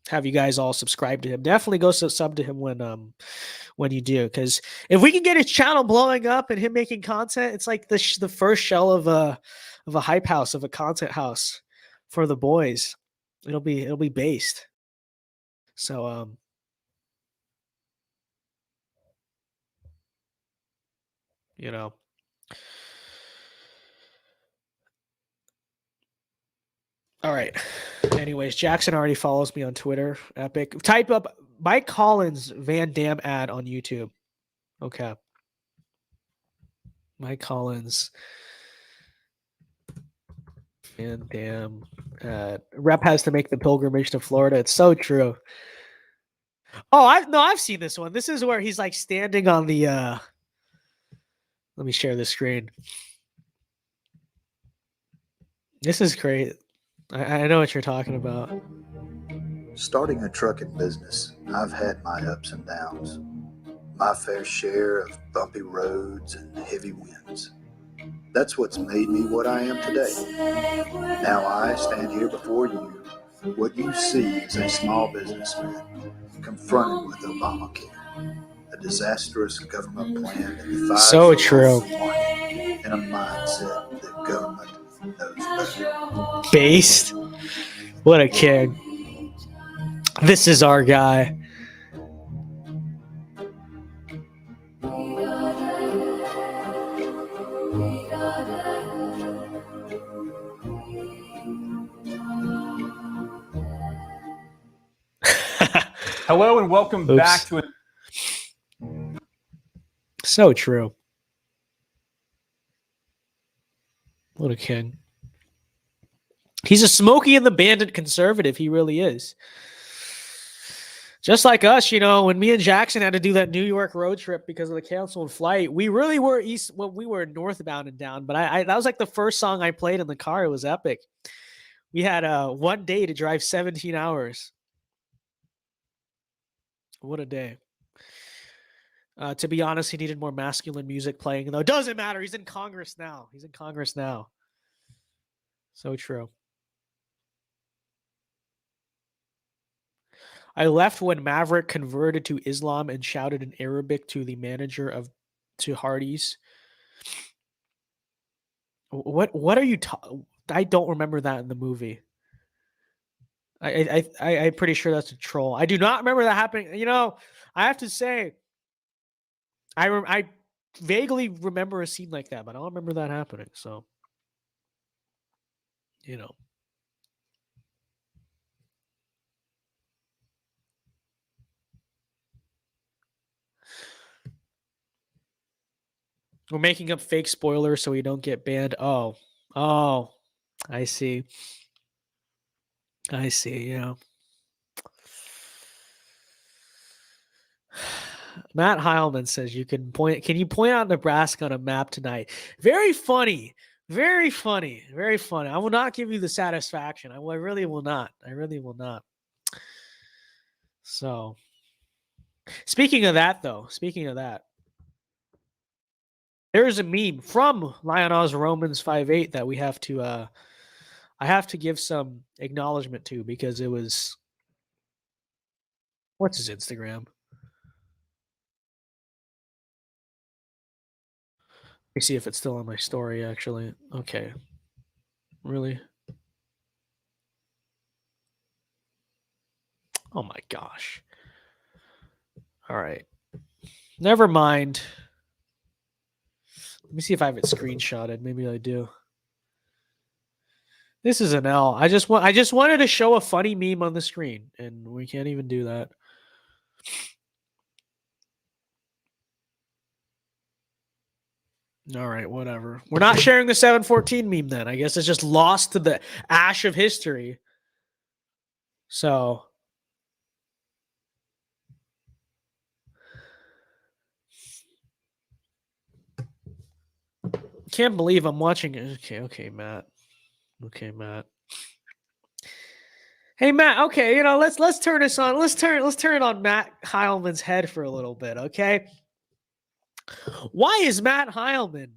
have you guys all subscribe to him. Definitely go sub to him when you do, because if we can get his channel blowing up and him making content, it's like the first shell of a hype house, of a content house for the boys. It'll be based. So you know. All right. Anyways, Jackson already follows me on Twitter. Epic. Type up Mike Collins Van Dam ad on YouTube. Okay. Mike Collins Van Dam ad. Rep has to make the pilgrimage to Florida. It's so true. Oh, I've seen this one. This is where he's like standing on the let me share the screen. This is great. I know what you're talking about. Starting a trucking business, I've had my ups and downs, my fair share of bumpy roads and heavy winds. That's what's made me what I am today. Now I stand here before you. What you see is a small businessman confronted with Obamacare, a disastrous government plan that defies So the true. laws of market, and a mindset that government knows better. Based. What a kid. This is our guy. Hello and welcome Oops. back to So true. What a king. He's a Smokey and the Bandit conservative. He really is. Just like us, you know, when me and Jackson had to do that New York road trip because of the canceled flight, we really were we were northbound and down. But I that was like the first song I played in the car. It was epic. We had 1 day to drive 17 hours. What a day. To be honest, he needed more masculine music playing, though. It doesn't matter. He's in Congress now. He's in Congress now. So true. I left when Maverick converted to Islam and shouted in Arabic to the manager to Hardee's. What are you I don't remember that in the movie. I'm pretty sure that's a troll. I do not remember that happening. You know, I have to say, I vaguely remember a scene like that, but I don't remember that happening. So, you know. We're making up fake spoilers so we don't get banned. Oh, I see. I see. Yeah. Matt Heilman says can you point out Nebraska on a map tonight? Very funny. Very funny. Very funny. I will not give you the satisfaction. I really will not. I really will not. So, speaking of that, there's a meme from Lionel's Romans 5:8 that we have to I have to give some acknowledgement to because it was what's his Instagram? Let me see if it's still on my story actually. Okay. Really? Oh my gosh. All right. Never mind. Let me see if I have it screenshotted. Maybe I do. This is an L. I just wanted to show a funny meme on the screen, and we can't even do that. All right, whatever. We're not sharing the 714 meme then. I guess it's just lost to the ash of history. So can't believe I'm watching it. Okay, Matt. Okay, Matt. Hey, Matt. Okay, you know, let's turn this on. Let's turn it on Matt Heilman's head for a little bit, okay? Why is Matt Heilman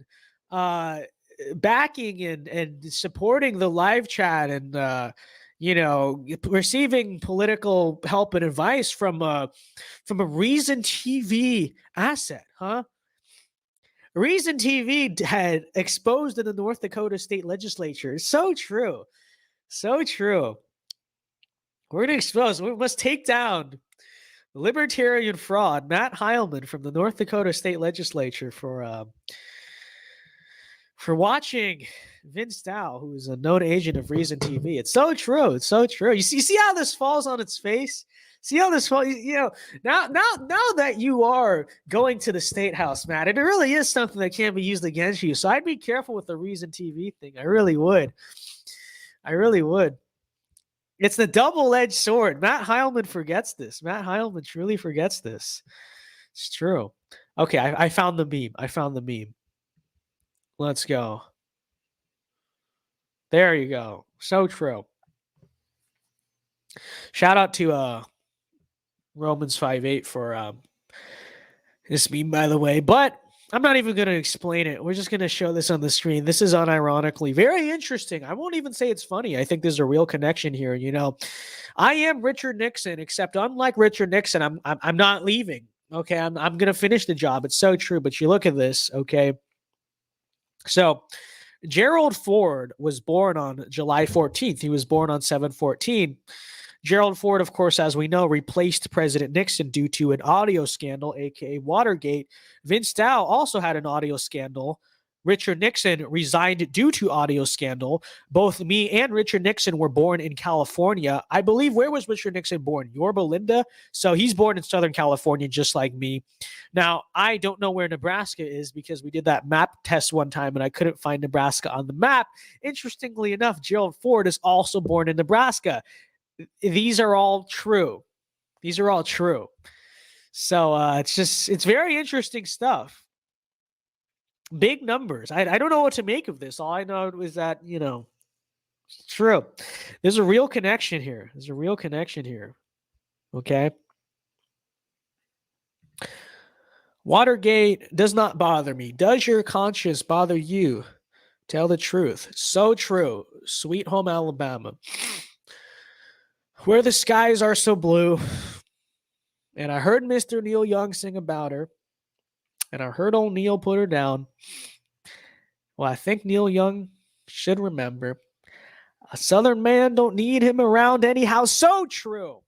backing and supporting the live chat and you know, receiving political help and advice from a Reason TV asset, huh? Reason TV had exposed in the North Dakota state legislature. So true. So true. We're going to expose. We must take down libertarian fraud, Matt Heilman from the North Dakota state legislature for for watching VinceDao, who is a known agent of Reason TV. It's so true. It's so true. You see how this falls on its face? See how this falls? Now that you are going to the State House, Matt, it really is something that can be used against you. So I'd be careful with the Reason TV thing. I really would. I really would. It's the double-edged sword. Matt Heilman forgets this. Matt Heilman truly forgets this. It's true. Okay, I found the meme. I found the meme. Let's go. There you go. So true. Shout out to Romans 5:8 for this meme, by the way. But I'm not even going to explain it. We're just going to show this on the screen. This is unironically very interesting. I won't even say it's funny. I think there's a real connection here. I am Richard Nixon, except unlike Richard Nixon, I'm not leaving. Okay, I'm going to finish the job. It's so true. But you look at this. Okay, so Gerald Ford was born on July 14th. He was born on 7/14. Gerald Ford, of course, as we know, replaced President Nixon due to an audio scandal, aka Watergate. VinceDao also had an audio scandal. Richard Nixon resigned due to audio scandal. Both me and Richard Nixon were born in California. I believe, where was Richard Nixon born? Yorba Linda. So he's born in Southern California, just like me. Now, I don't know where Nebraska is because we did that map test one time and I couldn't find Nebraska on the map. Interestingly enough, Gerald Ford is also born in Nebraska. These are all true. These are all true. So it's very interesting stuff. Big numbers. I don't know what to make of this. All I know is that, it's true. There's a real connection here. There's a real connection here. Okay. Watergate does not bother me. Does your conscience bother you? Tell the truth. So true. Sweet home Alabama. Where the skies are so blue. And I heard Mr. Neil Young sing about her. And I heard old Neil put her down. Well, I think Neil Young should remember. A Southern man don't need him around anyhow. So true.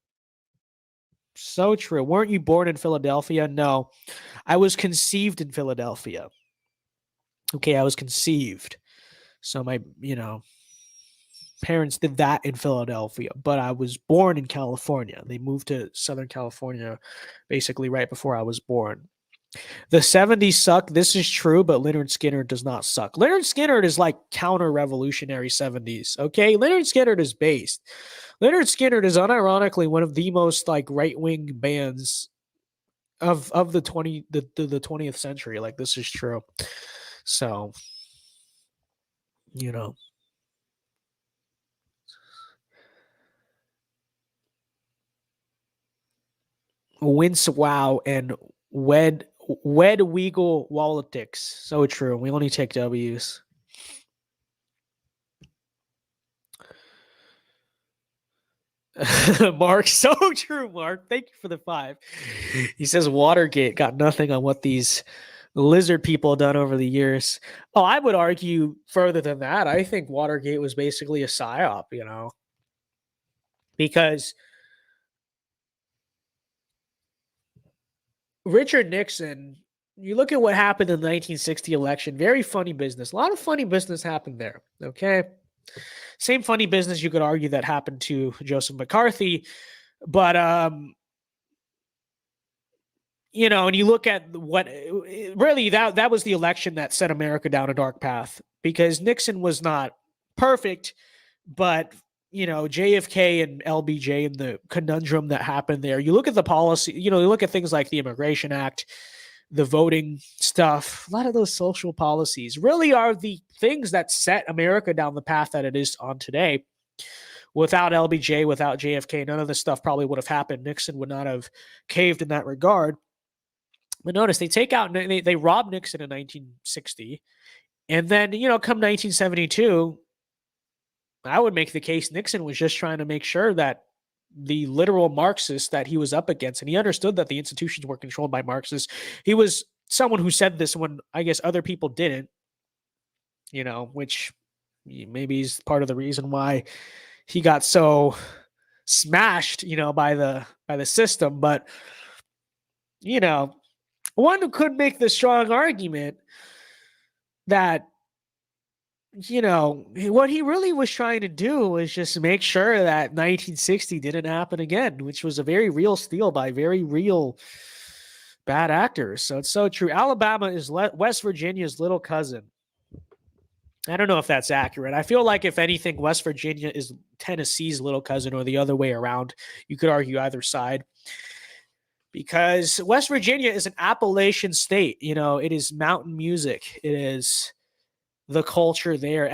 So true. Weren't you born in Philadelphia? No. I was conceived in Philadelphia. Okay, I was conceived. So my, parents did that in Philadelphia, but I was born in California. They moved to Southern California basically right before I was born. The 70s suck. This is true, but Leonard Skinner does not suck. Leonard Skinner is like counter-revolutionary 70s, okay? Leonard Skinner is based. Leonard Skinner is unironically one of the most like right-wing bands of the 20th century. Like, this is true. So, Wince Wow and Wed Weagle Walletics. So true. We only take W's. Mark, so true, Mark. Thank you for the 5. He says Watergate got nothing on what these lizard people done over the years. Oh, I would argue further than that. I think Watergate was basically a psyop, because Richard Nixon, you look at what happened in the 1960 election, very funny business. A lot of funny business happened there, okay? Same funny business you could argue that happened to Joseph McCarthy, but, and you look at what, really, that was the election that set America down a dark path, because Nixon was not perfect, but JFK and LBJ and the conundrum that happened there. You look at the policy, you look at things like the Immigration Act, the voting stuff, a lot of those social policies really are the things that set America down the path that it is on today. Without LBJ, without JFK, none of this stuff probably would have happened. Nixon would not have caved in that regard. But notice they robbed Nixon in 1960. And then, come 1972, I would make the case Nixon was just trying to make sure that the literal Marxists that he was up against, and he understood that the institutions were controlled by Marxists. He was someone who said this when I guess other people didn't, which maybe is part of the reason why he got so smashed, by the system. But, one could make the strong argument that you know, what he really was trying to do was just make sure that 1960 didn't happen again, which was a very real steal by very real bad actors. So it's so true. Alabama is West Virginia's little cousin. I don't know if that's accurate. I feel like if anything, West Virginia is Tennessee's little cousin or the other way around. You could argue either side. Because West Virginia is an Appalachian state. You know, it is mountain music. It is the culture there.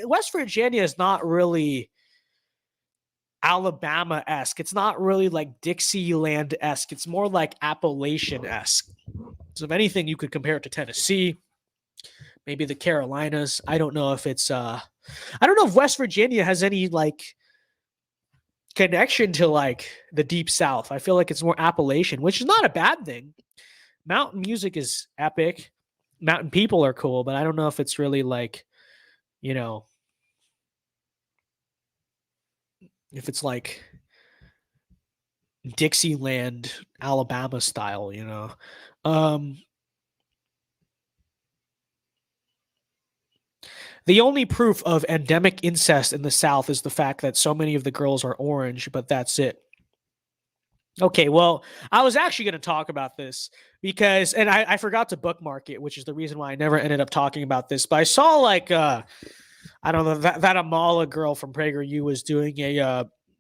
West Virginia is not really Alabama-esque. It's not really like Dixieland-esque. It's more like Appalachian-esque. So if anything, you could compare it to Tennessee, maybe the Carolinas. I don't know if it's I don't know if West Virginia has any like connection to like the deep south. I feel like it's more Appalachian, which is not a bad thing. Mountain music is epic. Mountain people are cool, but I don't know if it's really like, you know, if it's like Dixieland, Alabama style, you know. The only proof of endemic incest in the South is the fact that so many of the girls are orange, but that's it. Okay, well, I was actually going to talk about this because, and I forgot to bookmark it, which is the reason why I never ended up talking about this. But I saw like, I don't know, that Amala girl from PragerU was doing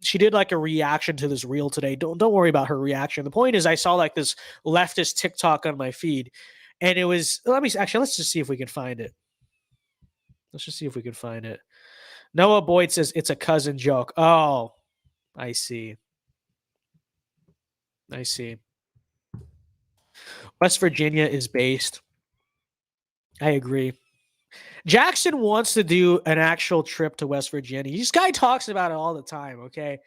she did like a reaction to this reel today. Don't worry about her reaction. The point is, I saw like this leftist TikTok on my feed, and it was. Let's just see if we can find it. Let's just see if we can find it. Noah Boyd says it's a cousin joke. Oh, I see. I see. West Virginia is based. I agree. Jackson wants to do an actual trip to West Virginia. This guy talks about it all the time, okay?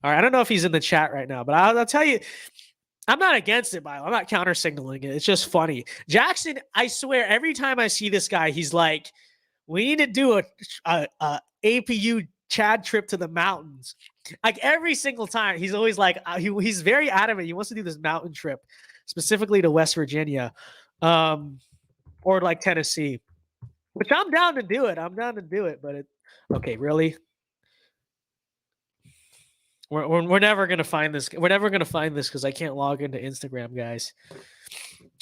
All right, I don't know if he's in the chat right now, but I'll tell you, I'm not against it, by the way. I'm not counter-signaling it. It's just funny. Jackson, I swear, every time I see this guy, he's like, we need to do a APU Chad trip to the mountains. Like every single time, he's always like, he's very adamant. He wants to do this mountain trip, specifically to West Virginia, or like Tennessee, which I'm down to do it. I'm down to do it, but okay, really? We're never gonna find this. We're never gonna find this because I can't log into Instagram, guys.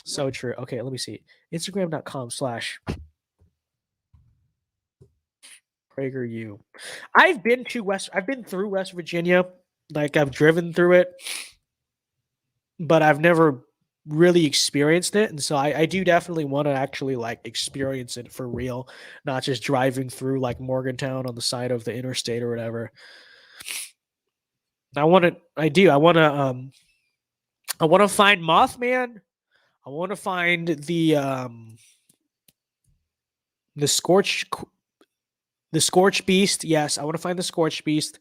So true. Okay, let me see. Instagram.com/PragerU. I've been through West Virginia. Like I've driven through it, but I've never really experienced it. And so I do definitely want to actually like experience it for real, not just driving through like Morgantown on the side of the interstate or whatever. I want to find Mothman. I want to find the Scorch Beast. Yes, I want to find the Scorch Beast.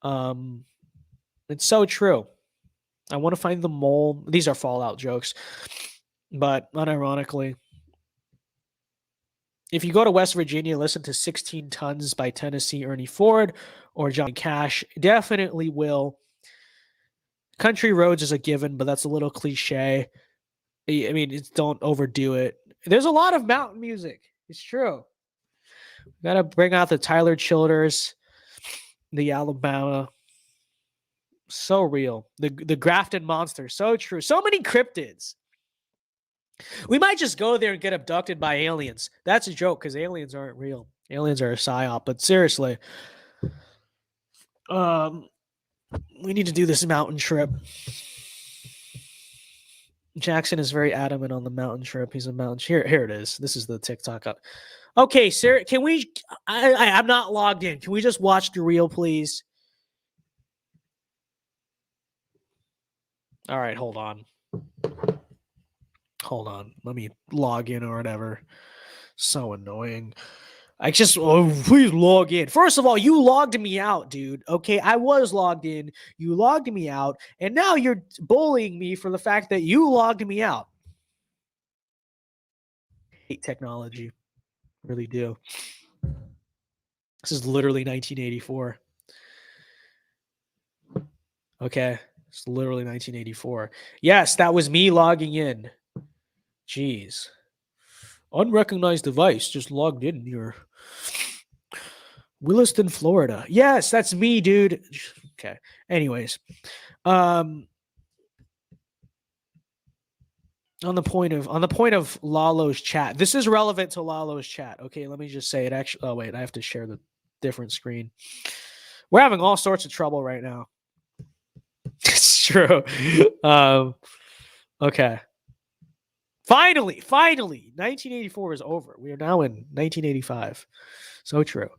It's so true. I want to find the mole. These are Fallout jokes, but unironically, if you go to West Virginia, listen to 16 Tons by Tennessee Ernie Ford or Johnny Cash. Definitely will. Country Roads is a given, but that's a little cliche. I mean, don't overdo it. There's a lot of mountain music. It's true. We gotta bring out the Tyler Childers, the Alabama. So real. The Grafton Monster. So true. So many cryptids. We might just go there and get abducted by aliens. That's a joke because aliens aren't real. Aliens are a psyop. But seriously, we need to do this mountain trip. Jackson is very adamant on the mountain trip. He's a mountain. Here it is. This is the TikTok. Okay, Sarah, can we? I'm not logged in. Can we just watch the reel, please? All right, hold on. Hold on. Let me log in or whatever. So annoying. Please log in. First of all, you logged me out, dude. Okay, I was logged in. You logged me out. And now you're bullying me for the fact that you logged me out. I hate technology. Really do. This is literally 1984. Okay. It's literally 1984. Yes, that was me logging in. Jeez. Unrecognized device just logged in your Williston, Florida. Yes, that's me, dude. Okay. Anyways, on the point of Lalo's chat, this is relevant to Lalo's chat. Okay, let me just say it. Actually, oh wait, I have to share the different screen. We're having all sorts of trouble right now. It's true. Okay. Finally, 1984 is over. We are now in 1985. So true.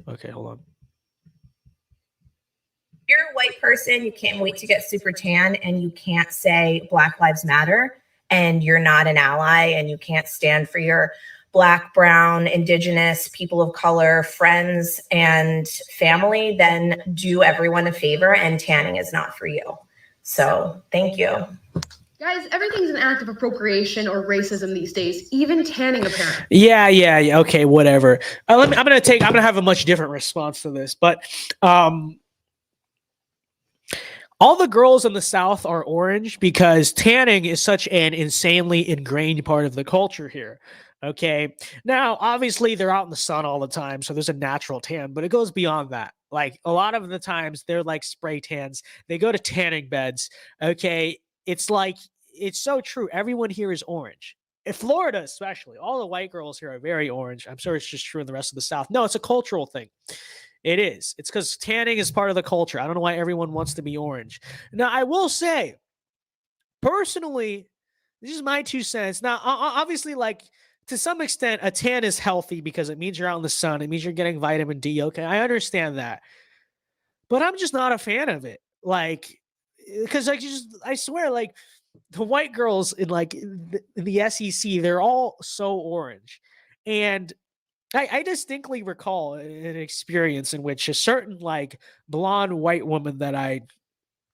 Okay, hold on. You're a white person, you can't wait to get super tan, and you can't say Black Lives Matter, and you're not an ally, and you can't stand for your Black, brown, indigenous, people of color, friends, and family, then do everyone a favor, and tanning is not for you. So thank you. Guys, everything's an act of appropriation or racism these days, even tanning apparently. Yeah. Okay, whatever. I'm gonna have a much different response to this, but all the girls in the South are orange because tanning is such an insanely ingrained part of the culture here. Okay. Now, obviously, they're out in the sun all the time, so there's a natural tan, but it goes beyond that. Like a lot of the times, they're like spray tans. They go to tanning beds. Okay. It's like, it's so true. Everyone here is orange. In Florida, especially, all the white girls here are very orange. I'm sure it's just true in the rest of the South. No, it's a cultural thing. It is. It's because tanning is part of the culture. I don't know why everyone wants to be orange. Now, I will say, personally, this is my 2 cents. Now, obviously, like, to some extent, a tan is healthy because it means you're out in the sun. It means you're getting vitamin D. Okay, I understand that. But I'm just not a fan of it. Like, because I swear, like, the white girls in like the SEC, they're all so orange. And I distinctly recall an experience in which a certain like blonde white woman that I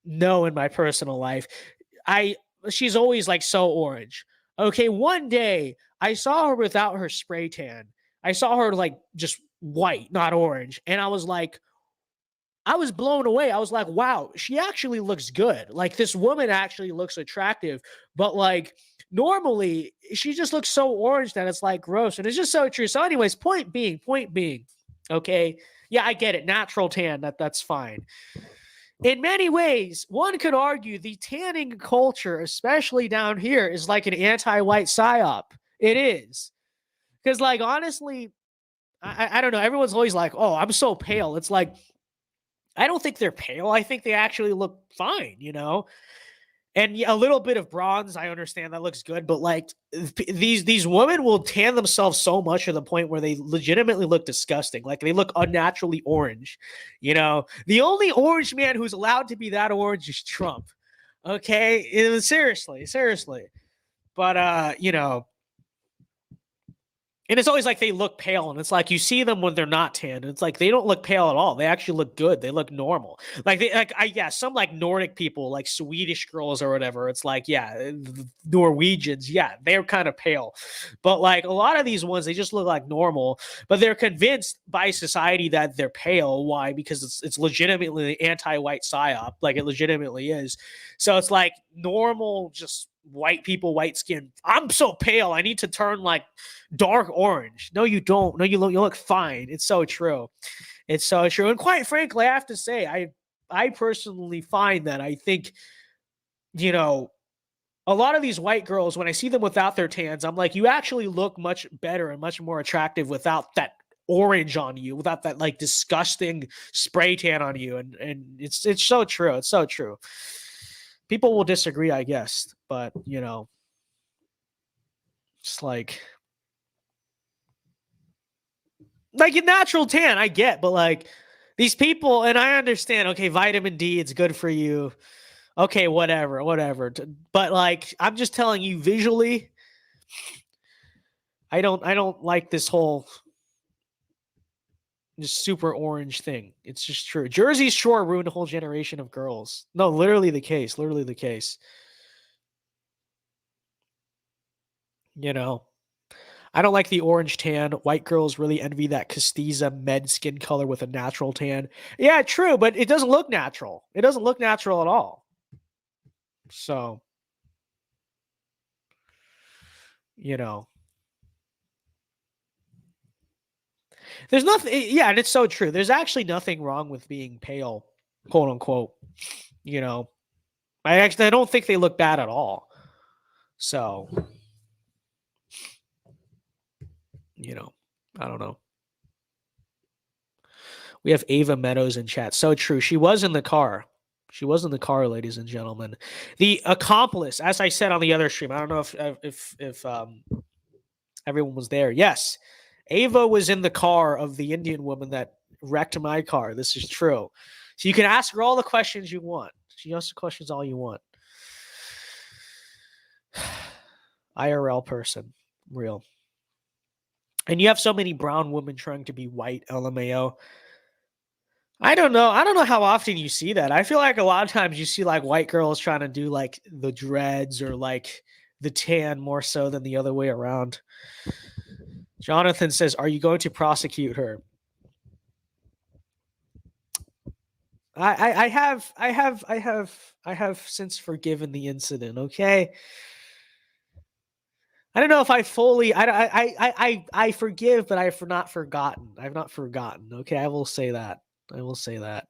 know in my personal life, she's always like so orange. Okay, one day I saw her without her spray tan. I saw her like just white, not orange. And I was like, I was blown away. I was like, wow, she actually looks good. Like this woman actually looks attractive, but like normally she just looks so orange that it's like gross. And it's just so true. So anyways, point being, okay. Yeah, I get it. Natural tan, that's fine. In many ways, one could argue the tanning culture, especially down here, is like an anti-white psyop. It is. Because like, honestly, I don't know. Everyone's always like, oh, I'm so pale. It's like, I don't think they're pale. I think they actually look fine, you know? And a little bit of bronze, I understand that looks good, but like these women will tan themselves so much to the point where they legitimately look disgusting. Like they look unnaturally orange, you know? The only orange man who's allowed to be that orange is Trump. Okay? Seriously. But you know, and it's always like they look pale, and it's like you see them when they're not tan. And it's like they don't look pale at all. They actually look good. They look normal. Like some like Nordic people, like Swedish girls or whatever. It's like, yeah, Norwegians, yeah, they're kind of pale. But like a lot of these ones, they just look like normal, but they're convinced by society that they're pale. Why? Because it's legitimately the anti-white psyop. Like it legitimately is. So it's like normal, just white people, white skin. I'm so pale. I need to turn like dark orange. No, you don't. No, you look fine. It's so true. It's so true. And quite frankly, I have to say, I personally find that I think, you know, a lot of these white girls, when I see them without their tans, I'm like, you actually look much better and much more attractive without that orange on you, without that like disgusting spray tan on you. And it's so true. It's so true. People will disagree, I guess, but you know, it's like a natural tan, I get, but like these people, and I understand, okay, vitamin D, it's good for you. Okay, whatever. But like, I'm just telling you visually, I don't like this whole just super orange thing. It's just true. Jersey Shore ruined a whole generation of girls. No, literally the case. You know, I don't like the orange tan. White girls really envy that Castiza med skin color with a natural tan. Yeah, true, but it doesn't look natural. It doesn't look natural at all. So, You know, there's nothing. Yeah, and it's so true. There's actually nothing wrong with being pale, quote unquote. You know, I don't think they look bad at all. So, you know, I don't know. We have Ava Meadows in chat. So true. She was in the car. She was in the car, ladies and gentlemen. The accomplice, as I said on the other stream, I don't know if everyone was there. Yes, Ava was in the car of the Indian woman that wrecked my car. This is true. So you can ask her all the questions you want. She asks the questions all you want. IRL person, real. And you have so many brown women trying to be white, LMAO. I don't know. I don't know how often you see that. I feel like a lot of times you see like white girls trying to do like the dreads or like the tan more so than the other way around. Jonathan says, "Are you going to prosecute her?" I have since forgiven the incident. Okay. I don't know if I fully. I forgive, but I have not forgotten. I've not forgotten. Okay, I will say that. I will say that.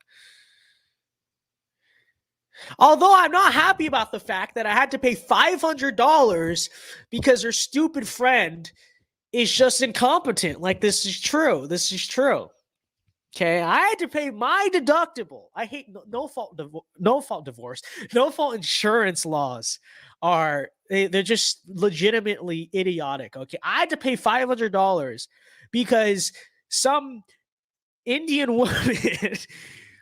Although I'm not happy about the fact that I had to pay $500 because her stupid friend is just incompetent. Like, this is true. This is true. Okay, I had to pay my deductible. I hate no fault divorce. No fault insurance laws are they're just legitimately idiotic. Okay, I had to pay $500 because some Indian woman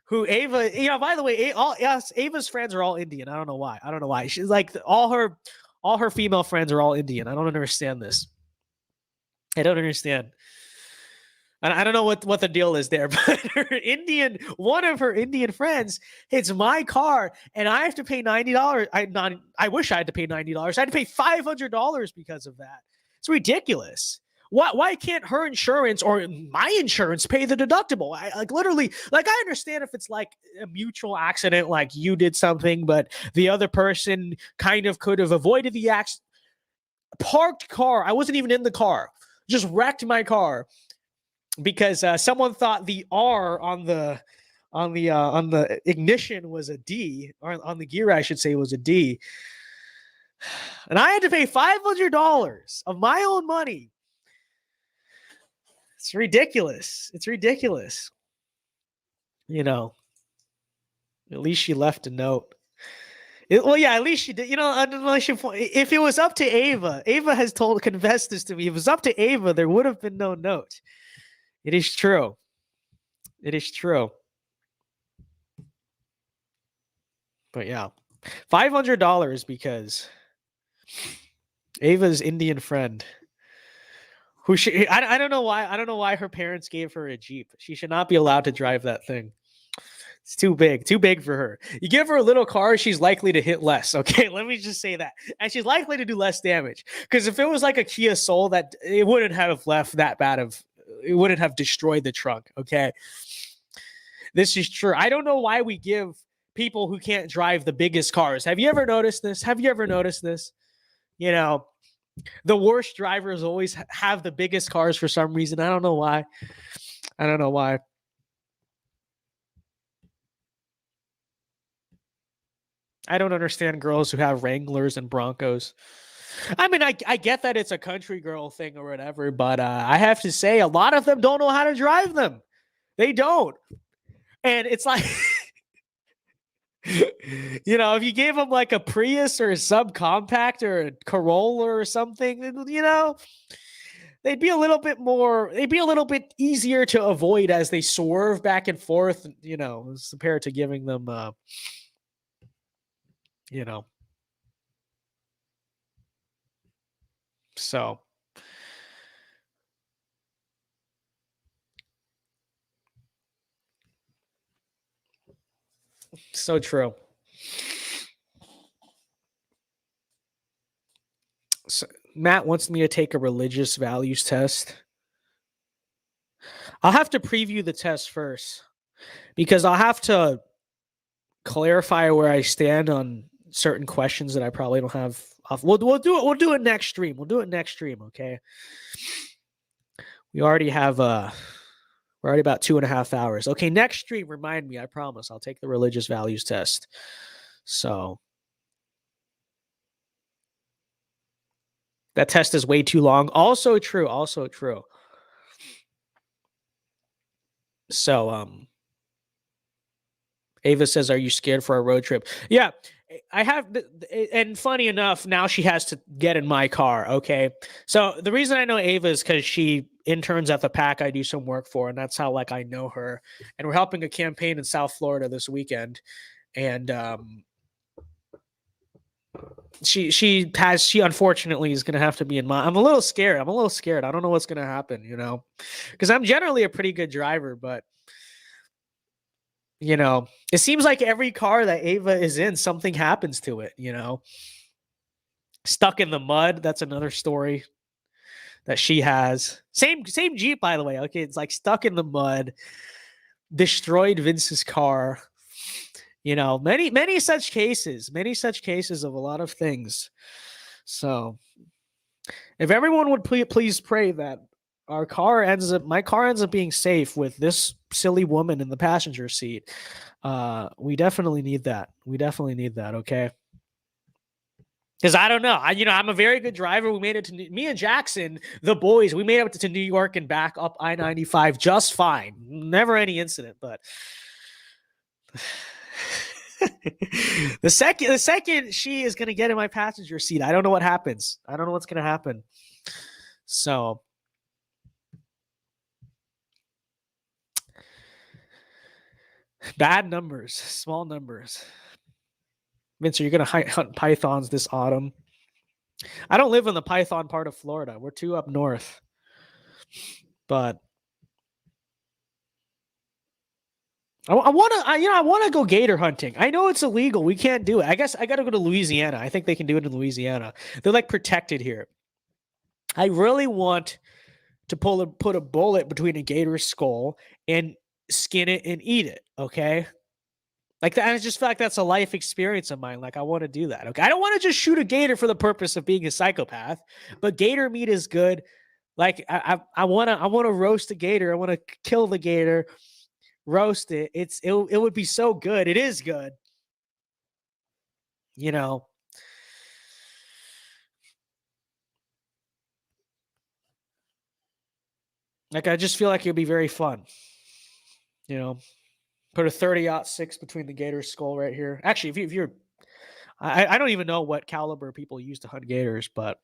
who Ava, you know, by the way, Ava's friends are all Indian. I don't know why. I don't know why. She's like all her female friends are all Indian. I don't understand this. I don't understand. I don't know what the deal is there, but one of her Indian friends hits my car and I have to pay $90. I wish I had to pay $90. I had to pay $500 because of that. It's ridiculous. Why can't her insurance or my insurance pay the deductible? I understand if it's like a mutual accident, like you did something, but the other person kind of could have avoided the accident. Parked car. I wasn't even in the car. Just wrecked my car because someone thought the R on the ignition was a D, or on the gear, I should say, was a D. And I had to pay $500 of my own money. It's ridiculous. It's ridiculous. You know, at least she left a note. Well, yeah, at least she did. You know, if it was up to Ava has confessed this to me. If it was up to Ava, there would have been no note. It is true. It is true. But yeah, $500 because Ava's Indian friend, who I don't know why. I don't know why her parents gave her a Jeep. She should not be allowed to drive that thing. It's too big for her. You give her a little car, she's likely to hit less. Okay, let me just say that. And she's likely to do less damage. Because if it was like a Kia Soul, that it wouldn't have left that bad of, it wouldn't have destroyed the trunk. Okay, this is true. I don't know why we give people who can't drive the biggest cars. Have you ever noticed this? You know, the worst drivers always have the biggest cars for some reason. I don't know why. I don't understand girls who have Wranglers and Broncos. I mean, I get that it's a country girl thing or whatever, but I have to say a lot of them don't know how to drive them. They don't. And it's like, you know, if you gave them like a Prius or a subcompact or a Corolla or something, you know, they'd be a little bit easier to avoid as they swerve back and forth, you know, as compared to giving them, you know. So. So true. So, Matt wants me to take a religious values test. I'll have to preview the test first because I'll have to clarify where I stand on certain questions that I probably don't have We'll do it next stream. We'll do it next stream. Okay. We already have we're already about 2.5 hours. Okay, next stream. Remind me. I promise. I'll take the religious values test. So that test is way too long. Also true. Also true. So Ava says, "Are you scared for a road trip?" Yeah, I have. And funny enough, now she has to get in my car. Okay, so the reason I know Ava is because she interns at the PAC I do some work for, and that's how I know her. And we're helping a campaign in South Florida this weekend, and she unfortunately is going to have to be in my. I'm a little scared. I don't know what's going to happen, because I'm generally a pretty good driver, but. It seems like every car that Ava is in, something happens to it, Stuck in the mud. That's another story that she has. Same Jeep, by the way. Okay, it's like stuck in the mud, destroyed Vince's car. Many such cases of a lot of things. So if everyone would please pray that my car ends up being safe with this silly woman in the passenger seat. We definitely need that. Okay. Because I don't know. I'm a very good driver. We made it to me and Jackson, the boys. We made it to New York and back up I-95 just fine. Never any incident, but the second she is gonna get in my passenger seat, I don't know what happens. I don't know what's gonna happen. So. Bad numbers, small numbers. Vince, are you going to hunt pythons this autumn? I don't live in the python part of Florida. We're too up north. But I want to go gator hunting. I know it's illegal. We can't do it. I guess I got to go to Louisiana. I think they can do it in Louisiana. They're protected here. I really want to put a bullet between a gator's skull and skin it and eat it. Okay. I just feel like that's a life experience of mine. I want to do that. Okay. I don't want to just shoot a gator for the purpose of being a psychopath, but gator meat is good. I want to roast a gator. I want to kill the gator, roast it. It would be so good. It is good. I just feel like it'd be very fun. Put a 30-06 between the gator's skull right here. Actually, if you're, I don't even know what caliber people use to hunt gators, but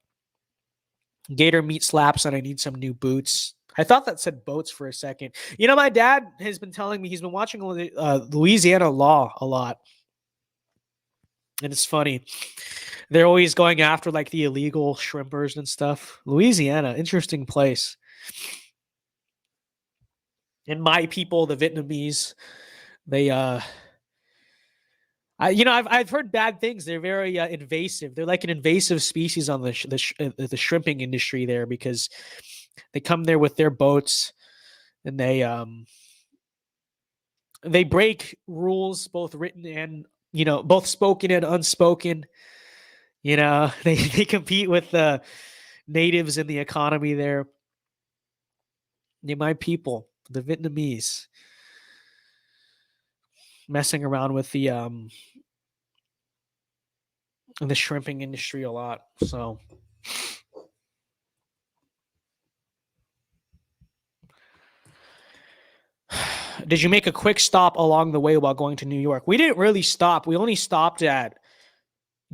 gator meat slaps, and I need some new boots. I thought that said boats for a second. My dad has been telling me he's been watching Louisiana Law a lot, and it's funny. They're always going after the illegal shrimpers and stuff. Louisiana, interesting place. And my people, the Vietnamese, they I've heard bad things. They're very invasive. They're like an invasive species on the shrimping industry there, because they come there with their boats and they break rules, both written and both spoken and unspoken. They compete with the natives in the economy there. My people, the Vietnamese, messing around with the shrimping industry a lot. So did you make a quick stop along the way while going to New York? We didn't really stop. We only stopped at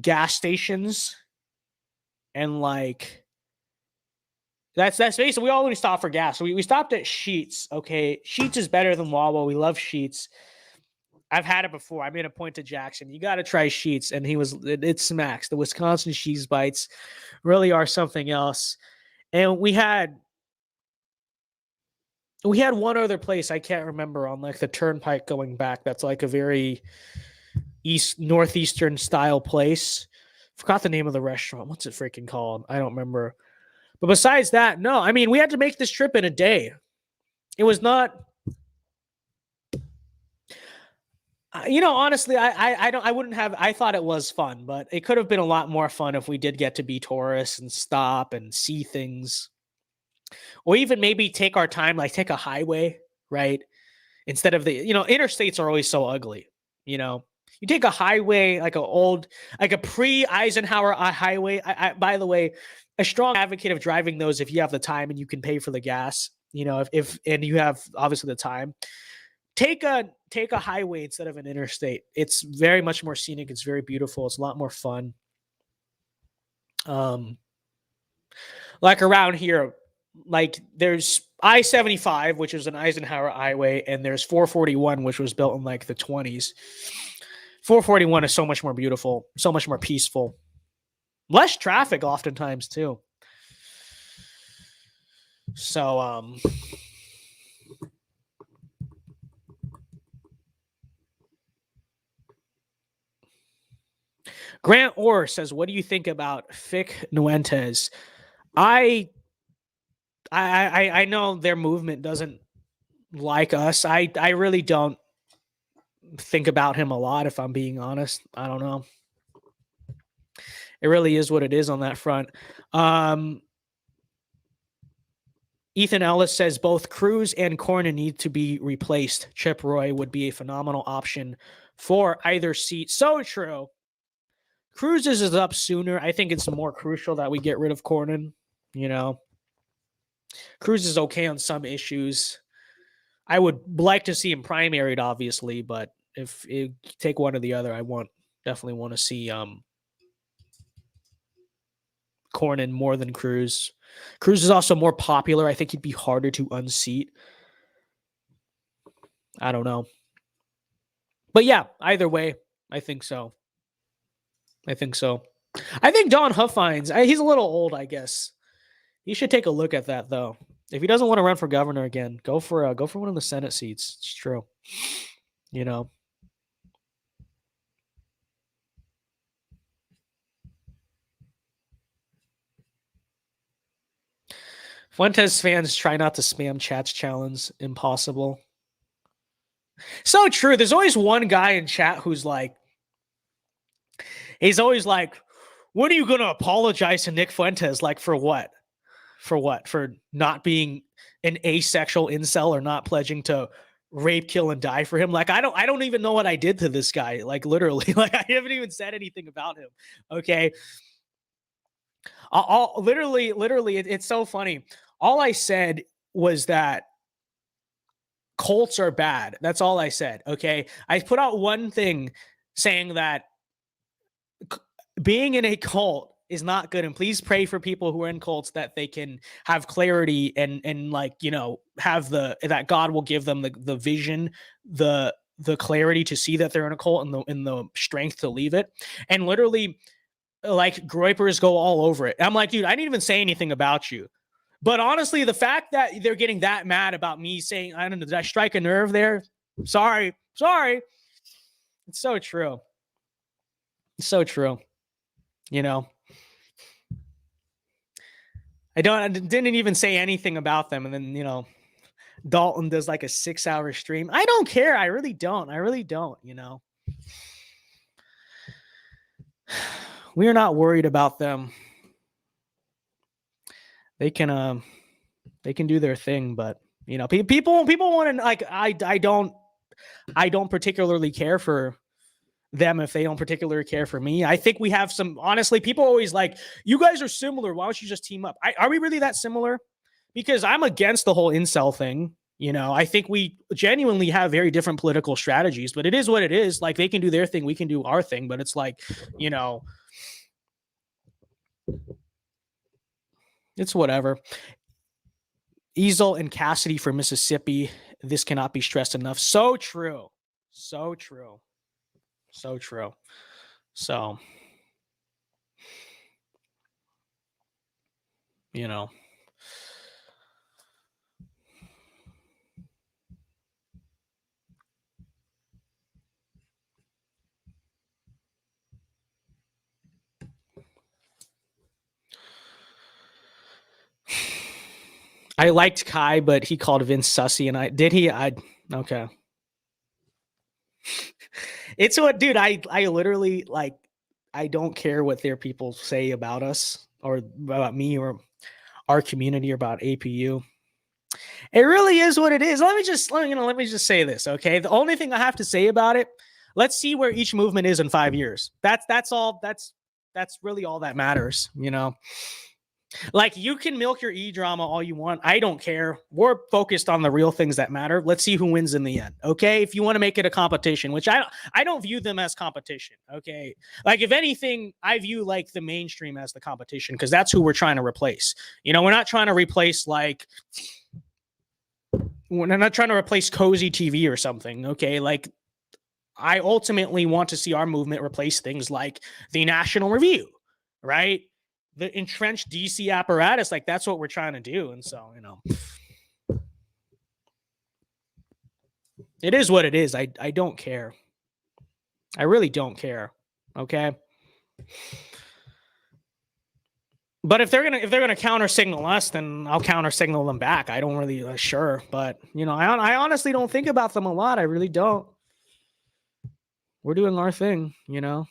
gas stations and that's basically, we only stopped for gas. So we stopped at Sheetz. Okay. Sheetz is better than Wawa. We love Sheetz. I've had it before. I made a point to Jackson. You got to try Sheetz. And it smacks. The Wisconsin cheese bites really are something else. And we had one other place I can't remember on the turnpike going back. That's a very northeastern style place. Forgot the name of the restaurant. What's it freaking called? I don't remember. But besides that, no. I mean, we had to make this trip in a day. It was not. Honestly, I wouldn't have. I thought it was fun, but it could have been a lot more fun if we did get to be tourists and stop and see things, or even maybe take our time, like take a highway, right? Instead of interstates are always so ugly. You take a highway, like a pre-Eisenhower highway. By the way, a strong advocate of driving those if you have the time and you can pay for the gas. If and you have obviously the time. Take a highway instead of an interstate. It's very much more scenic. It's very beautiful. It's a lot more fun. Like around here, like there's I-75, which is an Eisenhower highway, and there's 441, which was built in like the 20s. 441 is so much more beautiful, so much more peaceful. Less traffic oftentimes too. So Grant Orr says, what do you think about Fic Nuentes? I know their movement doesn't like us. I really don't think about him a lot, if I'm being honest. I don't know. It really is what it is on that front. Ethan Ellis says both Cruz and Cornyn need to be replaced. Chip Roy would be a phenomenal option for either seat. So true. Cruz's is up sooner. I think it's more crucial that we get rid of Cornyn. Cruz is okay on some issues. I would like to see him primaried, obviously, but if you take one or the other, I definitely want to see Cornyn more than Cruz. Cruz is also more popular. I think he'd be harder to unseat. I don't know. But yeah, either way, I think so. I think Don Huffines, he's a little old, I guess. He should take a look at that, though. If he doesn't want to run for governor again, go for one of the Senate seats. It's true. Fuentes fans try not to spam chats challenge. Impossible. So true. There's always one guy in chat who's like, he's always like, when are you going to apologize to Nick Fuentes? Like, for what? For what? For not being an asexual incel or not pledging to rape, kill, and die for him? Like, I don't even know what I did to this guy. Like, literally. Like, I haven't even said anything about him. Okay. Literally, it's so funny. All I said was that cults are bad. That's all I said. Okay. I put out one thing saying that being in a cult is not good. And please pray for people who are in cults that they can have clarity and like, have that God will give them the vision, the clarity to see that they're in a cult and the strength to leave it. And literally, like, groypers go all over it. I'm like, dude, I didn't even say anything about you. But honestly, the fact that they're getting that mad about me saying, I don't know, did I strike a nerve there? Sorry. It's so true. It's so true. I didn't even say anything about them. And then, Dalton does like a 6-hour stream. I don't care. I really don't. We're not worried about them. They can do their thing, but people want to, like, I don't particularly care for them if they don't particularly care for me. I think we have some, honestly, people always like, you guys are similar. Why don't you just team up? Are we really that similar? Because I'm against the whole incel thing. I think we genuinely have very different political strategies, but it is what it is. Like, they can do their thing. We can do our thing, but it's like, it's whatever. Easel and Cassidy for Mississippi. This cannot be stressed enough. So true. So, I liked Kai, but he called Vince sussy, and okay. It's what, dude, I literally, like, I don't care what their people say about us or about me or our community or about APU. It really is what it is. Let me just say this, okay? The only thing I have to say about it, let's see where each movement is in 5 years. That's all. That's really all that matters, you know? Like, you can milk your E-drama all you want. I don't care. We're focused on the real things that matter. Let's see who wins in the end, okay? If you want to make it a competition, which I don't view them as competition, okay? Like, if anything, I view, like, the mainstream as the competition because that's who we're trying to replace. You know, we're not trying to replace, like... We're not trying to replace cozy TV or something, okay? Like, I ultimately want to see our movement replace things like the National Review, right? The entrenched DC apparatus, like, that's what we're trying to do. And so, you know, it is what it is. I don't care. I really don't care, okay? But if they're gonna counter signal us, then I'll counter signal them back. I don't really sure, but you know, I honestly don't think about them a lot. I really don't. We're doing our thing, you know.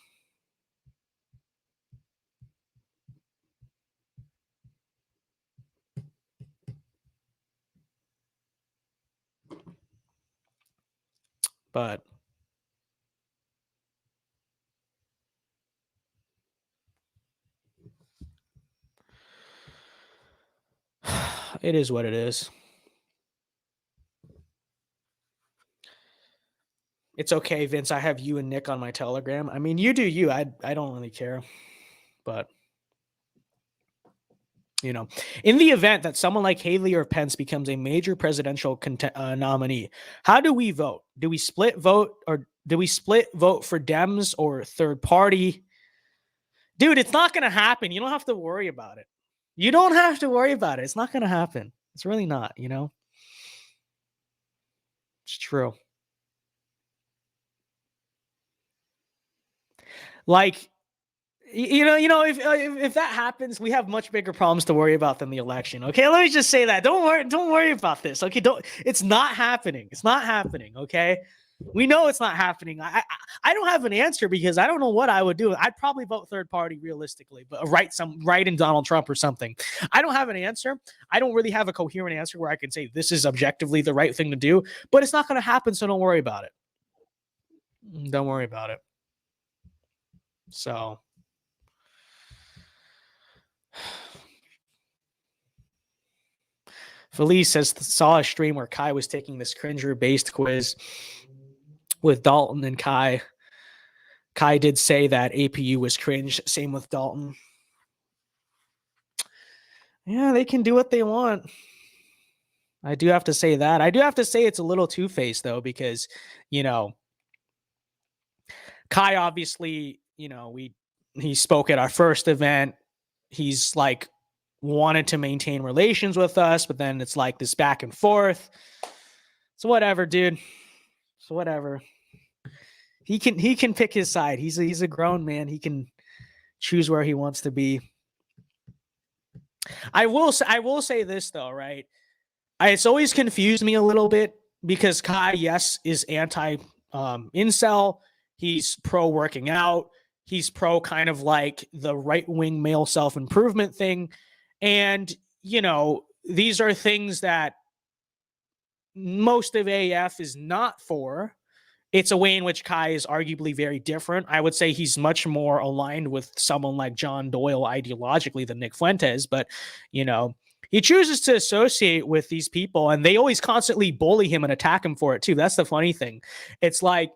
But it is what it is. It's okay, Vince. I have you and Nick on my Telegram. I mean, you do you. I don't really care. But, you know, in the event that someone like Haley or Pence becomes a major presidential nominee, how do we vote? Do we split vote for Dems or third party? Dude, it's not going to happen. You don't have to worry about it. You don't have to worry about it. It's not going to happen. It's really not, you know? It's true. Like, you know, if that happens, we have much bigger problems to worry about than the election. Okay, let me just say that. Don't worry about this. Okay, it's not happening. It's not happening. Okay, we know it's not happening. I don't have an answer because I don't know what I would do. I'd probably vote third party realistically, but write in Donald Trump or something. I don't have an answer. I don't really have a coherent answer where I can say this is objectively the right thing to do, but it's not going to happen. So don't worry about it. Don't worry about it. So. Felice says, saw a stream where Kai was taking this cringer-based quiz with Dalton and Kai. Kai did say that APU was cringe. Same with Dalton. Yeah, they can do what they want. I do have to say that. I do have to say it's a little two-faced, though, because, you know, Kai obviously, you know, he spoke at our first event. He's like, wanted to maintain relations with us, but then it's like this back and forth. So whatever, dude. So whatever. He can pick his side. He's a grown man. He can choose where he wants to be. I will say this though, right? It's always confused me a little bit because Kai, yes, is anti incel. He's pro working out. He's pro kind of like the right-wing male self-improvement thing. And, you know, these are things that most of AF is not for. It's a way in which Kai is arguably very different. I would say he's much more aligned with someone like John Doyle ideologically than Nick Fuentes. But, you know, he chooses to associate with these people and they always constantly bully him and attack him for it, too. That's the funny thing. It's like,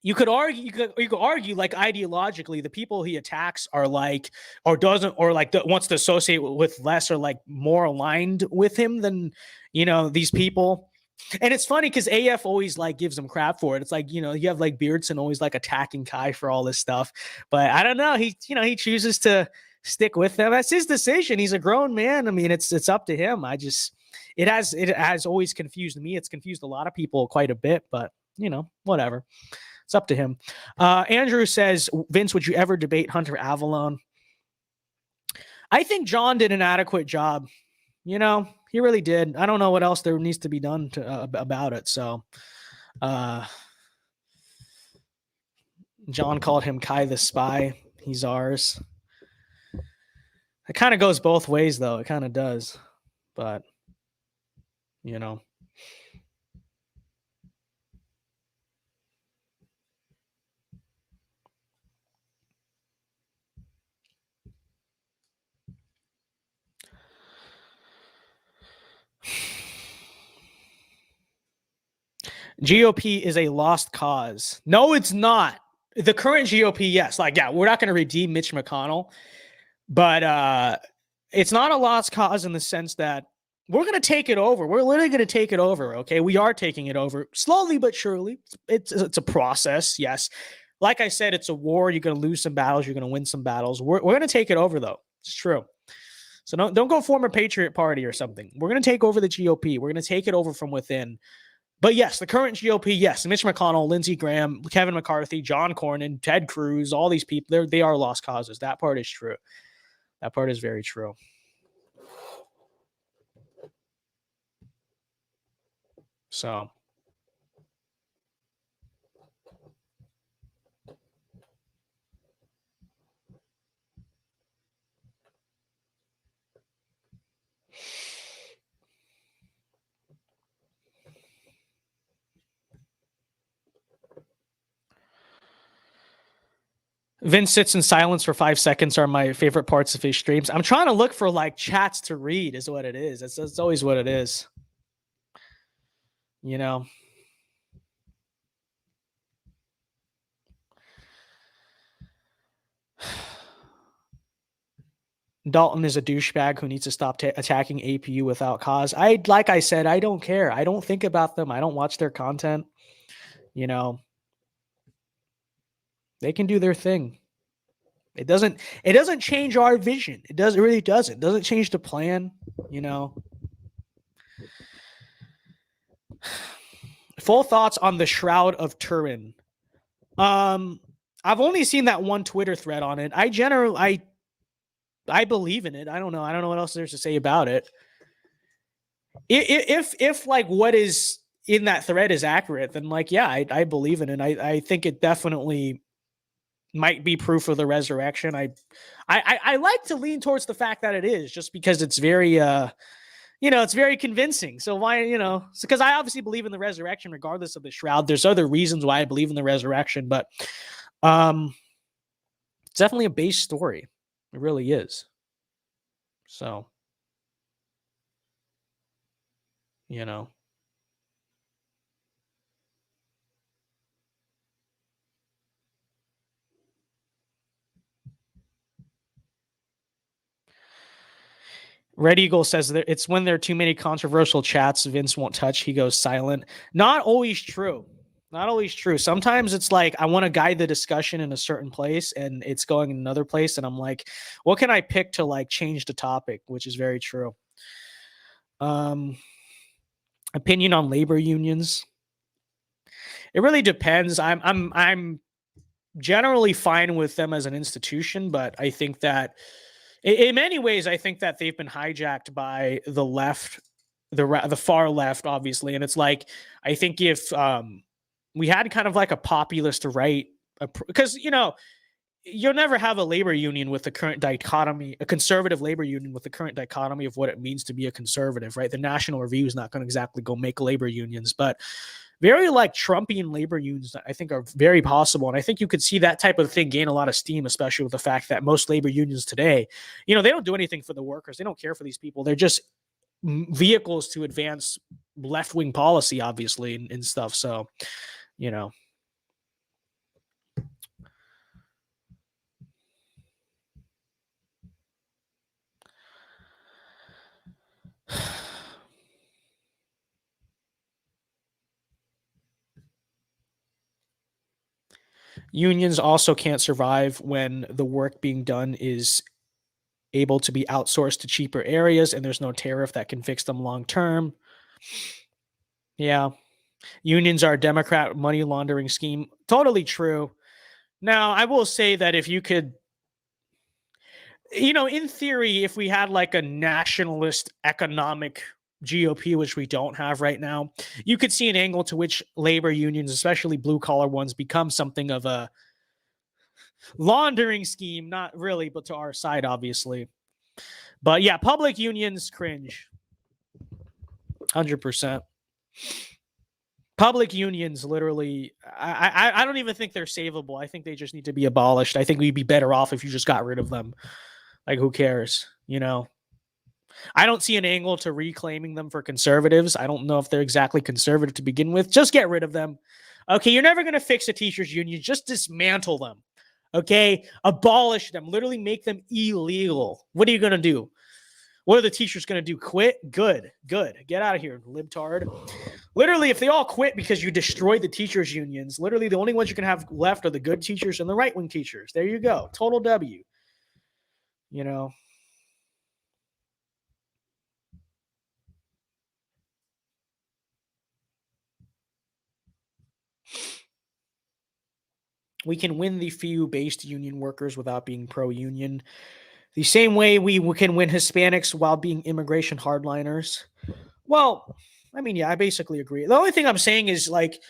you could argue like ideologically, the people he attacks are like, or doesn't, or like wants to associate with less or like more aligned with him than, you know, these people. And it's funny because AF always like gives him crap for it. It's like, you know, you have like Beardson always like attacking Kai for all this stuff, but I don't know. He chooses to stick with them. That's his decision. He's a grown man. I mean, it's up to him. It has always confused me. It's confused a lot of people quite a bit, but you know, whatever. It's up to him. Andrew says, Vince, would you ever debate Hunter Avalon? I think John did an adequate job. You know, he really did. I don't know what else there needs to be done about it. So, John called him Kai the spy. He's ours. It kind of goes both ways, though. It kind of does. But, you know. GOP is a lost cause. No, it's not. The current GOP, yes. Like, yeah, we're not going to redeem Mitch McConnell. But it's not a lost cause in the sense that we're going to take it over. We're literally going to take it over, okay? We are taking it over slowly but surely. It's a process, yes. Like I said, it's a war. You're going to lose some battles. You're going to win some battles. We're going to take it over, though. It's true. So don't go form a Patriot Party or something. We're going to take over the GOP. We're going to take it over from within. But yes, the current GOP, yes, Mitch McConnell, Lindsey Graham, Kevin McCarthy, John Cornyn, Ted Cruz, all these people, they are lost causes. That part is true. That part is very true. So. Vince sits in silence for 5 seconds are my favorite parts of his streams. I'm trying to look for like chats to read is what it is. That's always what it is. You know. Dalton is a douchebag who needs to stop attacking APU without cause. Like I said, I don't care. I don't think about them. I don't watch their content. You know. They can do their thing. It doesn't change our vision. It really doesn't. It doesn't change the plan, you know. Full thoughts on the Shroud of Turin. I've only seen that one Twitter thread on it. I believe in it. I don't know what else there's to say about it. If like what is in that thread is accurate, then like, yeah, I believe in it. I think it definitely might be proof of the resurrection. I like to lean towards the fact that it is, just because it's very it's very convincing. So why, because I obviously believe in the resurrection regardless of the shroud. There's other reasons why I believe in the resurrection, but it's definitely a base story. It really is. So, Red Eagle says that it's when there are too many controversial chats, Vince won't touch. He goes silent. Not always true. Not always true. Sometimes it's like I want to guide the discussion in a certain place and it's going in another place. And I'm like, what can I pick to like change the topic? Which is very true. Opinion on labor unions. It really depends. I'm generally fine with them as an institution, but I think that in many ways, I think that they've been hijacked by the left, the far left, obviously. And it's like, I think if we had kind of like a populist right, because, you'll never have a labor union with the current dichotomy, a conservative labor union with the current dichotomy of what it means to be a conservative, right? The National Review is not going to exactly go make labor unions, but very like Trumpian labor unions, I think, are very possible. And I think you could see that type of thing gain a lot of steam, especially with the fact that most labor unions today, they don't do anything for the workers. They don't care for these people. They're just vehicles to advance left-wing policy, obviously, and stuff. So, unions also can't survive when the work being done is able to be outsourced to cheaper areas and there's no tariff that can fix them long term. Yeah. Unions are a Democrat money laundering scheme. Totally true. Now, I will say that if you could, in theory, if we had like a nationalist economic GOP, which we don't have right now, you could see an angle to which labor unions, especially blue collar ones, become something of a laundering scheme, not really, but to our side, obviously. But yeah, public unions cringe. 100%. Public unions, literally, I don't even think they're savable. I think they just need to be abolished. I think we'd be better off if you just got rid of them. Like, who cares? You know? I don't see an angle to reclaiming them for conservatives. I don't know if they're exactly conservative to begin with. Just get rid of them. Okay, you're never going to fix a teachers union. Just dismantle them. Okay? Abolish them. Literally make them illegal. What are you going to do? What are the teachers going to do? Quit? Good. Good. Get out of here, libtard. Literally, if they all quit because you destroyed the teachers unions, literally the only ones you can have left are the good teachers and the right-wing teachers. There you go. Total W. You know? We can win the few-based union workers without being pro-union. The same way we can win Hispanics while being immigration hardliners. Well, I mean, yeah, I basically agree. The only thing I'm saying is, like,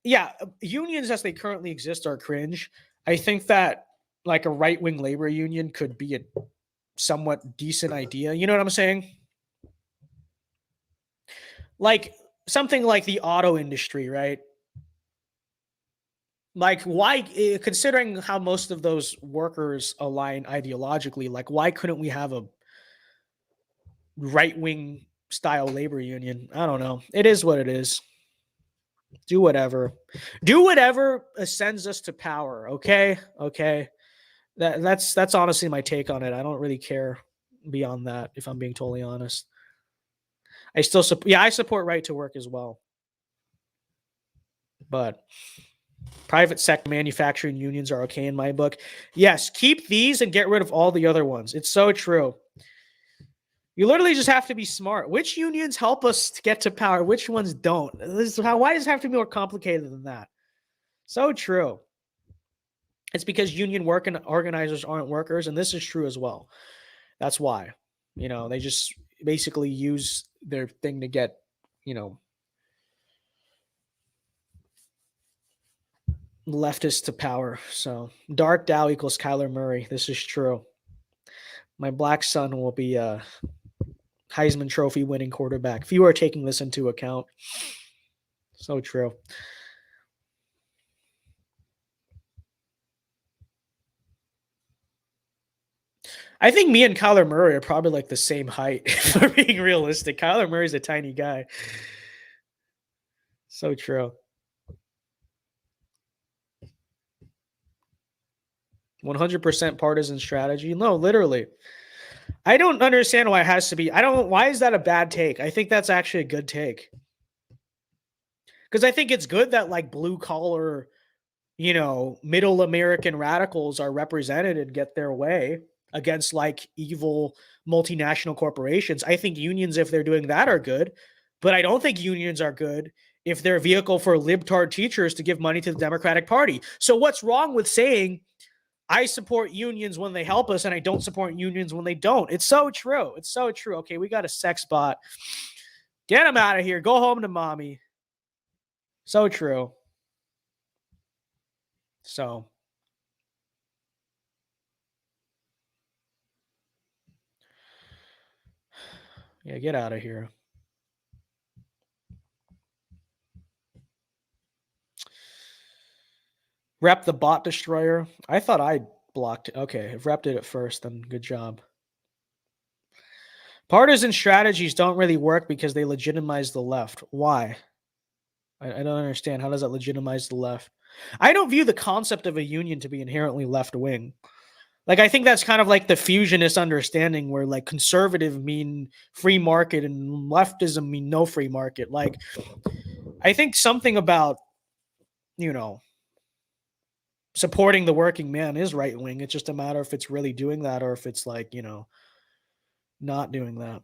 yeah, unions as they currently exist are cringe. I think that, like, a right-wing labor union could be a somewhat decent idea. You know what I'm saying? Like, something like the auto industry, right? Like, why, considering how most of those workers align ideologically, like, why couldn't we have a right-wing style labor union? I don't know. It is what it is. Do whatever. Do whatever ascends us to power, okay? Okay. That's honestly my take on it. I don't really care beyond that, if I'm being totally honest. I still I support right to work as well. But private sector manufacturing unions are okay in my book. Yes, keep these and get rid of all the other ones. It's so true. You literally just have to be smart. Which unions help us to get to power? Which ones don't? Why does it have to be more complicated than that? So true. It's because union work and organizers aren't workers, and this is true as well. That's why. You know, they just basically use their thing to get, you know, leftists to power. So Dark Dow equals Kyler Murray. This is true. My black son will be a Heisman Trophy winning quarterback. If you are taking this into account. So true. I think me and Kyler Murray are probably like the same height, if we're being realistic. Kyler Murray's a tiny guy. So true. 100% partisan strategy. No, literally. I don't understand why it has to be. Why is that a bad take? I think that's actually a good take. Because I think it's good that, like, blue collar, you know, middle American radicals are represented and get their way against, like, evil multinational corporations. I think unions, if they're doing that, are good. But I don't think unions are good if they're a vehicle for libtard teachers to give money to the Democratic Party. So what's wrong with saying I support unions when they help us and I don't support unions when they don't? It's so true. It's so true. Okay, we got a sex bot. Get him out of here. Go home to mommy. So true. So. Yeah, get out of here. Rep the bot destroyer. I thought I blocked it. Okay, if Rep did it first, then good job. Partisan strategies don't really work because they legitimize the left. Why? I don't understand. How does that legitimize the left? I don't view the concept of a union to be inherently left-wing. Like, I think that's kind of like the fusionist understanding where, like, conservative mean free market and leftism mean no free market. Like, I think something about, you know, supporting the working man is right-wing. It's just a matter if it's really doing that or if it's, like, you know, not doing that.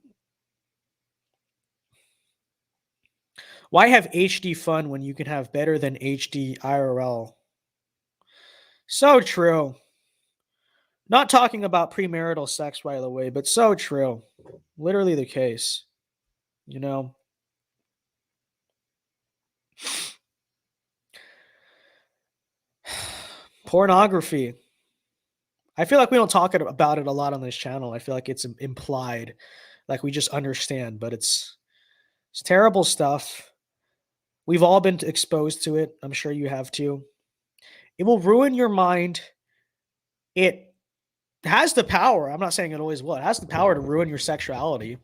Why have HD fun when you can have better than HD IRL? So true. Not talking about premarital sex, by the way, but so true. Literally the case. You know? Pornography. I feel like we don't talk about it a lot on this channel. I feel like it's implied, like we just understand, but it's terrible stuff. We've all been exposed to it. I'm sure you have too. It will ruin your mind. It has the power. I'm not saying it always will. It has the power to ruin your sexuality.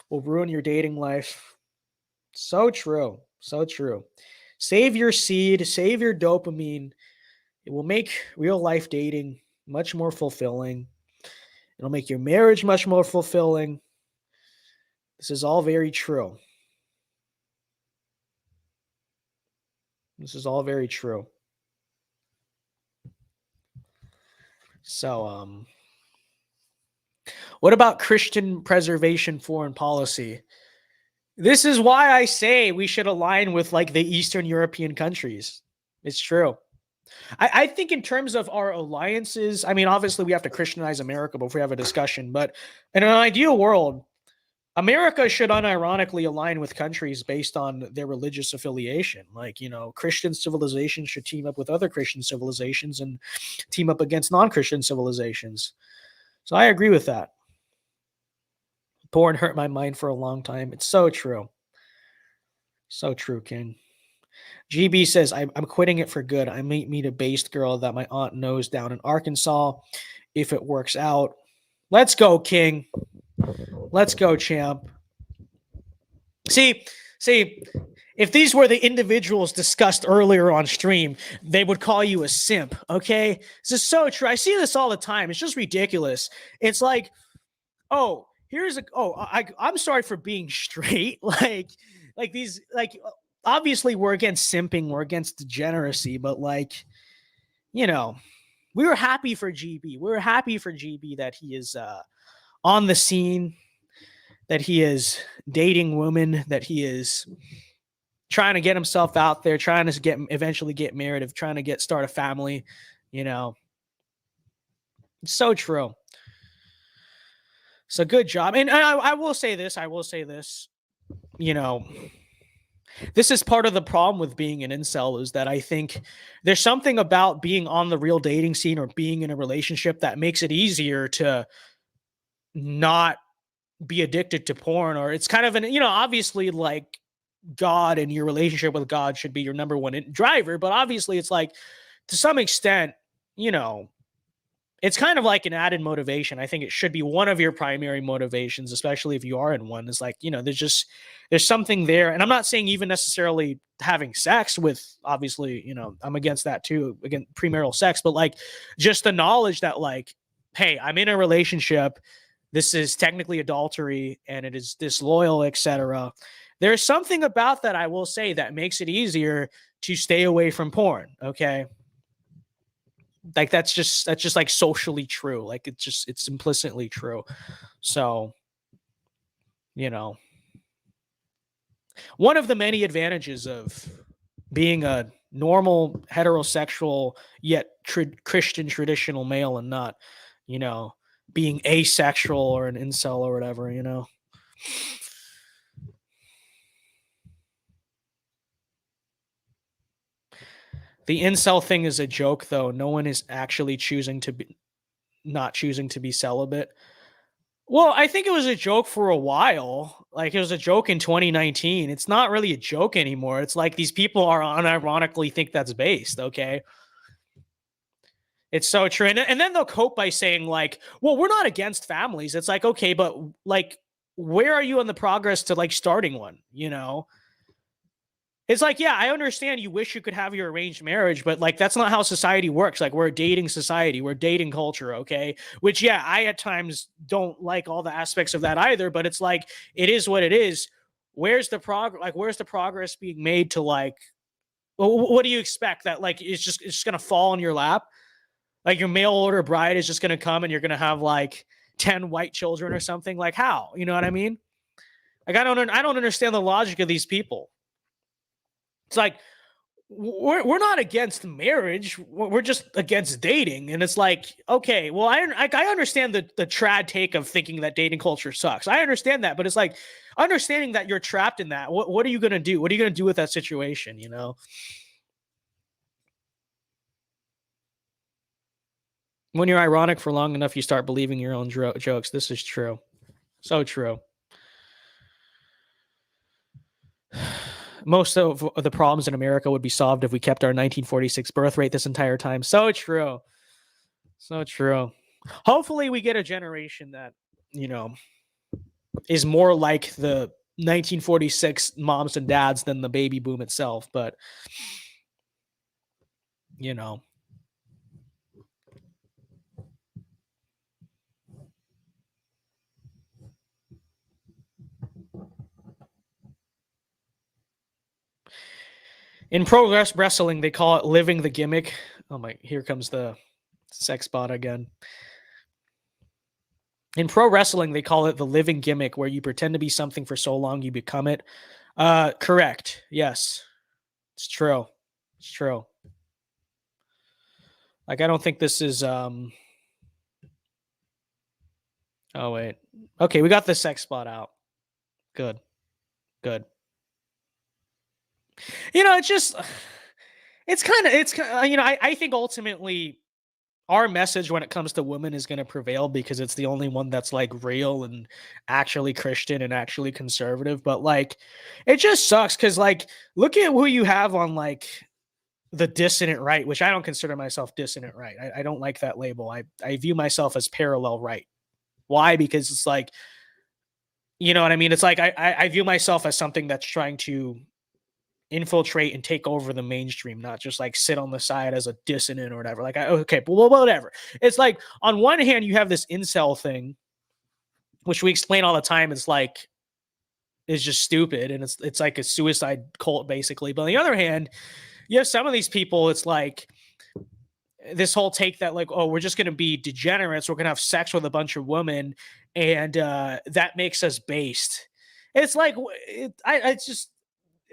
Will ruin your dating life. So true. So true. Save your seed. Save your dopamine. It will make real life dating much more fulfilling. It'll make your marriage much more fulfilling. This is all very true. This is all very true. So, what about Christian preservation foreign policy? This is why I say we should align with like the Eastern European countries. It's true. I think in terms of our alliances, I mean, obviously we have to Christianize America before we have a discussion, but in an ideal world, America should unironically align with countries based on their religious affiliation. Like, you know, Christian civilizations should team up with other Christian civilizations and team up against non-Christian civilizations. So I agree with that. Porn hurt my mind for a long time. It's so true. So true, King. GB says, I'm quitting it for good. I might meet a based girl that my aunt knows down in Arkansas if it works out. Let's go, King. Let's go, champ. See, if these were the individuals discussed earlier on stream, they would call you a simp, okay? This is so true. I see this all the time. It's just ridiculous. It's like, oh, I'm sorry for being straight. like these, like, obviously we're against simping, we're against degeneracy, but like, you know, we were happy for GB. We were happy for GB that he is on the scene, that he is dating women, that he is trying to get himself out there, trying to eventually get married, trying to start a family, you know. It's so true. So good job. And I will say this, you know, this is part of the problem with being an incel, is that I think there's something about being on the real dating scene or being in a relationship that makes it easier to not be addicted to porn. Or it's kind of you know, obviously like God and your relationship with God should be your number one driver. But obviously it's like, to some extent, you know, it's kind of like an added motivation. I think it should be one of your primary motivations, especially if you are in one. Is like, you know, there's something there. And I'm not saying even necessarily having sex with, obviously, you know, I'm against that too, against premarital sex, but like just the knowledge that like, hey, I'm in a relationship. This is technically adultery and it is disloyal, etc. There's something about that, I will say, that makes it easier to stay away from porn. Okay. Like that's just like socially true. Like it's implicitly true. So, you know, one of the many advantages of being a normal heterosexual yet Christian traditional male and not, you know, being asexual or an incel or whatever, you know. The incel thing is a joke, though. No one is actually not choosing to be celibate. Well, I think it was a joke for a while. Like, it was a joke in 2019. It's not really a joke anymore. It's like these people are unironically think that's based, okay? It's so true. And then they'll cope by saying, like, well, we're not against families. It's like, okay, but, like, where are you on the progress to, like, starting one, you know? It's like, yeah, I understand you wish you could have your arranged marriage, but like, that's not how society works. Like, we're a dating society, we're dating culture. Okay. Which, yeah, I at times don't like all the aspects of that either, but it's like, it is what it is. Where's the progress? Like, where's the progress being made to like, what do you expect that like, it's just going to fall in your lap? Like your mail order bride is just going to come and you're going to have like 10 white children or something. Like how, you know what I mean? Like, I don't understand the logic of these people. It's like, we're not against marriage. We're just against dating. And it's like, okay, well, I understand the trad take of thinking that dating culture sucks. I understand that, but it's like understanding that you're trapped in that. What are you going to do? What are you going to do with that situation? You know? When you're ironic for long enough, you start believing your own jokes. This is true. So true. Most of the problems in America would be solved if we kept our 1946 birth rate this entire time. So true. So true. Hopefully we get a generation that, you know, is more like the 1946 moms and dads than the baby boom itself. But, you know. In pro wrestling, they call it living the gimmick. Oh my, here comes the sex bot again. In pro wrestling, they call it the living gimmick, where you pretend to be something for so long you become it. Correct. Yes. It's true. It's true. Like, I don't think this is, oh, wait. Okay, we got the sex spot out. Good. Good. You know, it's kind of, you know, I think ultimately our message when it comes to women is going to prevail because it's the only one that's like real and actually Christian and actually conservative. But like, it just sucks because like, look at who you have on like the dissident right, which I don't consider myself dissident right. I don't like that label. I view myself as parallel right. Why? Because it's like, you know what I mean? It's like I view myself as something that's trying to infiltrate and take over the mainstream, not just like sit on the side as a dissonant or whatever. Like, okay, but whatever. It's like on one hand, you have this incel thing, which we explain all the time. It's like, is just stupid. And it's like a suicide cult basically. But on the other hand, you have some of these people, it's like this whole take that like, oh, we're just going to be degenerates. We're going to have sex with a bunch of women. And that makes us based. It's like, it's just,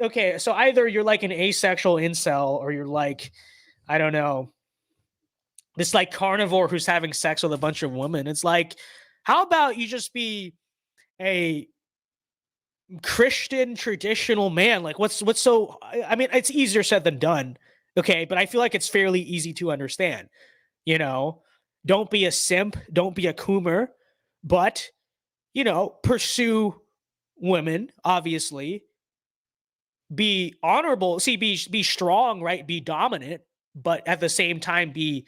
okay, so either you're like an asexual incel or you're like, I don't know, this like carnivore who's having sex with a bunch of women. It's like, how about you just be a Christian traditional man? Like what's so, I mean, it's easier said than done. Okay. But I feel like it's fairly easy to understand, you know, don't be a simp, don't be a coomer, but, you know, pursue women, obviously. Be honorable, be strong, right? Be dominant, but at the same time be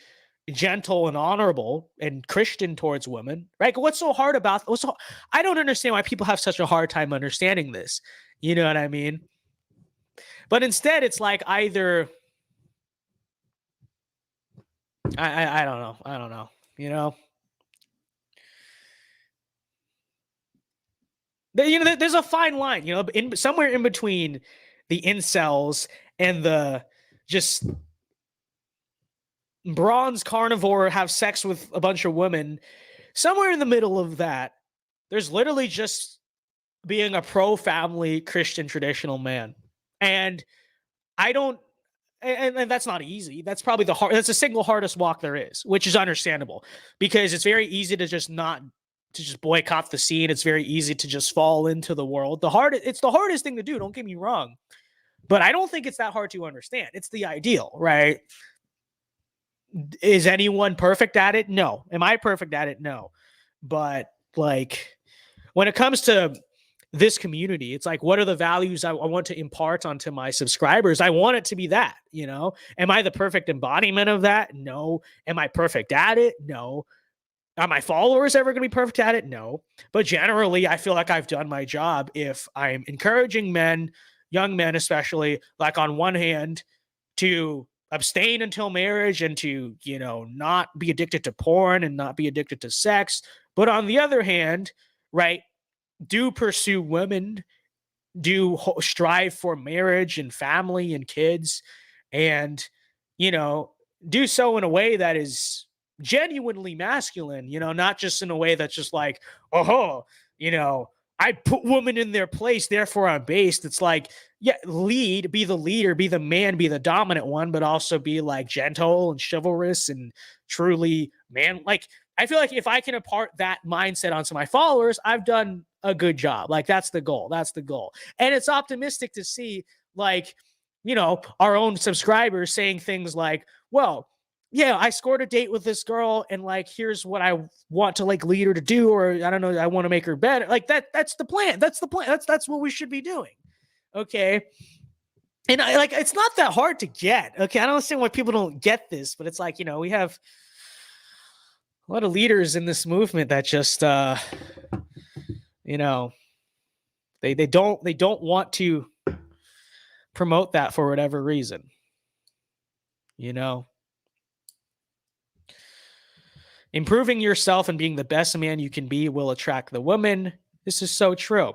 gentle and honorable and Christian towards women, right? What's so hard about? I don't understand why people have such a hard time understanding this. You know what I mean? But instead, it's like either I don't know. I don't know. You know. There's a fine line, you know, somewhere in between the incels and the just bronze carnivore have sex with a bunch of women. Somewhere in the middle of that, there's literally just being a pro-family Christian traditional man. And I don't, and that's not easy. That's probably that's the single hardest walk there is, which is understandable because it's very easy to just boycott the scene. It's very easy to just fall into the world. It's the hardest thing to do. Don't get me wrong, but I don't think it's that hard to understand. It's the ideal, right? Is anyone perfect at it? No. Am I perfect at it? No. But like when it comes to this community, it's like, what are the values I want to impart onto my subscribers? I want it to be that, you know, am I the perfect embodiment of that? No. Am I perfect at it? No. Are my followers ever going to be perfect at it? No. But generally, I feel like I've done my job if I'm encouraging men, young men especially, like on one hand, to abstain until marriage and to, you know, not be addicted to porn and not be addicted to sex. But on the other hand, right, do pursue women, do strive for marriage and family and kids, and, you know, do so in a way that is genuinely masculine, you know, not just in a way that's just like, oh, you know, I put women in their place, therefore I'm based. It's like, yeah, be the leader, be the man, be the dominant one, but also be like gentle and chivalrous and truly man. Like, I feel like if I can impart that mindset onto my followers, I've done a good job. Like, that's the goal. That's the goal. And it's optimistic to see, like, you know, our own subscribers saying things like, well, yeah, I scored a date with this girl and like, here's what I want to like lead her to do, or I don't know, I want to make her better. Like that's the plan. That's the plan. That's what we should be doing. Okay. And like, it's not that hard to get. Okay. I don't understand why people don't get this, but it's like, we have a lot of leaders in this movement that just, they don't want to promote that for whatever reason, Improving yourself and being the best man you can be will attract the woman. This is so true.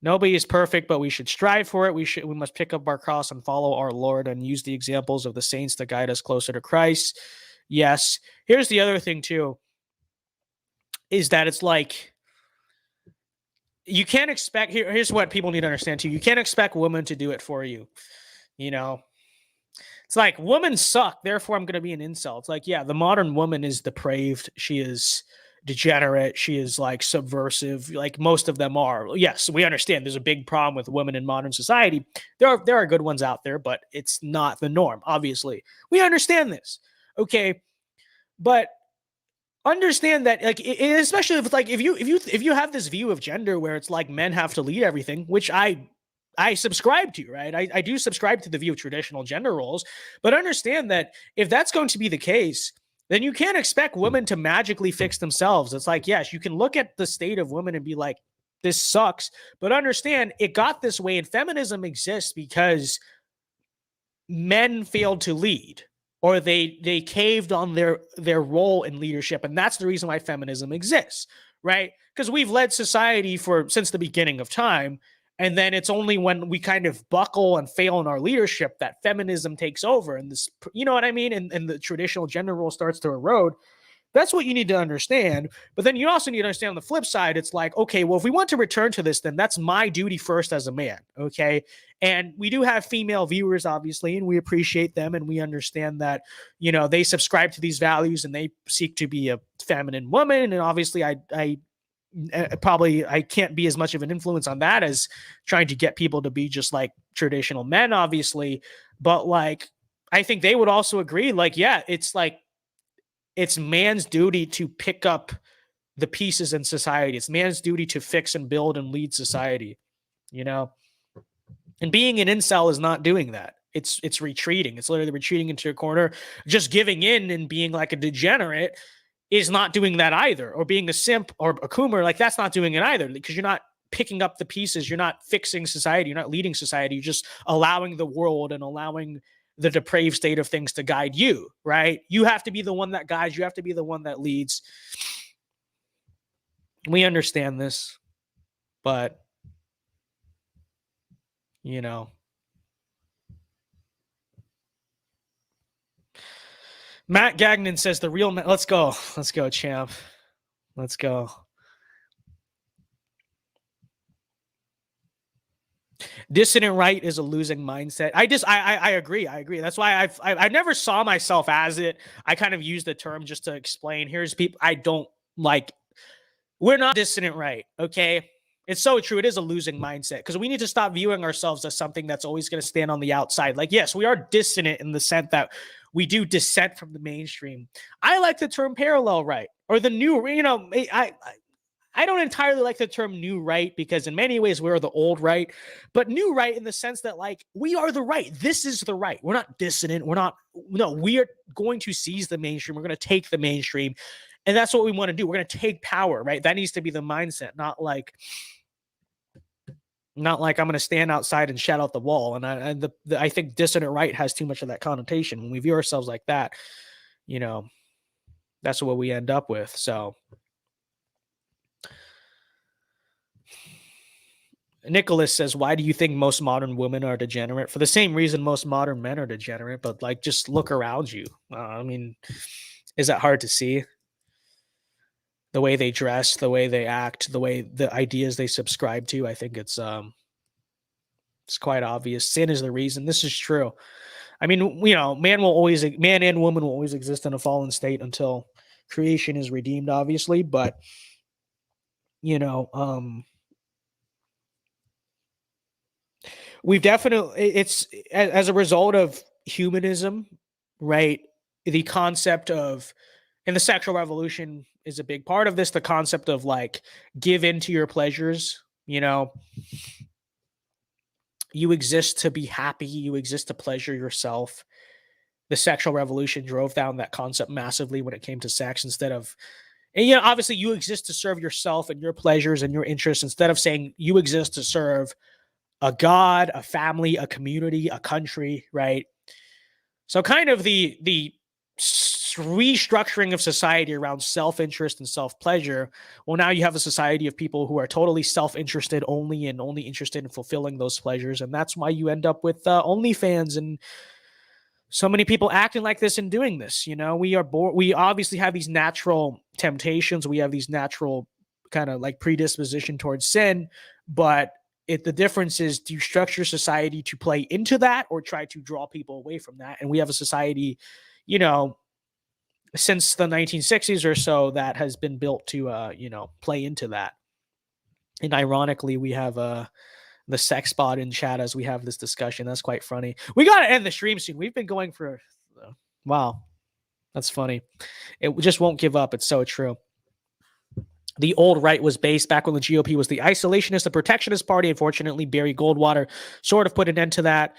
Nobody is perfect, but we should strive for it. We must pick up our cross and follow our Lord and use the examples of the saints to guide us closer to Christ. Yes. Here's the other thing too, is that it's like, you can't expect, here's what people need to understand too. You can't expect women to do it for you. It's like, women suck, therefore I'm going to be an incel. It's like, yeah, the modern woman is depraved. She is degenerate. She is like subversive, like most of them are. Yes, we understand there's a big problem with women in modern society. There are good ones out there, but it's not the norm, obviously. We understand this. Okay. But understand that, like, especially if it's like, if you have this view of gender where it's like men have to lead everything, which I subscribe to, right? I do subscribe to the view of traditional gender roles, but understand that if that's going to be the case, then you can't expect women to magically fix themselves. It's like, yes, you can look at the state of women and be like, this sucks, but understand it got this way, and feminism exists because men failed to lead, or they caved on their role in leadership, and that's the reason why feminism exists, right? Because we've led society since the beginning of time. And then it's only when we kind of buckle and fail in our leadership that feminism takes over. And this, you know what I mean? And the traditional gender role starts to erode. That's what you need to understand. But then you also need to understand on the flip side, it's like, okay, well, if we want to return to this, then that's my duty first as a man. Okay. And we do have female viewers, obviously, and we appreciate them. And we understand that, they subscribe to these values and they seek to be a feminine woman. And obviously I can't be as much of an influence on that as trying to get people to be just like traditional men, obviously. But like, I think they would also agree, like, yeah, it's like, it's man's duty to pick up the pieces in society. It's man's duty to fix and build and lead society, and being an incel is not doing that. It's retreating. It's literally retreating into a corner, just giving in and being like a degenerate is not doing that either, or being a simp or a coomer. Like, that's not doing it either, because you're not picking up the pieces. You're not fixing society. You're not leading society. You're just allowing the world and allowing the depraved state of things to guide you, right? You have to be the one that guides. You have to be the one that leads. We understand this, but Matt Gagnon says the real let's go, champ. Let's go. Dissident right is a losing mindset. I agree. That's why I never saw myself as it. I kind of use the term just to explain. Here's people I don't like. We're not dissident right. Okay. It's so true. It is a losing mindset, because we need to stop viewing ourselves as something that's always going to stand on the outside. Like, yes, we are dissident in the sense that we do dissent from the mainstream. I like the term parallel right, or the new, I don't entirely like the term new right, because in many ways we're the old right, but new right in the sense that, like, we are the right. This is the right. We're not dissident. We are going to seize the mainstream. We're going to take the mainstream. And that's what we want to do. We're going to take power, right? That needs to be the mindset, not like I'm going to stand outside and shout out the wall. And I think dissident right has too much of that connotation. When we view ourselves like that, that's what we end up with. So Nicholas says, why do you think most modern women are degenerate? For the same reason most modern men are degenerate, but like, just look around you. Is that hard to see? The way they dress, the way they act, the ideas they subscribe to. I think it's quite obvious. Sin is the reason. This is true. Man and woman will always exist in a fallen state until creation is redeemed, obviously. But, we've definitely, it's as a result of humanism, right? the concept of, and the sexual revolution is a big part of this, the concept of like, give in to your pleasures, you know, you exist to be happy, you exist to pleasure yourself. The sexual revolution drove down that concept massively when it came to sex, instead of, and you know, obviously you exist to serve yourself and your pleasures and your interests, instead of saying you exist to serve a God, a family, a community, a country, right? So kind of the restructuring of society around self-interest and self-pleasure. Well, now you have a society of people who are totally self-interested only, and only interested in fulfilling those pleasures. And that's why you end up with OnlyFans and so many people acting like this and doing this. You know, we obviously have these natural temptations. We have these natural kind of like predisposition towards sin, but the difference is, do you structure society to play into that or try to draw people away from that? And we have a society, you know, since the 1960s or so, that has been built to, you know, play into that. And ironically, we have the sex bot in chat as we have this discussion. That's quite funny. We got to end the stream soon. We've been going for, wow, that's funny. It just won't give up. It's so true. The old right was based back when the GOP was the isolationist, the protectionist party. Unfortunately, Barry Goldwater sort of put an end to that.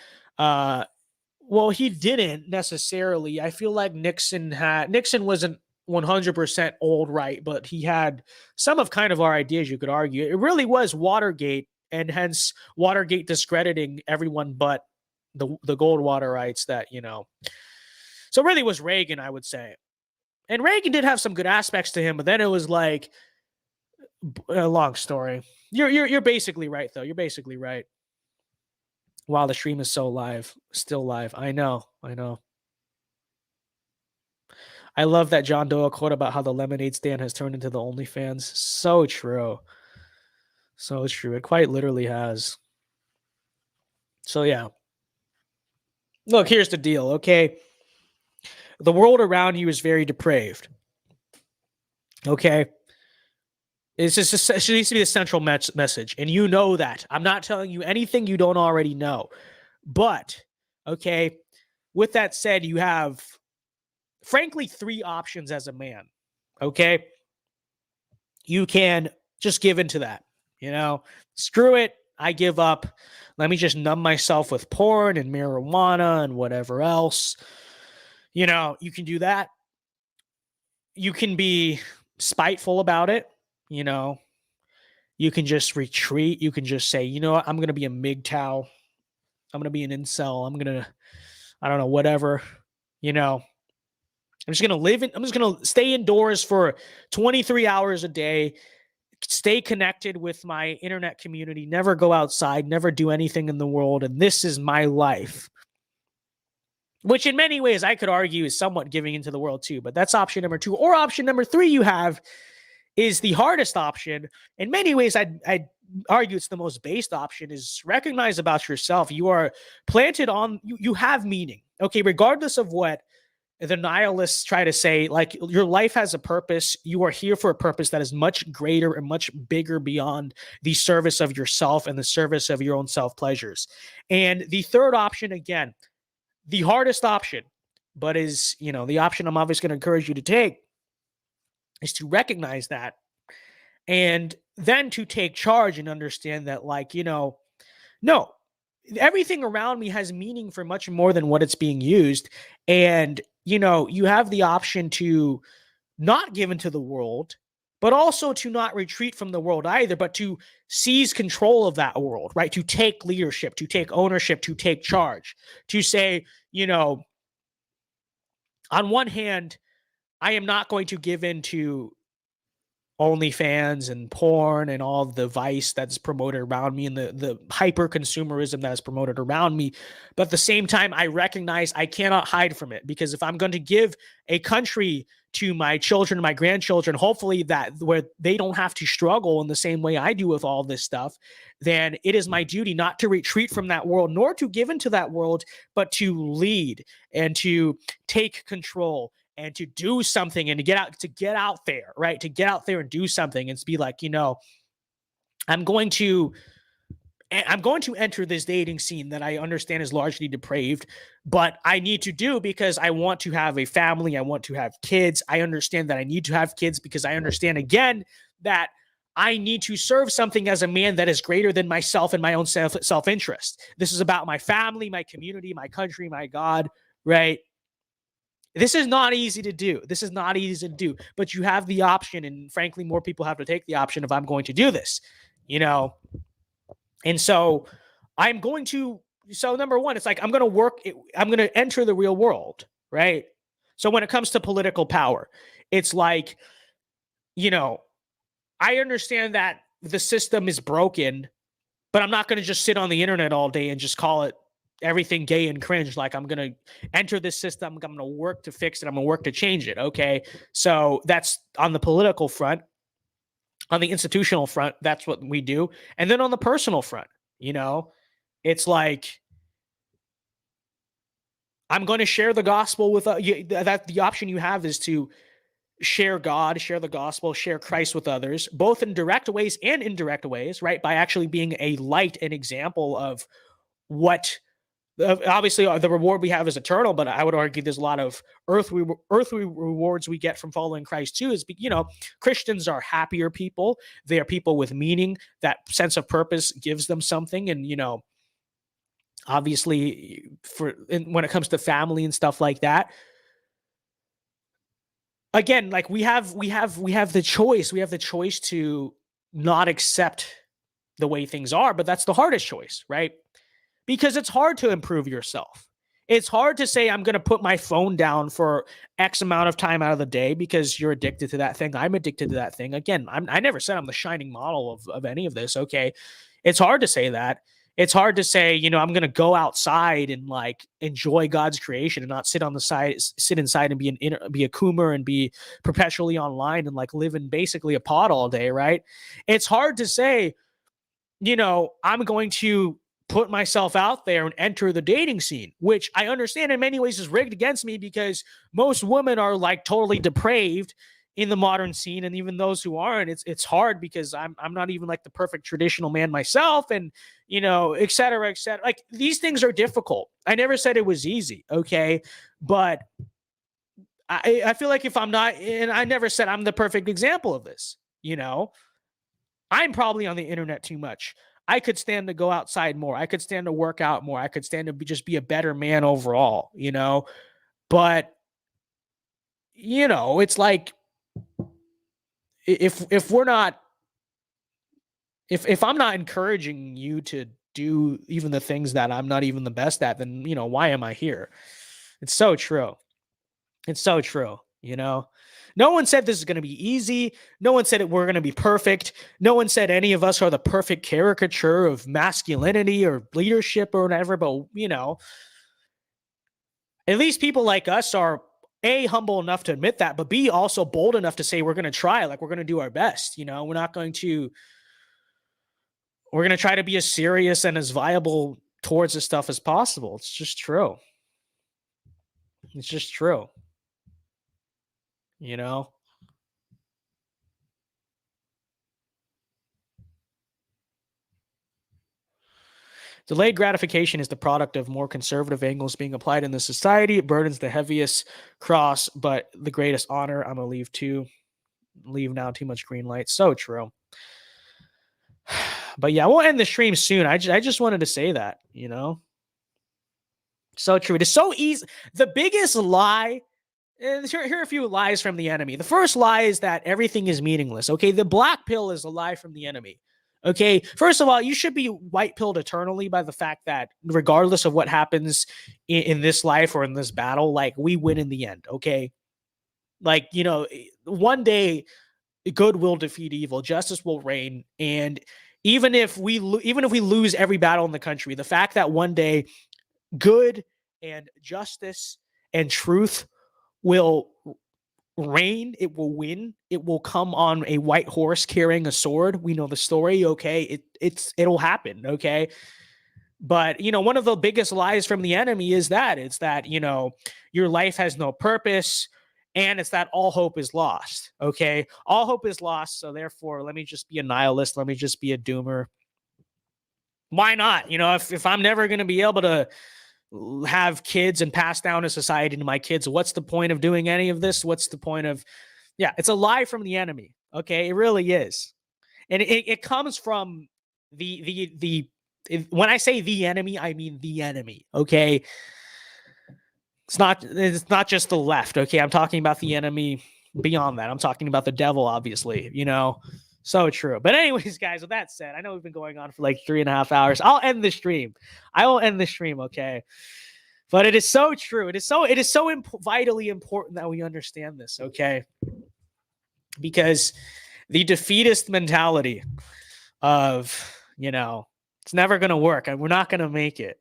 Well, he didn't necessarily. I feel like Nixon wasn't 100% old right, but he had some of kind of our ideas, you could argue. It really was Watergate, and hence Watergate discrediting everyone but the Goldwaterites that, you know. So it really was Reagan, I would say. And Reagan did have some good aspects to him, but then it was like a long story. You're basically right, though. You're basically right. Wow, the stream is so live, still live. I know. I love that John Doe quote about how the lemonade stand has turned into the OnlyFans. So true. So true. It quite literally has. So yeah. Look, here's the deal, okay? The world around you is very depraved. Okay? It needs to be the central message, and you know that. I'm not telling you anything you don't already know. But, okay, with that said, you have, frankly, 3 options as a man, okay? You can just give into that, you know? Screw it, I give up. Let me just numb myself with porn and marijuana and whatever else. You know, you can do that. You can be spiteful about it. You know, you can just retreat. You can just say, you know what, I'm going to be a MGTOW. I'm going to be an incel. I'm going to, I don't know, whatever, you know. I'm just going to stay indoors for 23 hours a day, stay connected with my internet community, never go outside, never do anything in the world. And this is my life. Which in many ways I could argue is somewhat giving into the world too. But that's option number 2. Or option number 3 you have is the hardest option. In many ways, I'd argue it's the most based option, is recognize about yourself. You are planted on, you have meaning. Okay, regardless of what the nihilists try to say, like, your life has a purpose. You are here for a purpose that is much greater and much bigger beyond the service of yourself and the service of your own self-pleasures. And the third option, again, the hardest option, but is, you know, the option I'm obviously going to encourage you to take, is to recognize that, and then to take charge and understand that, like, you know, no, everything around me has meaning for much more than what it's being used. And, you know, you have the option to not give into the world, but also to not retreat from the world either, but to seize control of that world, right? To take leadership, to take ownership, to take charge, to say, you know, on one hand, I am not going to give in to OnlyFans and porn and all the vice that's promoted around me and the hyper consumerism that is promoted around me. But at the same time, I recognize I cannot hide from it, because if I'm going to give a country to my children and my grandchildren, hopefully that where they don't have to struggle in the same way I do with all this stuff, then it is my duty not to retreat from that world, nor to give into that world, but to lead and to take control and to do something, and to get out there, right? To get out there and do something, and to be like, you know, I'm going to I'm going to enter this dating scene that I understand is largely depraved, but I need to do because I want to have a family. I want to have kids. I understand that I need to have kids because I understand, again, that I need to serve something as a man that is greater than myself and my own self-interest. This is about my family, my community, my country, my God, right? This is not easy to do. This is not easy to do, but you have the option. And frankly, more people have to take the option if I'm going to do this, you know? And so I'm going to, so number one, it's like, I'm going to work, I'm going to enter the real world, right? So when it comes to political power, it's like, you know, I understand that the system is broken, but I'm not going to just sit on the internet all day and just call it everything gay and cringe. Like, I'm going to enter this system. I'm going to work to fix it. I'm going to work to change it. Okay. So that's on the political front. On the institutional front, that's what we do. And then on the personal front, you know, it's like, I'm going to share the gospel with that. The option you have is to share God, share the gospel, share Christ with others, both in direct ways and indirect ways, right? By actually being a light and example of what, obviously the reward we have is eternal, but I would argue there's a lot of earthly rewards we get from following Christ too. Is, you know, Christians are happier people. They are people with meaning. That sense of purpose gives them something. And, you know, obviously when it comes to family and stuff like that, again, like we have the choice. We have the choice to not accept the way things are, but that's the hardest choice, right? Because it's hard to improve yourself. It's hard to say, I'm going to put my phone down for X amount of time out of the day because you're addicted to that thing. I'm addicted to that thing. Again, I never said I'm the shining model of any of this. Okay. It's hard to say that. It's hard to say, you know, I'm going to go outside and like enjoy God's creation and not sit inside and be a coomer and be perpetually online and like live in basically a pod all day. Right. It's hard to say, you know, I'm going to put myself out there and enter the dating scene, which I understand in many ways is rigged against me because most women are like totally depraved in the modern scene. And even those who aren't, it's hard because I'm not even like the perfect traditional man myself, and, you know, et cetera, et cetera. Like, these things are difficult. I never said it was easy. Okay. But I feel like if I'm not, and I never said I'm the perfect example of this, you know, I'm probably on the internet too much. I could stand to go outside more. I could stand to work out more. I could stand to just be a better man overall, you know? But, you know, it's like, if we're not, if I'm not encouraging you to do even the things that I'm not even the best at, then, you know, why am I here? It's so true. It's so true, you know? No one said this is going to be easy. No one said we're going to be perfect. No one said any of us are the perfect caricature of masculinity or leadership or whatever. But, you know, at least people like us are A, humble enough to admit that, but B, also bold enough to say we're going to try, like we're going to do our best. You know, we're going to try to be as serious and as viable towards this stuff as possible. It's just true. It's just true. You know? Delayed gratification is the product of more conservative angles being applied in the society. It burdens the heaviest cross, but the greatest honor. I'm going to leave now. Too much green light. So true. But yeah, we'll end the stream soon. I just wanted to say that, you know? So true. It is so easy. The biggest lie, here are a few lies from the enemy. The first lie is that everything is meaningless. Okay, the black pill is a lie from the enemy. Okay, first of all, you should be white pilled eternally by the fact that regardless of what happens in this life or in this battle, like, we win in the end. Okay, like, you know, one day good will defeat evil, justice will reign, and even if we lose every battle in the country, the fact that one day good and justice and truth will reign, it will win, it will come on a white horse carrying a sword. We know the story. Okay, it'll happen. Okay, but, you know, one of the biggest lies from the enemy is that it's that, you know, your life has no purpose, and it's that all hope is lost. Okay, all hope is lost, so therefore let me just be a nihilist, let me just be a doomer. Why not? If I'm never going to be able to have kids and pass down a society to my kids, what's the point of doing any of this? What's the point of, yeah, it's a lie from the enemy. Okay. It really is. And it comes from when I say the enemy, I mean the enemy. Okay. It's not just the left. Okay. I'm talking about the enemy beyond that. I'm talking about the devil, obviously, so true. But anyways, guys, with that said, I know we've been going on for like 3.5 hours. I'll end the stream. I will end the stream. Okay. But it is so true. It is so vitally important that we understand this. Okay. Because the defeatist mentality of, it's never going to work and we're not going to make it.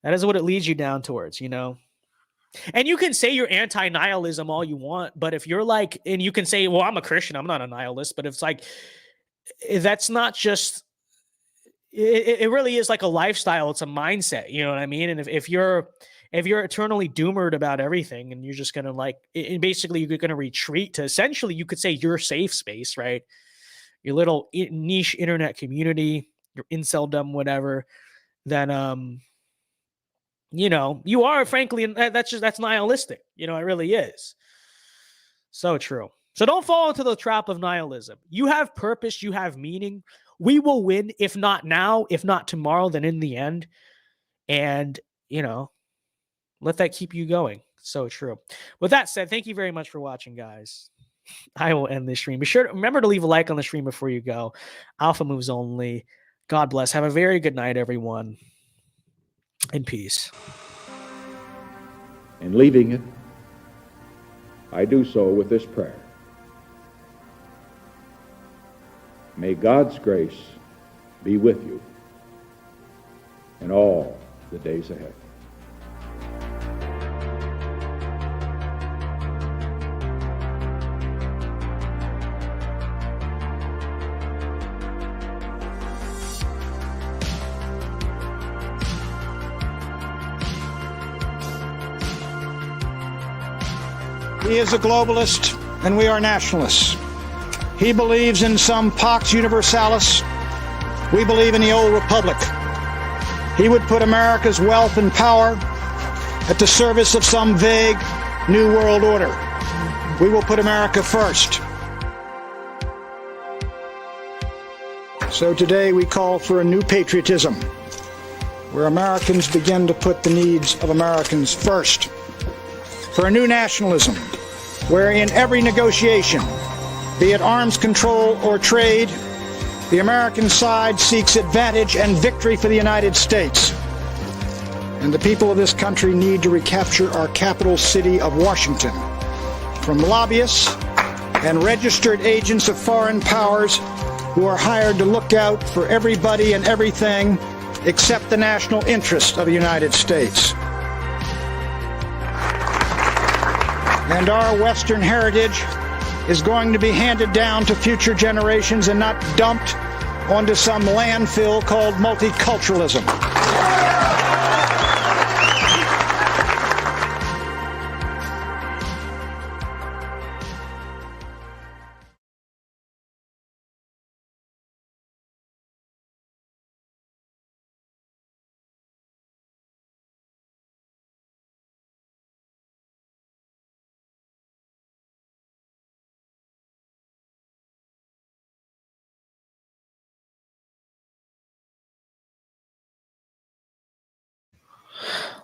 That is what it leads you down towards, And you can say you're anti-nihilism all you want, but if you're like, and you can say, well, I'm a Christian, I'm not a nihilist, but it's like, that's not just, it really is like a lifestyle. It's a mindset. You know what I mean? And if you're eternally doomed about everything and you're just going to basically you're going to retreat to essentially, you could say your safe space, right? Your little niche internet community, your inceldom, whatever, then, you are frankly, that's nihilistic. It really is. So true. So don't fall into the trap of nihilism. You have purpose. You have meaning. We will win. If not now, if not tomorrow, then in the end. And, let that keep you going. So true. With that said, thank you very much for watching, guys. I will end this stream. Be sure to remember to leave a like on the stream before you go. Alpha moves only. God bless. Have a very good night, everyone. In peace. In leaving it, I do so with this prayer. May God's grace be with you in all the days ahead. He is a globalist, and we are nationalists. He believes in some Pax Universalis. We believe in the old republic. He would put America's wealth and power at the service of some vague new world order. We will put America first. So today we call for a new patriotism, where Americans begin to put the needs of Americans first. For a new nationalism, where in every negotiation, be it arms control or trade, the American side seeks advantage and victory for the United States. And the people of this country need to recapture our capital city of Washington from lobbyists and registered agents of foreign powers who are hired to look out for everybody and everything except the national interest of the United States. And our Western heritage is going to be handed down to future generations and not dumped onto some landfill called multiculturalism.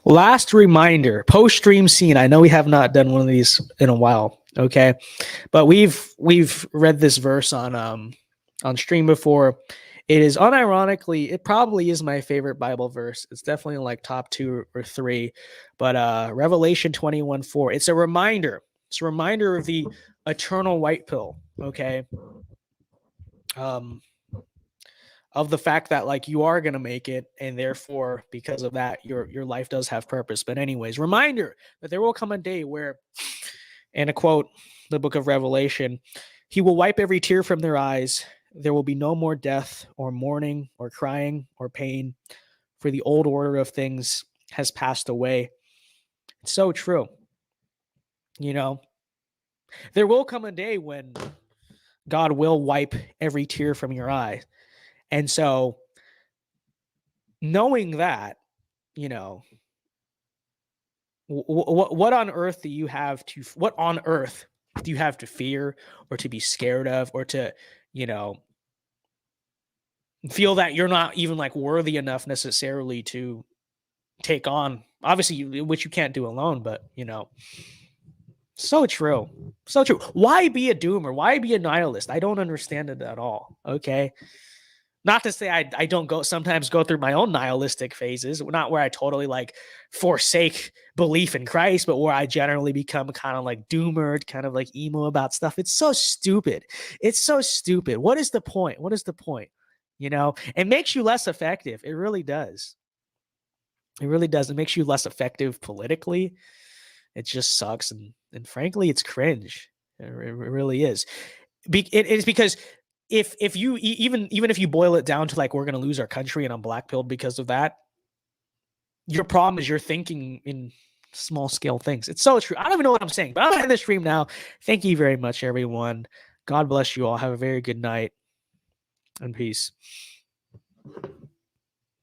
Last reminder, post-stream scene. I know we have not done one of these in a while, okay? But we've read this verse on stream before. It is unironically, it probably is my favorite Bible verse. It's definitely like top 2 or 3. But Revelation 21:4. It's a reminder. It's a reminder of the eternal white pill, okay? Of the fact that like you are going to make it, and therefore because of that your life does have purpose. But anyways, reminder that there will come a day where, and a quote, the book of Revelation, he will wipe every tear from their eyes. There will be no more death or mourning or crying or pain, for the old order of things has passed away. It's so true. There will come a day when God will wipe every tear from your eye. And so knowing that, you know, what on earth do you have to, what on earth do you have to fear or to be scared of, or to, you know, feel that you're not even like worthy enough necessarily to take on, obviously, which you can't do alone, but you know, so true. So true. Why be a doomer? Why be a nihilist? I don't understand it at all. Okay. Not to say I don't sometimes go through my own nihilistic phases, not where I totally like forsake belief in Christ, but where I generally become kind of like doomer, kind of like emo about stuff. It's so stupid. It's so stupid. What is the point? What is the point? You know, it makes you less effective. It really does. It really does. It makes you less effective politically. It just sucks. And frankly, it's cringe. It really is. It is because if you even if you boil it down to like, we're going to lose our country and I'm blackpilled because of that, your problem is you're thinking in small scale things. It's so true. I don't even know what I'm saying, but I'm going to end the stream now. Thank you very much, everyone. God bless you all. Have a very good night and peace.